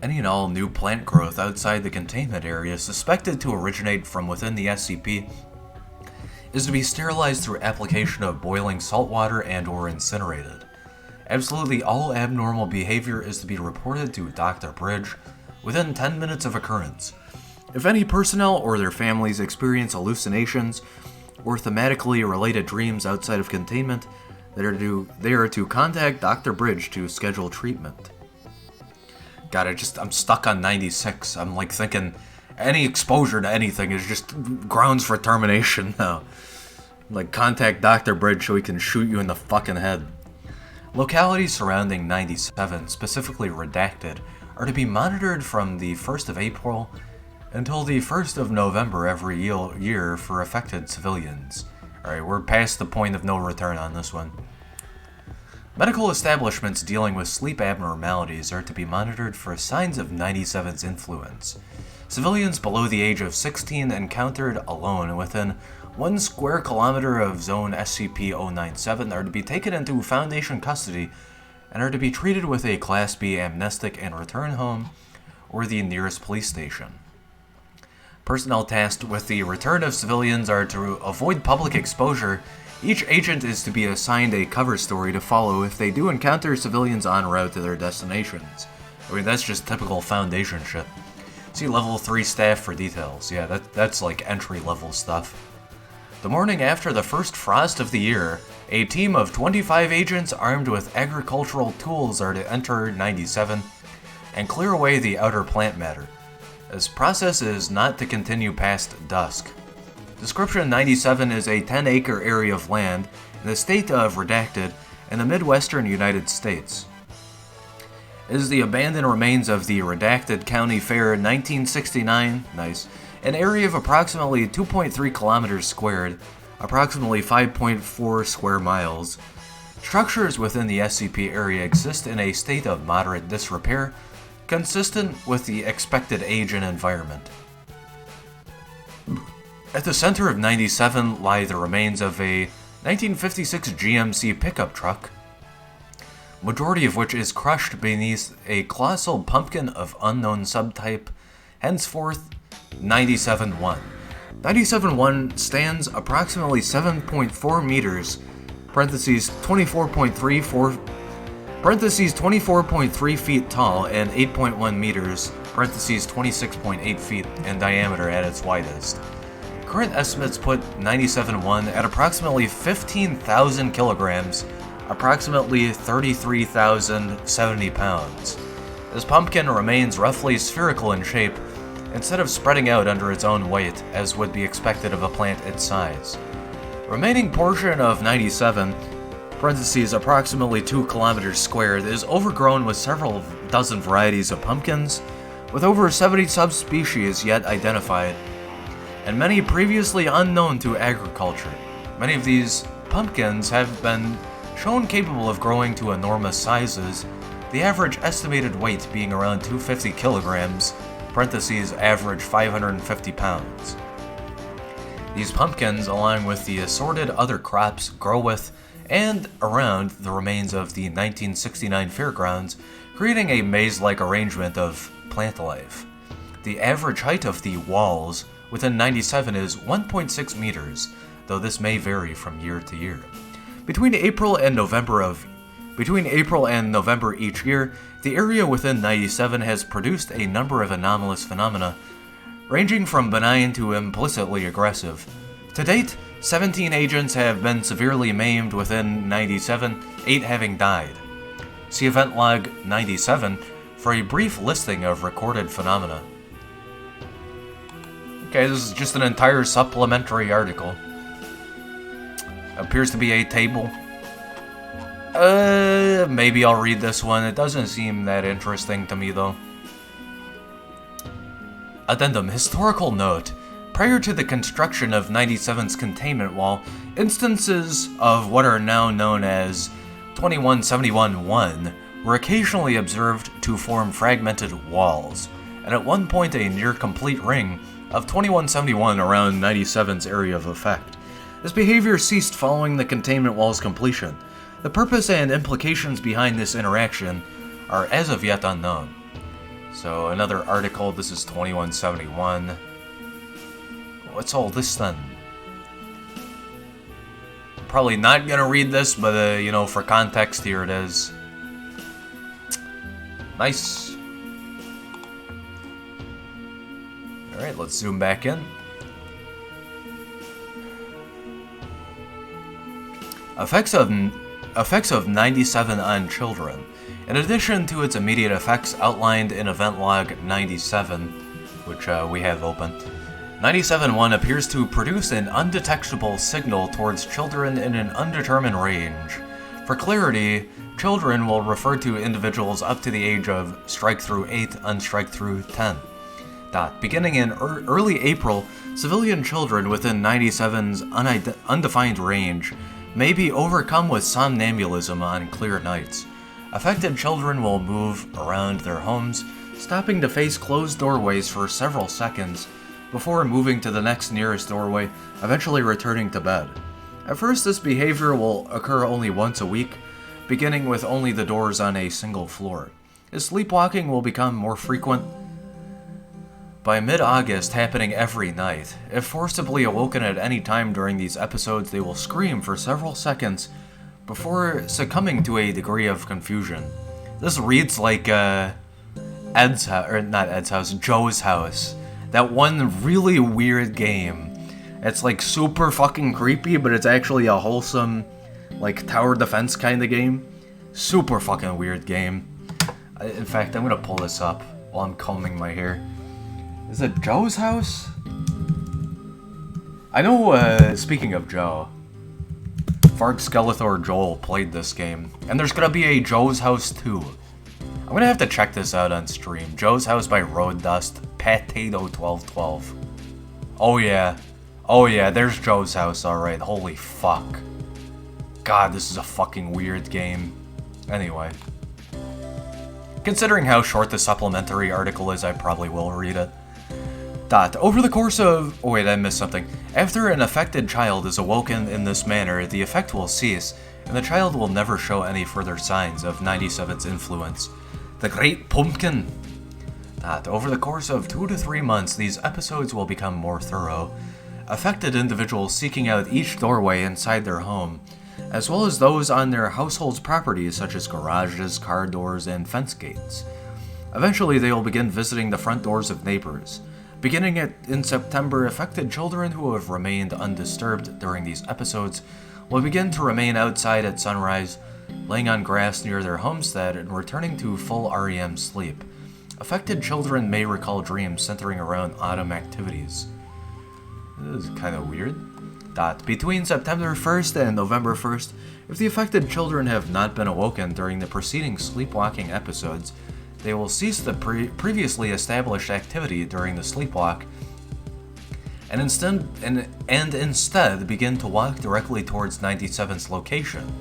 Any and all new plant growth outside the containment area suspected to originate from within the SCP is to be sterilized through application of boiling salt water and/or incinerated. Absolutely all abnormal behavior is to be reported to Dr. Bridge within 10 minutes of occurrence. If any personnel or their families experience hallucinations or thematically related dreams outside of containment, they are to contact Dr. Bridge to schedule treatment. God, I'm stuck on 96. I'm like thinking any exposure to anything is just grounds for termination now. Like, contact Dr. Bridge so he can shoot you in the fucking head. Localities surrounding 97, specifically redacted, are to be monitored from the 1st of April until the 1st of November every year for affected civilians. Alright, we're past the point of no return on this one. Medical establishments dealing with sleep abnormalities are to be monitored for signs of 97's influence. Civilians below the age of 16 encountered alone within 1 square kilometer of Zone SCP-097 are to be taken into Foundation custody and are to be treated with a Class B amnestic and return home or the nearest police station. Personnel tasked with the return of civilians are to avoid public exposure. Each agent is to be assigned a cover story to follow if they do encounter civilians en route to their destinations. I mean, that's just typical Foundation shit. See level 3 staff for details. Yeah, that's like entry-level stuff. The morning after the first frost of the year, a team of 25 agents armed with agricultural tools are to enter 97 and clear away the outer plant matter. This process is not to continue past dusk. Description 97 is a 10-acre area of land in the state of Redacted in the Midwestern United States. It is the abandoned remains of the Redacted County Fair 1969, nice, an area of approximately 2.3 kilometers squared, approximately 5.4 square miles. Structures within the SCP area exist in a state of moderate disrepair, consistent with the expected age and environment. At the center of 97 lie the remains of a 1956 GMC pickup truck, majority of which is crushed beneath a colossal pumpkin of unknown subtype, henceforth 97-1. 97-1 stands approximately 7.4 meters, parentheses 24.3 feet tall and 8.1 meters, parentheses 26.8 feet in diameter at its widest. Current estimates put 97-1 at approximately 15,000 kilograms, approximately 33,070 pounds. This pumpkin remains roughly spherical in shape, instead of spreading out under its own weight, as would be expected of a plant its size. Remaining portion of 97, parentheses approximately 2 kilometers squared, is overgrown with several dozen varieties of pumpkins, with over 70 subspecies yet identified, and many previously unknown to agriculture. Many of these pumpkins have been shown capable of growing to enormous sizes, the average estimated weight being around 250 kilograms, parentheses average 550 pounds. These pumpkins, along with the assorted other crops, grow with and around the remains of the 1969 fairgrounds, creating a maze-like arrangement of plant life. The average height of the walls within 97 is 1.6 meters, though this may vary from year to year. Between April and November each year, the area within 97 has produced a number of anomalous phenomena, ranging from benign to implicitly aggressive. To date, 17 agents have been severely maimed within 97, 8 having died. See Event Log 97 for a brief listing of recorded phenomena. Okay, this is just an entire supplementary article. Appears to be a table. Maybe I'll read this one. It doesn't seem that interesting to me, though. Addendum. Historical note. Prior to the construction of 97's containment wall, instances of what are now known as 2171-1 were occasionally observed to form fragmented walls, and at one point a near-complete ring of 2171 around 97's area of effect. This behavior ceased following the containment wall's completion. The purpose and implications behind this interaction are as of yet unknown. So another article, this is 2171. What's all this then? Probably not gonna read this, but you know, for context, here it is. Nice. Alright, let's zoom back in. Effects of 97 on children. In addition to its immediate effects outlined in Event Log 97, which we have open, 97-1 appears to produce an undetectable signal towards children in an undetermined range. For clarity, children will refer to individuals up to the age of strike through 8 and strike through 10. Beginning in early April, civilian children within 97's undefined range may be overcome with somnambulism on clear nights. Affected children will move around their homes, stopping to face closed doorways for several seconds before moving to the next nearest doorway, eventually returning to bed. At first, this behavior will occur only once a week, beginning with only the doors on a single floor. As sleepwalking will become more frequent, By mid-August, happening every night. If forcibly awoken at any time during these episodes, they will scream for several seconds before succumbing to a degree of confusion. This reads like Ed's house, or not Ed's house, Joe's house. That one really weird game. It's like super fucking creepy, but it's actually a wholesome, like tower defense kind of game. Super fucking weird game. In fact, I'm gonna pull this up while I'm combing my hair. Is it Joe's house? I know, speaking of Joe, Varg Skeletor Joel played this game, and there's gonna be a Joe's House 2. I'm gonna have to check this out on stream. Joe's House by Road Dust, Potato1212. Oh yeah, there's Joe's House, alright, holy fuck. God, this is a fucking weird game. Anyway. Considering how short the supplementary article is, I probably will read it. Over the course of... Oh wait, I missed something. After an affected child is awoken in this manner, the effect will cease, and the child will never show any further signs of 97's influence. The Great Pumpkin! Over the course of 2 to 3 months, these episodes will become more thorough. Affected individuals seeking out each doorway inside their home, as well as those on their household's properties such as garages, car doors, and fence gates. Eventually, they will begin visiting the front doors of neighbors. Beginning in September, affected children who have remained undisturbed during these episodes will begin to remain outside at sunrise, laying on grass near their homestead and returning to full REM sleep. Affected children may recall dreams centering around autumn activities. This is kind of weird. Between September 1st and November 1st, if the affected children have not been awoken during the preceding sleepwalking episodes, they will cease the previously established activity during the sleepwalk and instead begin to walk directly towards 97's location.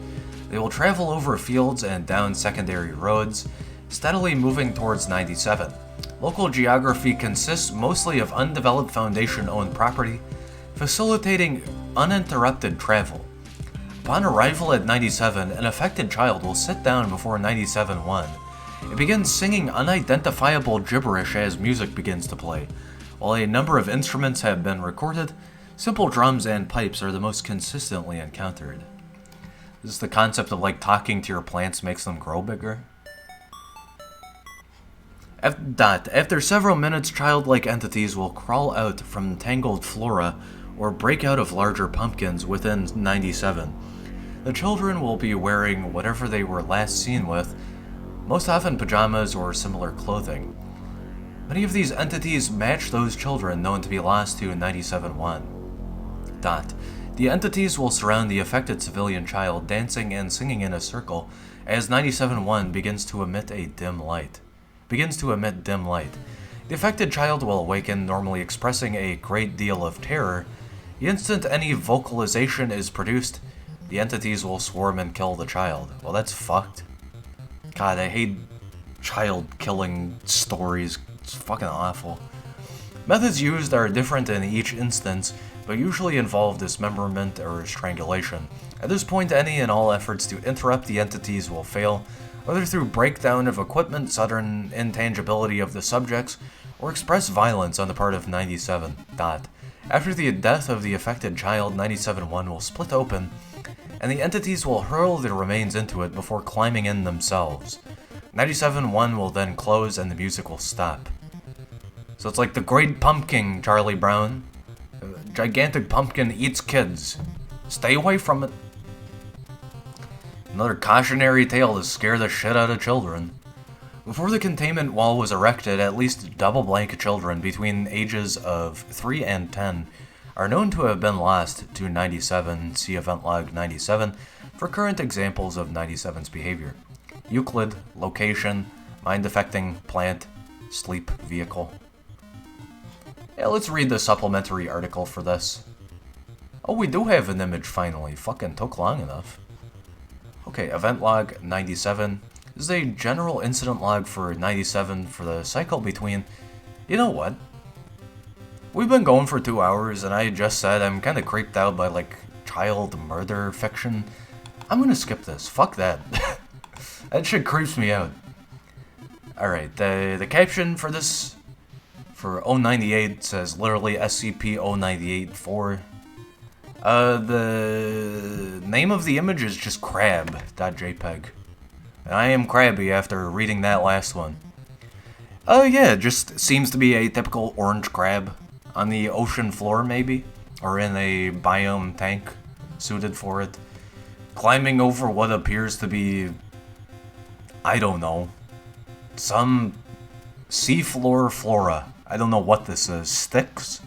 They will travel over fields and down secondary roads, steadily moving towards 97. Local geography consists mostly of undeveloped Foundation-owned property, facilitating uninterrupted travel. Upon arrival at 97, an affected child will sit down before 97-1. It begins singing unidentifiable gibberish as music begins to play. While a number of instruments have been recorded, simple drums and pipes are the most consistently encountered. This is the concept of like talking to your plants makes them grow bigger. After several minutes, childlike entities will crawl out from tangled flora or break out of larger pumpkins within 97. The children will be wearing whatever they were last seen with, most often pajamas or similar clothing. Many of these entities match those children known to be lost to 97-1. The entities will surround the affected civilian child, dancing and singing in a circle as 97-1 begins to emit dim light. The affected child will awaken, normally expressing a great deal of terror. The instant any vocalization is produced, the entities will swarm and kill the child. Well, that's fucked. God, I hate child-killing stories. It's fucking awful. Methods used are different in each instance, but usually involve dismemberment or strangulation. At this point, any and all efforts to interrupt the entities will fail, whether through breakdown of equipment, sudden intangibility of the subjects, or express violence on the part of 97. After the death of the affected child, 97-1 will split open, and the entities will hurl their remains into it before climbing in themselves. 97-1 will then close and the music will stop. So it's like the Great Pumpkin, Charlie Brown. A gigantic pumpkin eats kids. Stay away from it. Another cautionary tale to scare the shit out of children. Before the containment wall was erected, at least double-blank children between ages of 3 and 10 are known to have been lost to 97, see event log 97, for current examples of 97's behavior. Euclid, location, mind-affecting plant, sleep vehicle. Yeah, let's read the supplementary article for this. Oh, we do have an image finally. Fucking took long enough. Okay, event log 97. This is a general incident log for 97 for the cycle between... You know what? We've been going for 2 hours, and I just said I'm kind of creeped out by, like, child murder fiction. I'm gonna skip this. Fuck that. That shit creeps me out. Alright, the caption for this For 098, it says literally SCP-098-4. The name of the image is just crab.jpg. And I am crabby after reading that last one. Yeah, it just seems to be a typical orange crab on the ocean floor, maybe, or in a biome tank suited for it, climbing over what appears to be, I don't know, some seafloor flora. I don't know what this is. Sticks?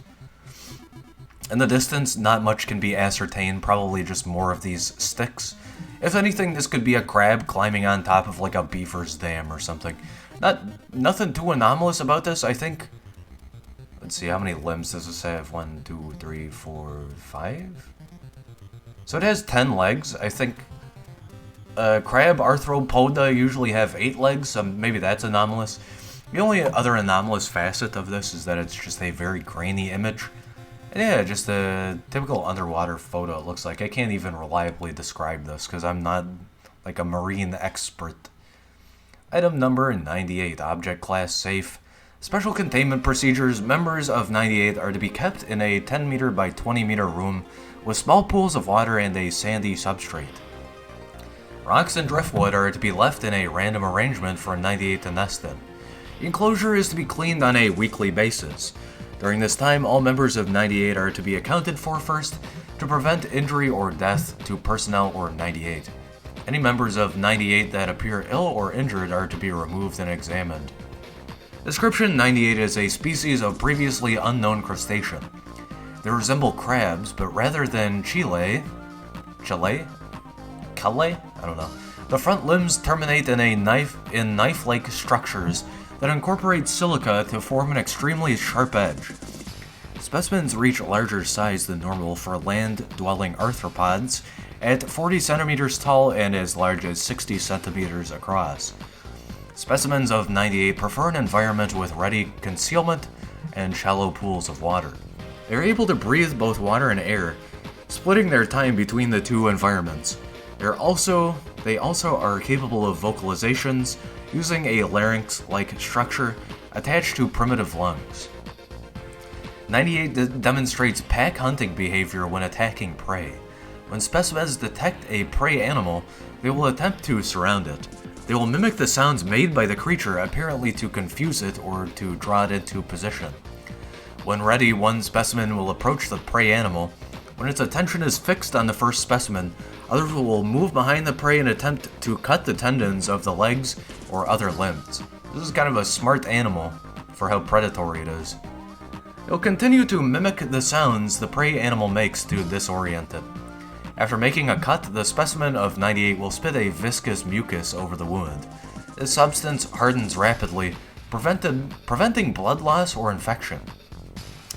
In the distance, not much can be ascertained, probably just more of these sticks. If anything, this could be a crab climbing on top of like a beaver's dam or something. Nothing too anomalous about this, I think. Let's see, how many limbs does this have? 1, 2, 3, 4, 5? So it has 10 legs. I think crab arthropoda usually have 8 legs, so maybe that's anomalous. The only other anomalous facet of this is that it's just a very grainy image. And yeah, just a typical underwater photo, it looks like. I can't even reliably describe this because I'm not like a marine expert. Item number 98, Object Class Safe. Special containment procedures. Members of 98 are to be kept in a 10 meter by 20 meter room with small pools of water and a sandy substrate. Rocks and driftwood are to be left in a random arrangement for 98 to nest in. The enclosure is to be cleaned on a weekly basis. During this time, all members of 98 are to be accounted for first to prevent injury or death to personnel or 98. Any members of 98 that appear ill or injured are to be removed and examined. Description: 98 is a species of previously unknown crustacean. They resemble crabs, but rather than chile? I don't know. The front limbs terminate in knife-like structures that incorporate silica to form an extremely sharp edge. Specimens reach larger size than normal for land-dwelling arthropods, at 40 centimeters tall and as large as 60 centimeters across. Specimens of 98 prefer an environment with ready concealment and shallow pools of water. They are able to breathe both water and air, splitting their time between the two environments. They also are capable of vocalizations using a larynx-like structure attached to primitive lungs. 98 demonstrates pack hunting behavior when attacking prey. When specimens detect a prey animal, they will attempt to surround it. They will mimic the sounds made by the creature, apparently to confuse it or to draw it into position. When ready, one specimen will approach the prey animal. When its attention is fixed on the first specimen, others will move behind the prey and attempt to cut the tendons of the legs or other limbs. This is kind of a smart animal for how predatory it is. It will continue to mimic the sounds the prey animal makes to disorient it. After making a cut, the specimen of 98 will spit a viscous mucus over the wound. This substance hardens rapidly, preventing blood loss or infection.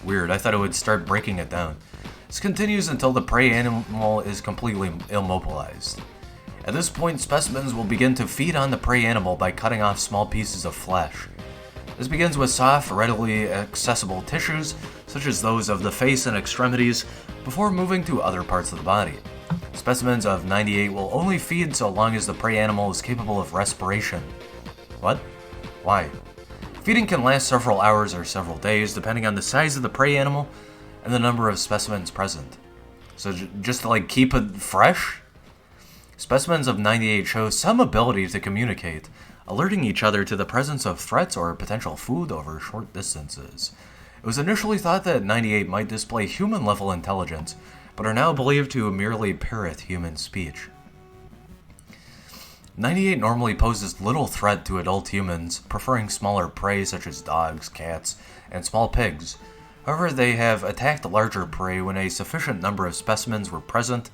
Weird, I thought it would start breaking it down. This continues until the prey animal is completely immobilized. At this point, specimens will begin to feed on the prey animal by cutting off small pieces of flesh. This begins with soft, readily accessible tissues, such as those of the face and extremities, before moving to other parts of the body. Specimens of 98 will only feed so long as the prey animal is capable of respiration. What? Why? Feeding can last several hours or several days, depending on the size of the prey animal and the number of specimens present. So just to keep it fresh? Specimens of 98 show some ability to communicate, alerting each other to the presence of threats or potential food over short distances. It was initially thought that 98 might display human-level intelligence, but are now believed to merely parrot human speech. 98 normally poses little threat to adult humans, preferring smaller prey such as dogs, cats, and small pigs. However, they have attacked larger prey when a sufficient number of specimens were present,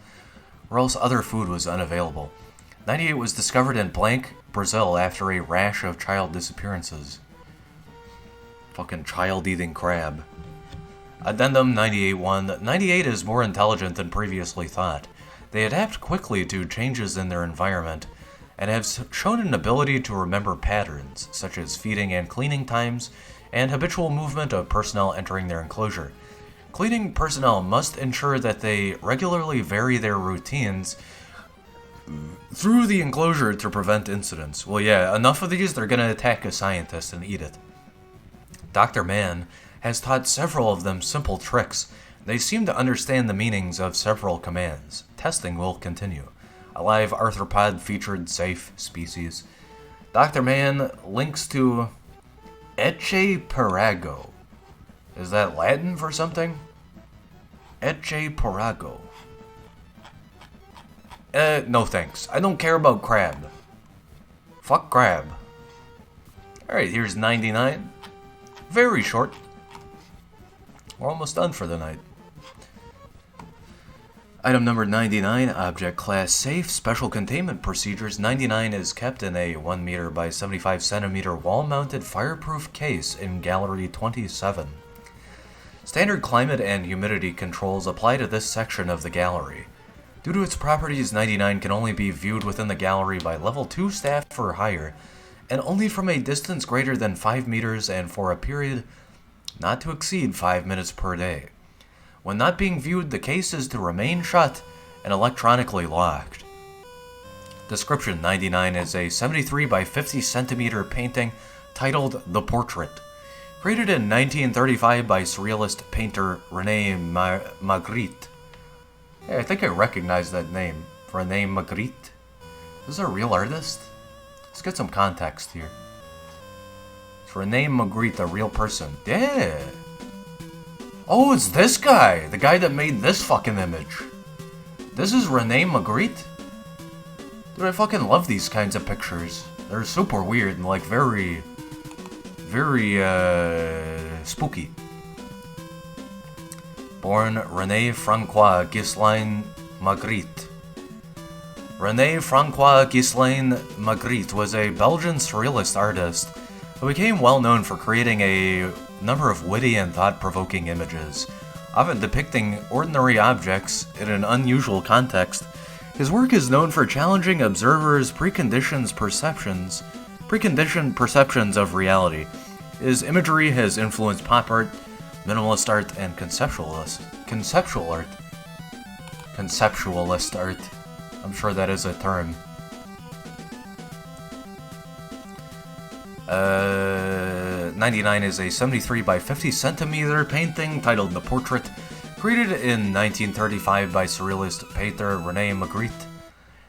or else other food was unavailable. 98 was discovered in Blank, Brazil after a rash of child disappearances. Fucking child-eating crab. Addendum 98-1. 98 is more intelligent than previously thought. They adapt quickly to changes in their environment, and have shown an ability to remember patterns, such as feeding and cleaning times, and habitual movement of personnel entering their enclosure. Cleaning personnel must ensure that they regularly vary their routines through the enclosure to prevent incidents. Well, yeah, enough of these, they're gonna attack a scientist and eat it. Dr. Mann has taught several of them simple tricks. They seem to understand the meanings of several commands. Testing will continue. A live arthropod featured safe species. Dr. Mann links to Ecce Parago. Is that Latin for something? Ecce Parago. No thanks. I don't care about crab. Fuck crab. Alright, here's 99. Very short. We're almost done for the night. Item number 99, Object Class Safe, Special Containment Procedures. 99 is kept in a 1 meter by 75 centimeter wall-mounted fireproof case in Gallery 27. Standard climate and humidity controls apply to this section of the gallery. Due to its properties, 99 can only be viewed within the gallery by level 2 staff or higher, and only from a distance greater than 5 meters and for a period not to exceed 5 minutes per day. When not being viewed, the case is to remain shut and electronically locked. Description: 99 is a 73 by 50 centimeter painting titled The Portrait. Created in 1935 by surrealist painter René Magritte. Hey, I think I recognize that name. René Magritte? Is this a real artist? Let's get some context here. Is René Magritte a real person? Yeah! Oh, it's this guy! The guy that made this fucking image. This is René Magritte? Dude, I fucking love these kinds of pictures. They're super weird and like very spooky. Born René Francois Ghislain Magritte. René Francois Ghislain Magritte was a Belgian surrealist artist who became well known for creating a number of witty and thought-provoking images, often depicting ordinary objects in an unusual context. His work is known for challenging observers' preconditioned perceptions of reality. His imagery has influenced pop art, minimalist art, and conceptualist art. I'm sure that is a term. 99 is a 73 by 50 centimeter painting titled The Portrait, created in 1935 by surrealist painter René Magritte.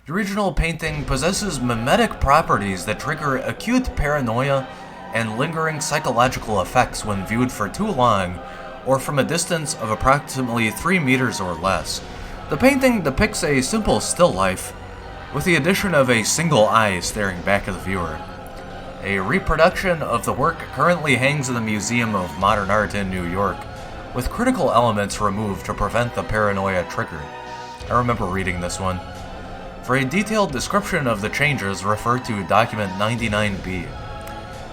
The original painting possesses mimetic properties that trigger acute paranoia and lingering psychological effects when viewed for too long or from a distance of approximately 3 meters or less. The painting depicts a simple still life, with the addition of a single eye staring back at the viewer. A reproduction of the work currently hangs in the Museum of Modern Art in New York, with critical elements removed to prevent the paranoia trigger. I remember reading this one. For a detailed description of the changes, refer to document 99B.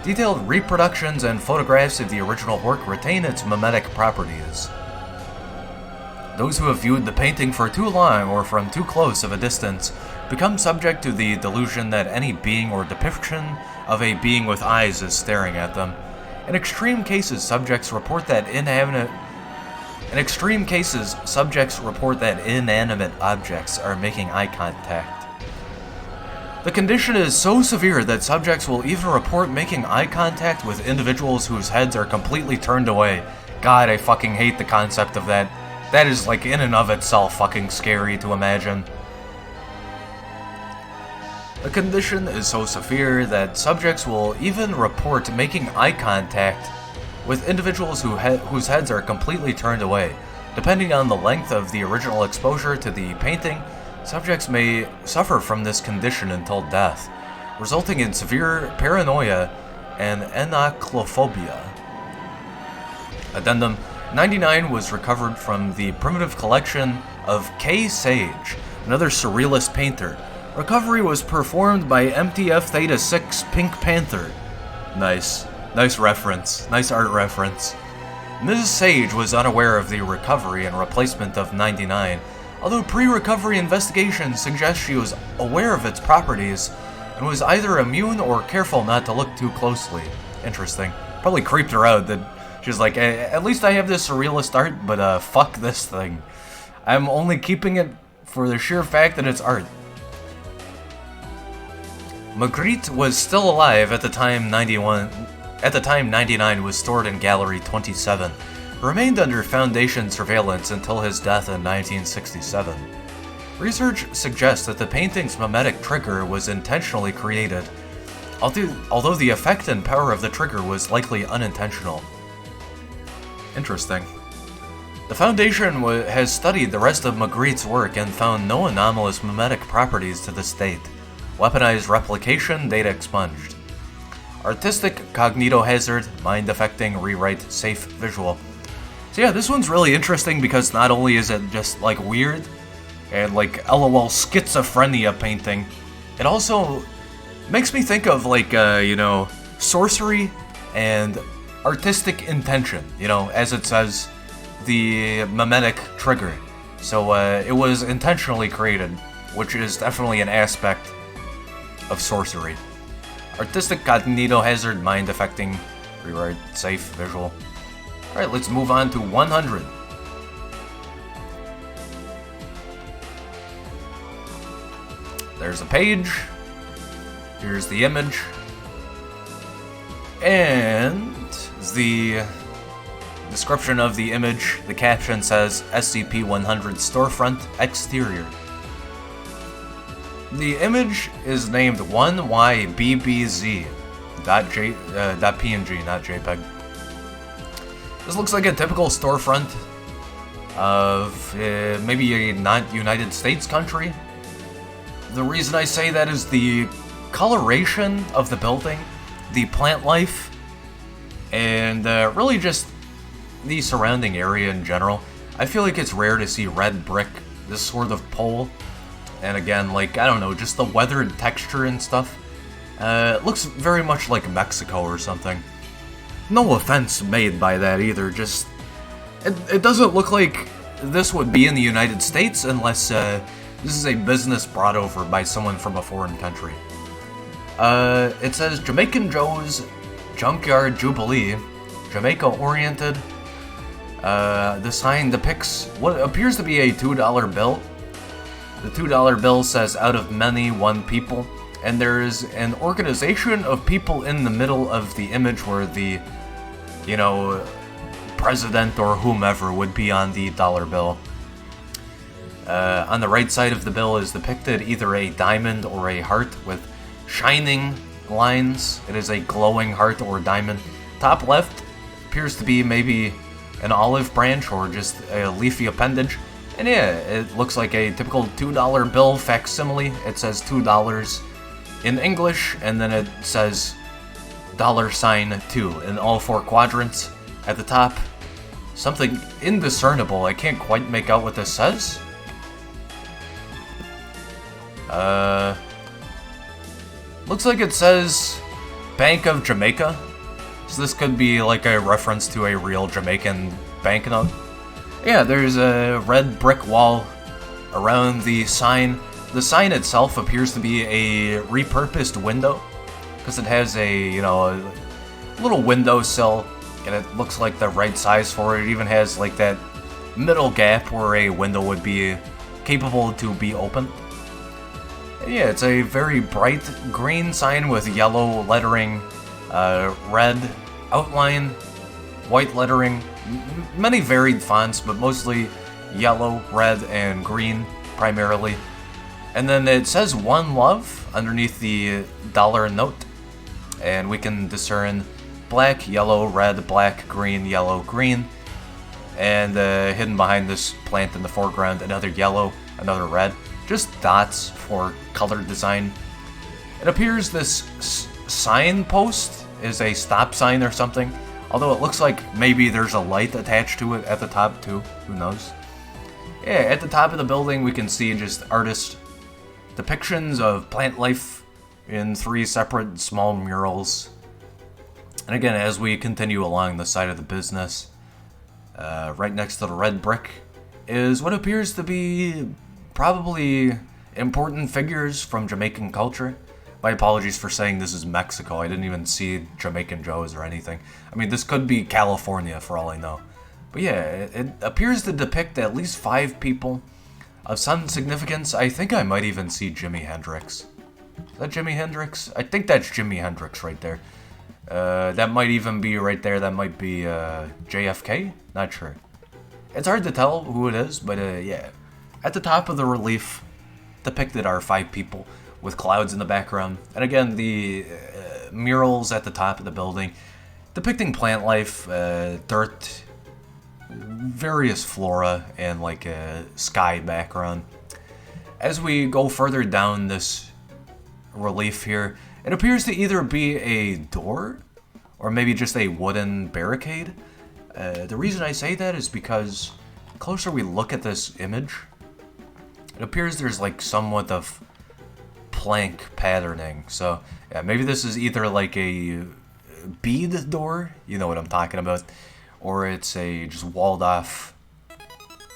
Detailed reproductions and photographs of the original work retain its mimetic properties. Those who have viewed the painting for too long or from too close of a distance become subject to the delusion that any being or depiction of a being with eyes is staring at them. In extreme cases, subjects report that inanimate objects are making eye contact. The condition is so severe that subjects will even report making eye contact with individuals whose heads are completely turned away. God, I fucking hate the concept of that. That is, like, in and of itself fucking scary to imagine. The condition is so severe that subjects will even report making eye contact with individuals whose heads are completely turned away. Depending on the length of the original exposure to the painting, subjects may suffer from this condition until death, resulting in severe paranoia and ankylophobia. Addendum: 99 was recovered from the primitive collection of K. Sage, another surrealist painter. Recovery was performed by MTF Theta 6 Pink Panther. Nice reference. Nice art reference. Ms. Sage was unaware of the recovery and replacement of 99, although pre-recovery investigations suggest she was aware of its properties and was either immune or careful not to look too closely. Interesting. Probably creeped her out that she's like, at least I have this surrealist art, but fuck this thing. I'm only keeping it for the sheer fact that it's art. Magritte was still alive at the time 99 At the time, 99 was stored in Gallery 27, remained under Foundation surveillance until his death in 1967. Research suggests that the painting's mimetic trigger was intentionally created, although the effect and power of the trigger was likely unintentional. Interesting. The Foundation has studied the rest of Magritte's work and found no anomalous mimetic properties to this date. Weaponized replication, data expunged. Artistic cognitohazard, mind-affecting, rewrite, safe visual. So yeah, this one's really interesting because not only is it just like weird and like LOL schizophrenia painting, it also makes me think of like, sorcery and artistic intention, as it says, the mimetic trigger. So it was intentionally created, which is definitely an aspect of sorcery. Artistic cognitohazard, mind affecting, rewrite, safe, visual. Alright, let's move on to 100. There's a page. Here's the image. And the description of the image, the caption says SCP-100 storefront exterior. The image is named 1YBBZ.png, not JPEG. This looks like a typical storefront of maybe a not United States country. The reason I say that is the coloration of the building, the plant life, and really just the surrounding area in general. I feel like it's rare to see red brick, this sort of pole, and again, like, I don't know, just the weathered texture and stuff. It looks very much like Mexico or something. No offense made by that either, just... It doesn't look like this would be in the United States unless this is a business brought over by someone from a foreign country. It says Jamaican Joe's Junkyard Jubilee, Jamaica-oriented. The sign depicts what appears to be a $2 bill. The $2 bill says, out of many, one people. And there's an organization of people in the middle of the image where the, president or whomever would be on the dollar bill. On the right side of the bill is depicted either a diamond or a heart with shining lines. It is a glowing heart or diamond. Top left appears to be maybe an olive branch or just a leafy appendage. And yeah, it looks like a typical $2 bill facsimile. It says $2 in English, and then it says $2 in all four quadrants. At the top, something indiscernible. I can't quite make out what this says. Looks like it says Bank of Jamaica. So this could be like a reference to a real Jamaican banknote. Yeah, there's a red brick wall around the sign. The sign itself appears to be a repurposed window, because it has a, a little windowsill, and it looks like the right size for it. It even has like that middle gap where a window would be capable to be opened. And yeah, it's a very bright green sign with yellow lettering, red outline, white lettering, many varied fonts, but mostly yellow, red, and green primarily. And then it says One Love underneath the dollar note, and we can discern black, yellow, red, black, green, yellow, green, and hidden behind this plant in the foreground, another yellow, another red, just dots for color design. It appears this signpost is a stop sign or something, although it looks like maybe there's a light attached to it at the top too, who knows. Yeah, at the top of the building we can see just artist depictions of plant life in 3 separate small murals. And again, as we continue along the side of the business, right next to the red brick is what appears to be probably important figures from Jamaican culture. My apologies for saying this is Mexico. I didn't even see Jamaican Joes or anything. I mean, this could be California for all I know. But yeah, it appears to depict at least 5 people of some significance. I think I might even see Jimi Hendrix. Is that Jimi Hendrix? I think that's Jimi Hendrix right there. That might even be right there. That might be JFK? Not sure. It's hard to tell who it is, but yeah. At the top of the relief depicted are 5 people with clouds in the background. And again, the murals at the top of the building depicting plant life, dirt, various flora, and like a sky background. As we go further down this relief here, it appears to either be a door or maybe just a wooden barricade. The reason I say that is because the closer we look at this image, it appears there's like somewhat of plank patterning. So yeah, maybe this is either like a bead door, you know what I'm talking about, or it's a just walled off,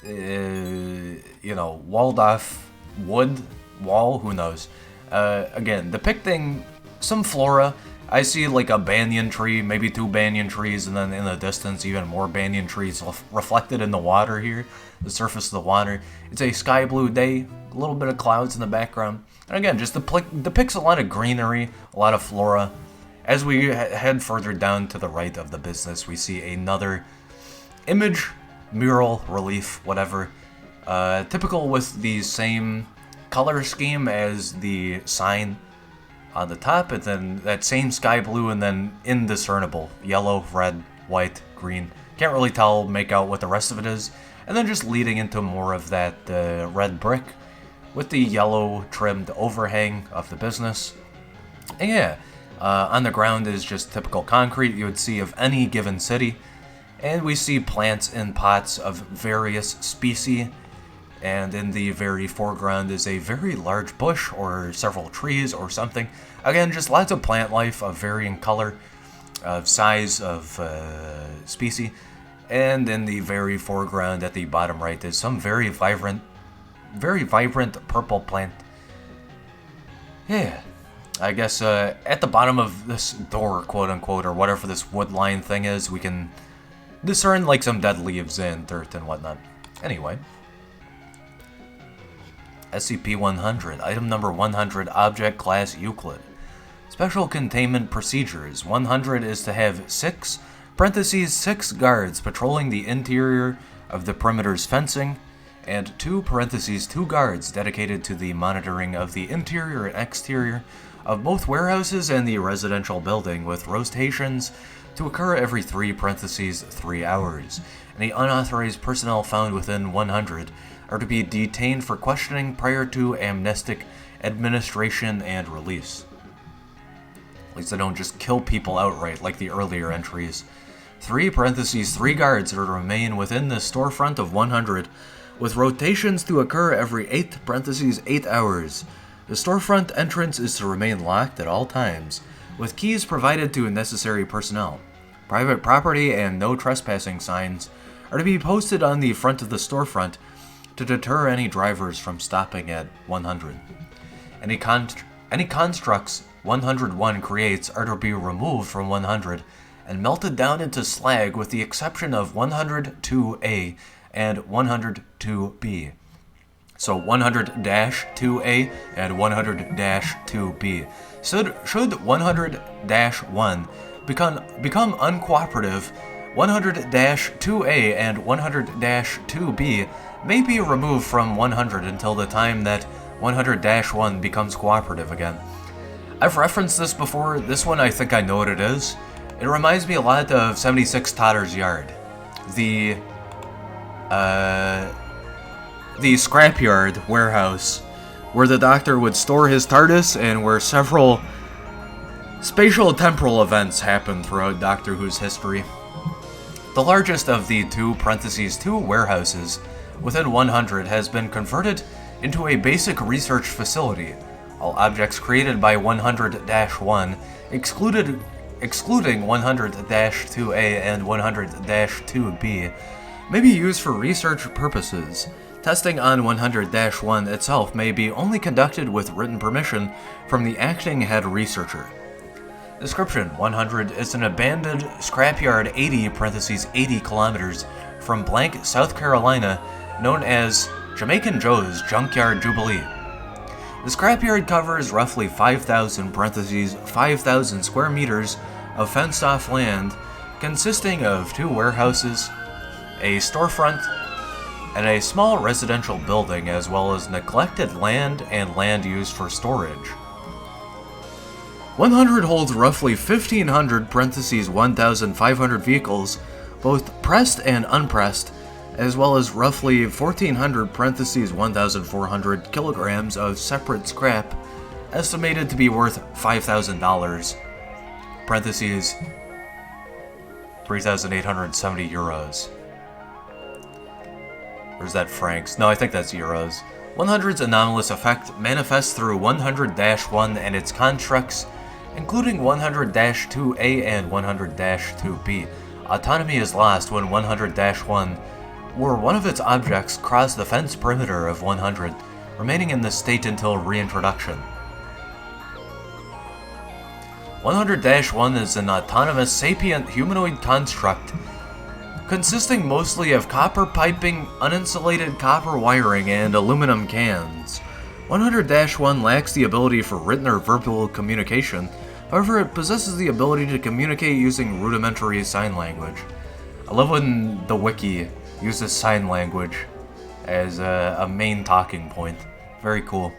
walled off wood wall, who knows. Again, depicting some flora. I see like a banyan tree, maybe 2 banyan trees, and then in the distance even more banyan trees reflected in the water here, the surface of the water. It's a sky blue day, a little bit of clouds in the background. And again, just depicts a lot of greenery, a lot of flora. As we head further down to the right of the business, we see another image, mural, relief, whatever. Typical with the same color scheme as the sign on the top, and then that same sky blue, and then indiscernible yellow, red, white, green. Can't really tell, make out what the rest of it is. And then just leading into more of that red brick with the yellow trimmed overhang of the business. And yeah, on the ground is just typical concrete you would see of any given city. And we see plants in pots of various species. And in the very foreground is a very large bush or several trees or something. Again, just lots of plant life of varying color, of size, of species. And in the very foreground at the bottom right is some very vibrant purple plant. Yeah, I guess at the bottom of this door, quote unquote, or whatever this wood line thing is, we can discern like some dead leaves and dirt and whatnot. Anyway. SCP-100, item number 100, object class Euclid. Special containment procedures. 100 is to have 6 guards patrolling the interior of the perimeter's fencing, and 2 guards dedicated to the monitoring of the interior and exterior of both warehouses and the residential building, with rotations to occur every 3 hours. Any unauthorized personnel found within 100 are to be detained for questioning prior to amnestic administration and release. At least they don't just kill people outright like the earlier entries. 3 guards are to remain within the storefront of 100, with rotations to occur every 8 hours. The storefront entrance is to remain locked at all times, with keys provided to necessary personnel. Private property and no trespassing signs are to be posted on the front of the storefront to deter any drivers from stopping at 100. Any constructs 101 creates are to be removed from 100 and melted down into slag, with the exception of 102A and 102B. So 100-2A and 100-2B. Should 100-1 become uncooperative, 100-2A and 100-2B may be removed from 100 until the time that 100-1 becomes cooperative again. I've referenced this before. This one I think I know what it is. It reminds me a lot of 76 Totter's Yard. The scrapyard warehouse where the Doctor would store his TARDIS and where several spatial temporal events happen throughout Doctor Who's history. The largest of the 2 warehouses within 100 has been converted into a basic research facility. All objects created by 100-1, excluding 100-2A and 100-2B, may be used for research purposes. Testing on 100-1 itself may be only conducted with written permission from the acting head researcher. Description: 100 is an abandoned scrapyard 80 kilometers from blank, South Carolina, known as Jamaican Joe's Junkyard Jubilee. The scrapyard covers roughly 5,000 square meters of fenced-off land consisting of 2 warehouses, a storefront, and a small residential building, as well as neglected land and land used for storage. 100 holds roughly 1,500 (1,500) vehicles, both pressed and unpressed, as well as roughly 1,400 (1,400) kilograms of separate scrap, estimated to be worth $5,000 (3,870 euros). Or is that francs? No, I think that's euros. 100's anomalous effect manifests through 100-1 and its constructs, including 100-2A and 100-2B. Autonomy is lost when 100-1 or one of its objects cross the fence perimeter of 100, remaining in this state until reintroduction. 100-1 is an autonomous sapient humanoid construct consisting mostly of copper piping, uninsulated copper wiring, and aluminum cans. 100-1 lacks the ability for written or verbal communication, however it possesses the ability to communicate using rudimentary sign language. I love when the Wiki uses sign language as a main talking point. Very cool.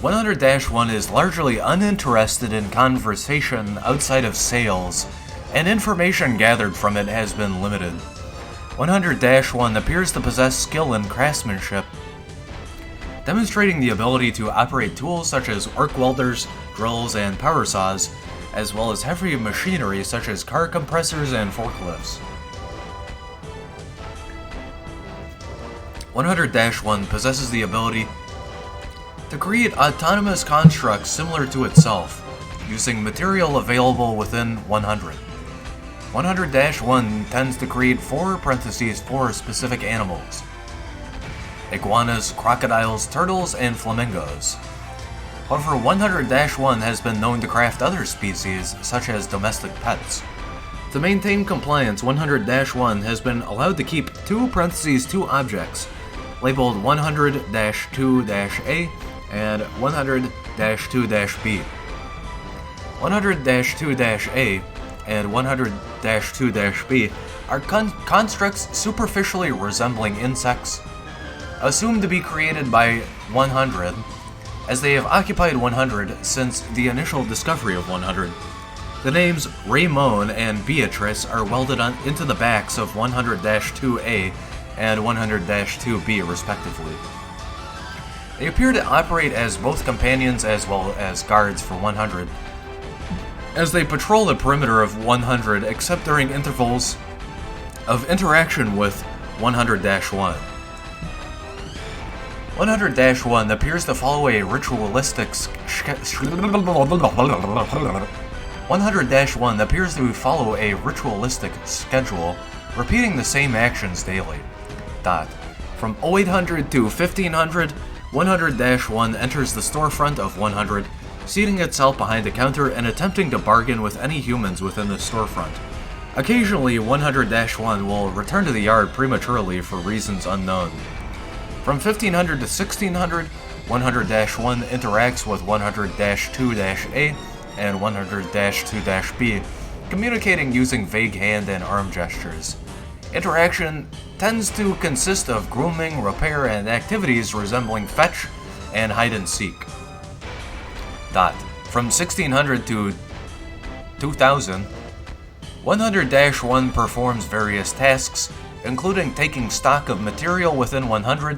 "100-1 is largely uninterested in conversation outside of sales, and information gathered from it has been limited. 100-1 appears to possess skill in craftsmanship, demonstrating the ability to operate tools such as arc welders, drills, and power saws, as well as heavy machinery such as car compressors and forklifts. 100-1 possesses the ability to create autonomous constructs similar to itself, using material available within 100. 100-1 tends to create 4 specific animals: iguanas, crocodiles, turtles, and flamingos. However, 100-1 has been known to craft other species, such as domestic pets. To maintain compliance, 100-1 has been allowed to keep 2 objects, labeled 100-2-A and 100-2-B. 100-2-A and 100-2-B are constructs superficially resembling insects, assumed to be created by 100, as they have occupied 100 since the initial discovery of 100. The names Raymond and Beatrice are welded into the backs of 100-2A and 100-2B respectively. They appear to operate as both companions as well as guards for 100, as they patrol the perimeter of 100 except during intervals of interaction with 100-1. 100-1 appears to follow a ritualistic 100-1 appears to follow a ritualistic schedule, repeating the same actions daily. From 0800 to 1500, 100-1 enters the storefront of 100, seating itself behind a counter and attempting to bargain with any humans within the storefront. Occasionally, 100-1 will return to the yard prematurely for reasons unknown. From 1500 to 1600, 100-1 interacts with 100-2-A and 100-2-B, communicating using vague hand and arm gestures. Interaction tends to consist of grooming, repair, and activities resembling fetch and hide-and-seek. From 1600 to 2000, 100-1 performs various tasks, including taking stock of material within 100,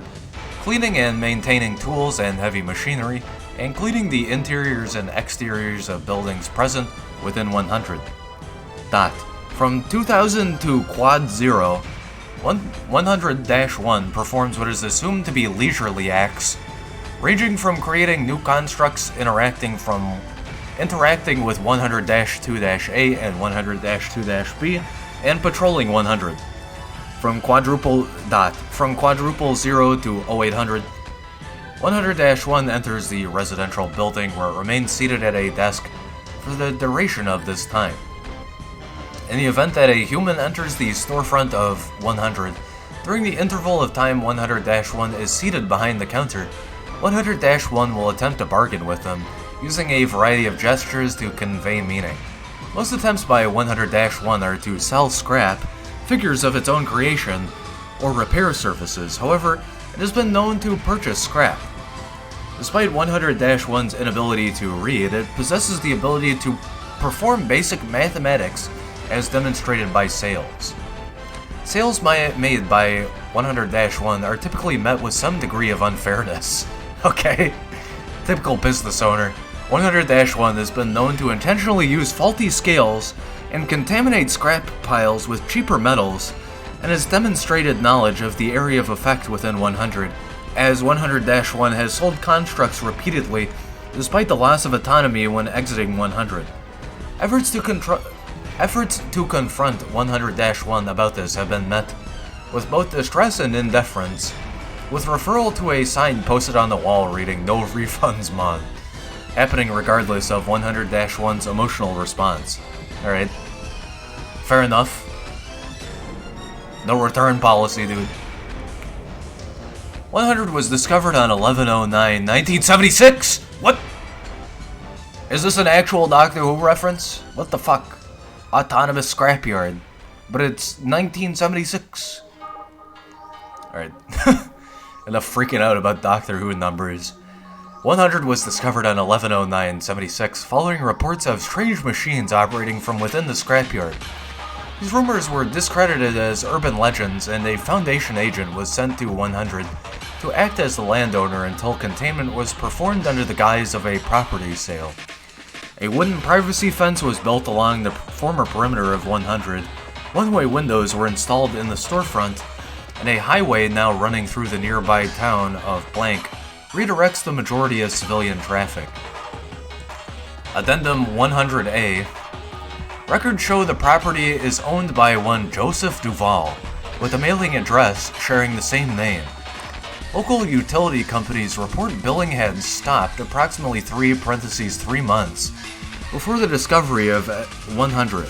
cleaning and maintaining tools and heavy machinery, and cleaning the interiors and exteriors of buildings present within 100. From 2000 to Quad 0, 100-1 performs what is assumed to be leisurely acts, ranging from creating new constructs, interacting with 100-2-A and 100-2-B, and patrolling 100. From quadruple 0 to 0800, 100-1 enters the residential building where it remains seated at a desk for the duration of this time. In the event that a human enters the storefront of 100, During the interval of time 100-1 is seated behind the counter, 100-1 will attempt to bargain with them, using a variety of gestures to convey meaning. Most attempts by 100-1 are to sell scrap, figures of its own creation, or repair services. However, it has been known to purchase scrap. Despite 100-1's inability to read, it possesses the ability to perform basic mathematics as demonstrated by sales. Sales made by 100-1 are typically met with some degree of unfairness. Okay. Typical business owner. 100-1 has been known to intentionally use faulty scales and contaminate scrap piles with cheaper metals, and has demonstrated knowledge of the area of effect within 100, as 100-1 has sold constructs repeatedly, despite the loss of autonomy when exiting 100. Efforts to confront 100-1 about this have been met with both distress and indifference, with referral to a sign posted on the wall reading "No refunds, Mon," happening regardless of 100-1's emotional response. Alright. Fair enough. No return policy, dude. 100 was discovered on 11/09/1976! What? Is this an actual Doctor Who reference? What the fuck? Autonomous scrapyard. But it's 1976. Alright. Enough freaking out about Doctor Who numbers. 100 was discovered on 11/09/76 following reports of strange machines operating from within the scrapyard. These rumors were discredited as urban legends, and a Foundation agent was sent to 100 to act as the landowner until containment was performed under the guise of a property sale. A wooden privacy fence was built along the former perimeter of 100, one-way windows were installed in the storefront, and a highway now running through the nearby town of Blank redirects the majority of civilian traffic. Addendum 100A. Records show the property is owned by one Joseph Duval, with a mailing address sharing the same name. Local utility companies report billing had stopped approximately 3 months before the discovery of 100,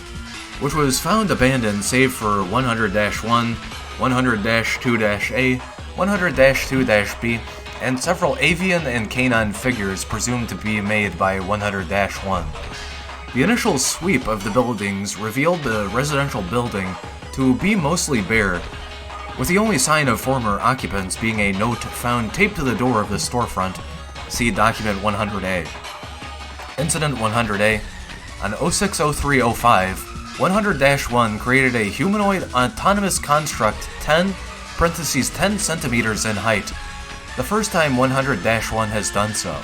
which was found abandoned save for 100-1, 100-2-A, 100-2-B, and several avian and canine figures presumed to be made by 100-1. The initial sweep of the buildings revealed the residential building to be mostly bare, with the only sign of former occupants being a note found taped to the door of the storefront. See Document 100A. Incident 100A. On 06/03/05, 100-1 created a humanoid autonomous construct 10 centimeters in height, the first time 100-1 has done so.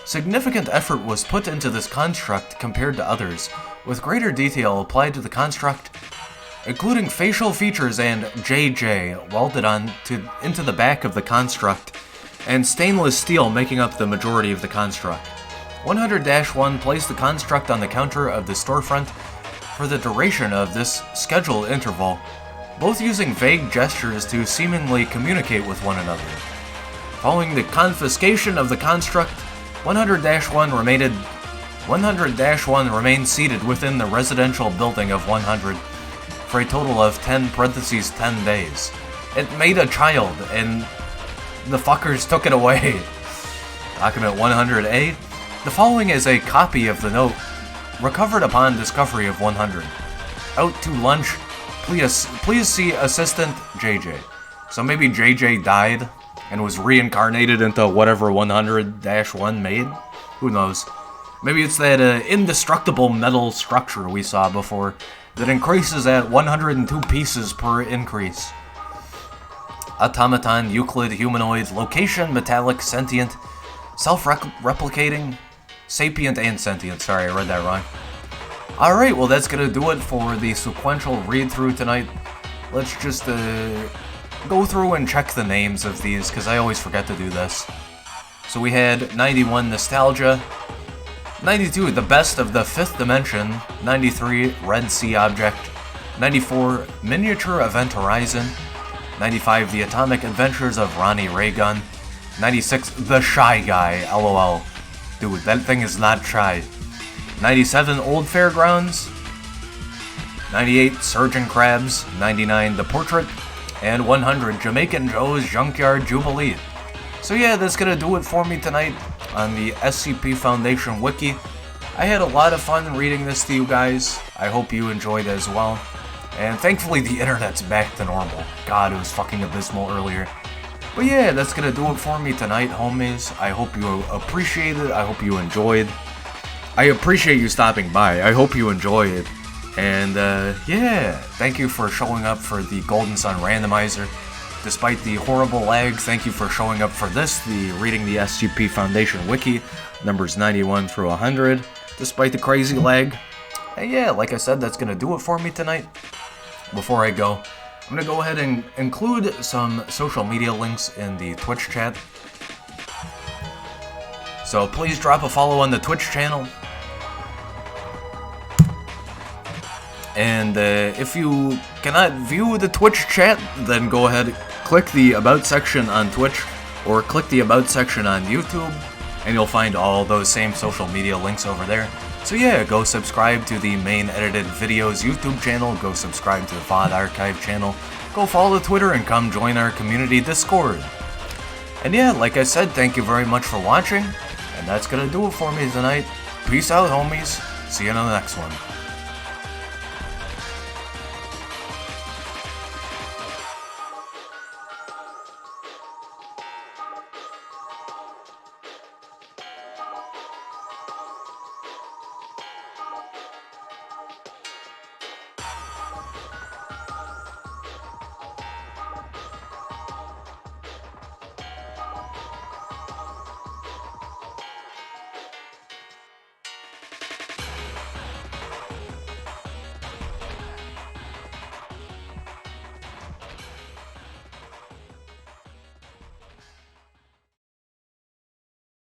Significant effort was put into this construct compared to others, with greater detail applied to the construct, including facial features and JJ welded into the back of the construct, and stainless steel making up the majority of the construct. 100-1 placed the construct on the counter of the storefront for the duration of this scheduled interval, both using vague gestures to seemingly communicate with one another. Following the confiscation of the construct, 100-1 remained seated within the residential building of 100 for a total of 10 days. It made a child, and the fuckers took it away. Document 100A. The following is a copy of the note recovered upon discovery of 100. Out to lunch. Please see Assistant JJ. So maybe JJ died and was reincarnated into whatever 100-1 made? Who knows? Maybe it's that indestructible metal structure we saw before that increases at 102 pieces per increase. Automaton, Euclid, humanoid, location, metallic, sentient, self-replicating, sapient and sentient. Sorry, I read that wrong. Alright, well that's gonna do it for the sequential read-through tonight. Let's just go through and check the names of these, because I always forget to do this. So we had 91, Nostalgia. 92, The Best of the Fifth Dimension. 93, Red Sea Object. 94, Miniature Event Horizon. 95, The Atomic Adventures of Ronnie Raygun. 96, The Shy Guy, LOL. Dude, that thing is not shy. 97, Old Fairgrounds. 98, Surgeon Crabs. 99, The Portrait and 100 Jamaican Joe's Junkyard Jubilee. So yeah, that's gonna do it for me tonight on the SCP Foundation Wiki. I had a lot of fun reading this to you guys. I hope you enjoyed as well. And thankfully the internet's back to normal. God, it was fucking abysmal earlier. But yeah, that's gonna do it for me tonight, homies. I hope you appreciate it. I hope you enjoyed. I appreciate you stopping by. I hope you enjoy it. And yeah, thank you for showing up for the Golden Sun Randomizer. Despite the horrible lag, thank you for showing up for this, the Reading the SCP Foundation Wiki, numbers 91 through 100, despite the crazy lag. And yeah, like I said, that's gonna do it for me tonight. Before I go, I'm gonna go ahead and include some social media links in the Twitch chat. So please drop a follow on the Twitch channel. And if you cannot view the Twitch chat, then go ahead, click the About section on Twitch, or click the About section on YouTube, and you'll find all those same social media links over there. So yeah, go subscribe to the Main Edited Videos YouTube channel, go subscribe to the VOD Archive channel, go follow the Twitter, and come join our community Discord. And yeah, like I said, thank you very much for watching, and that's gonna do it for me tonight. Peace out, homies. See you in the next one.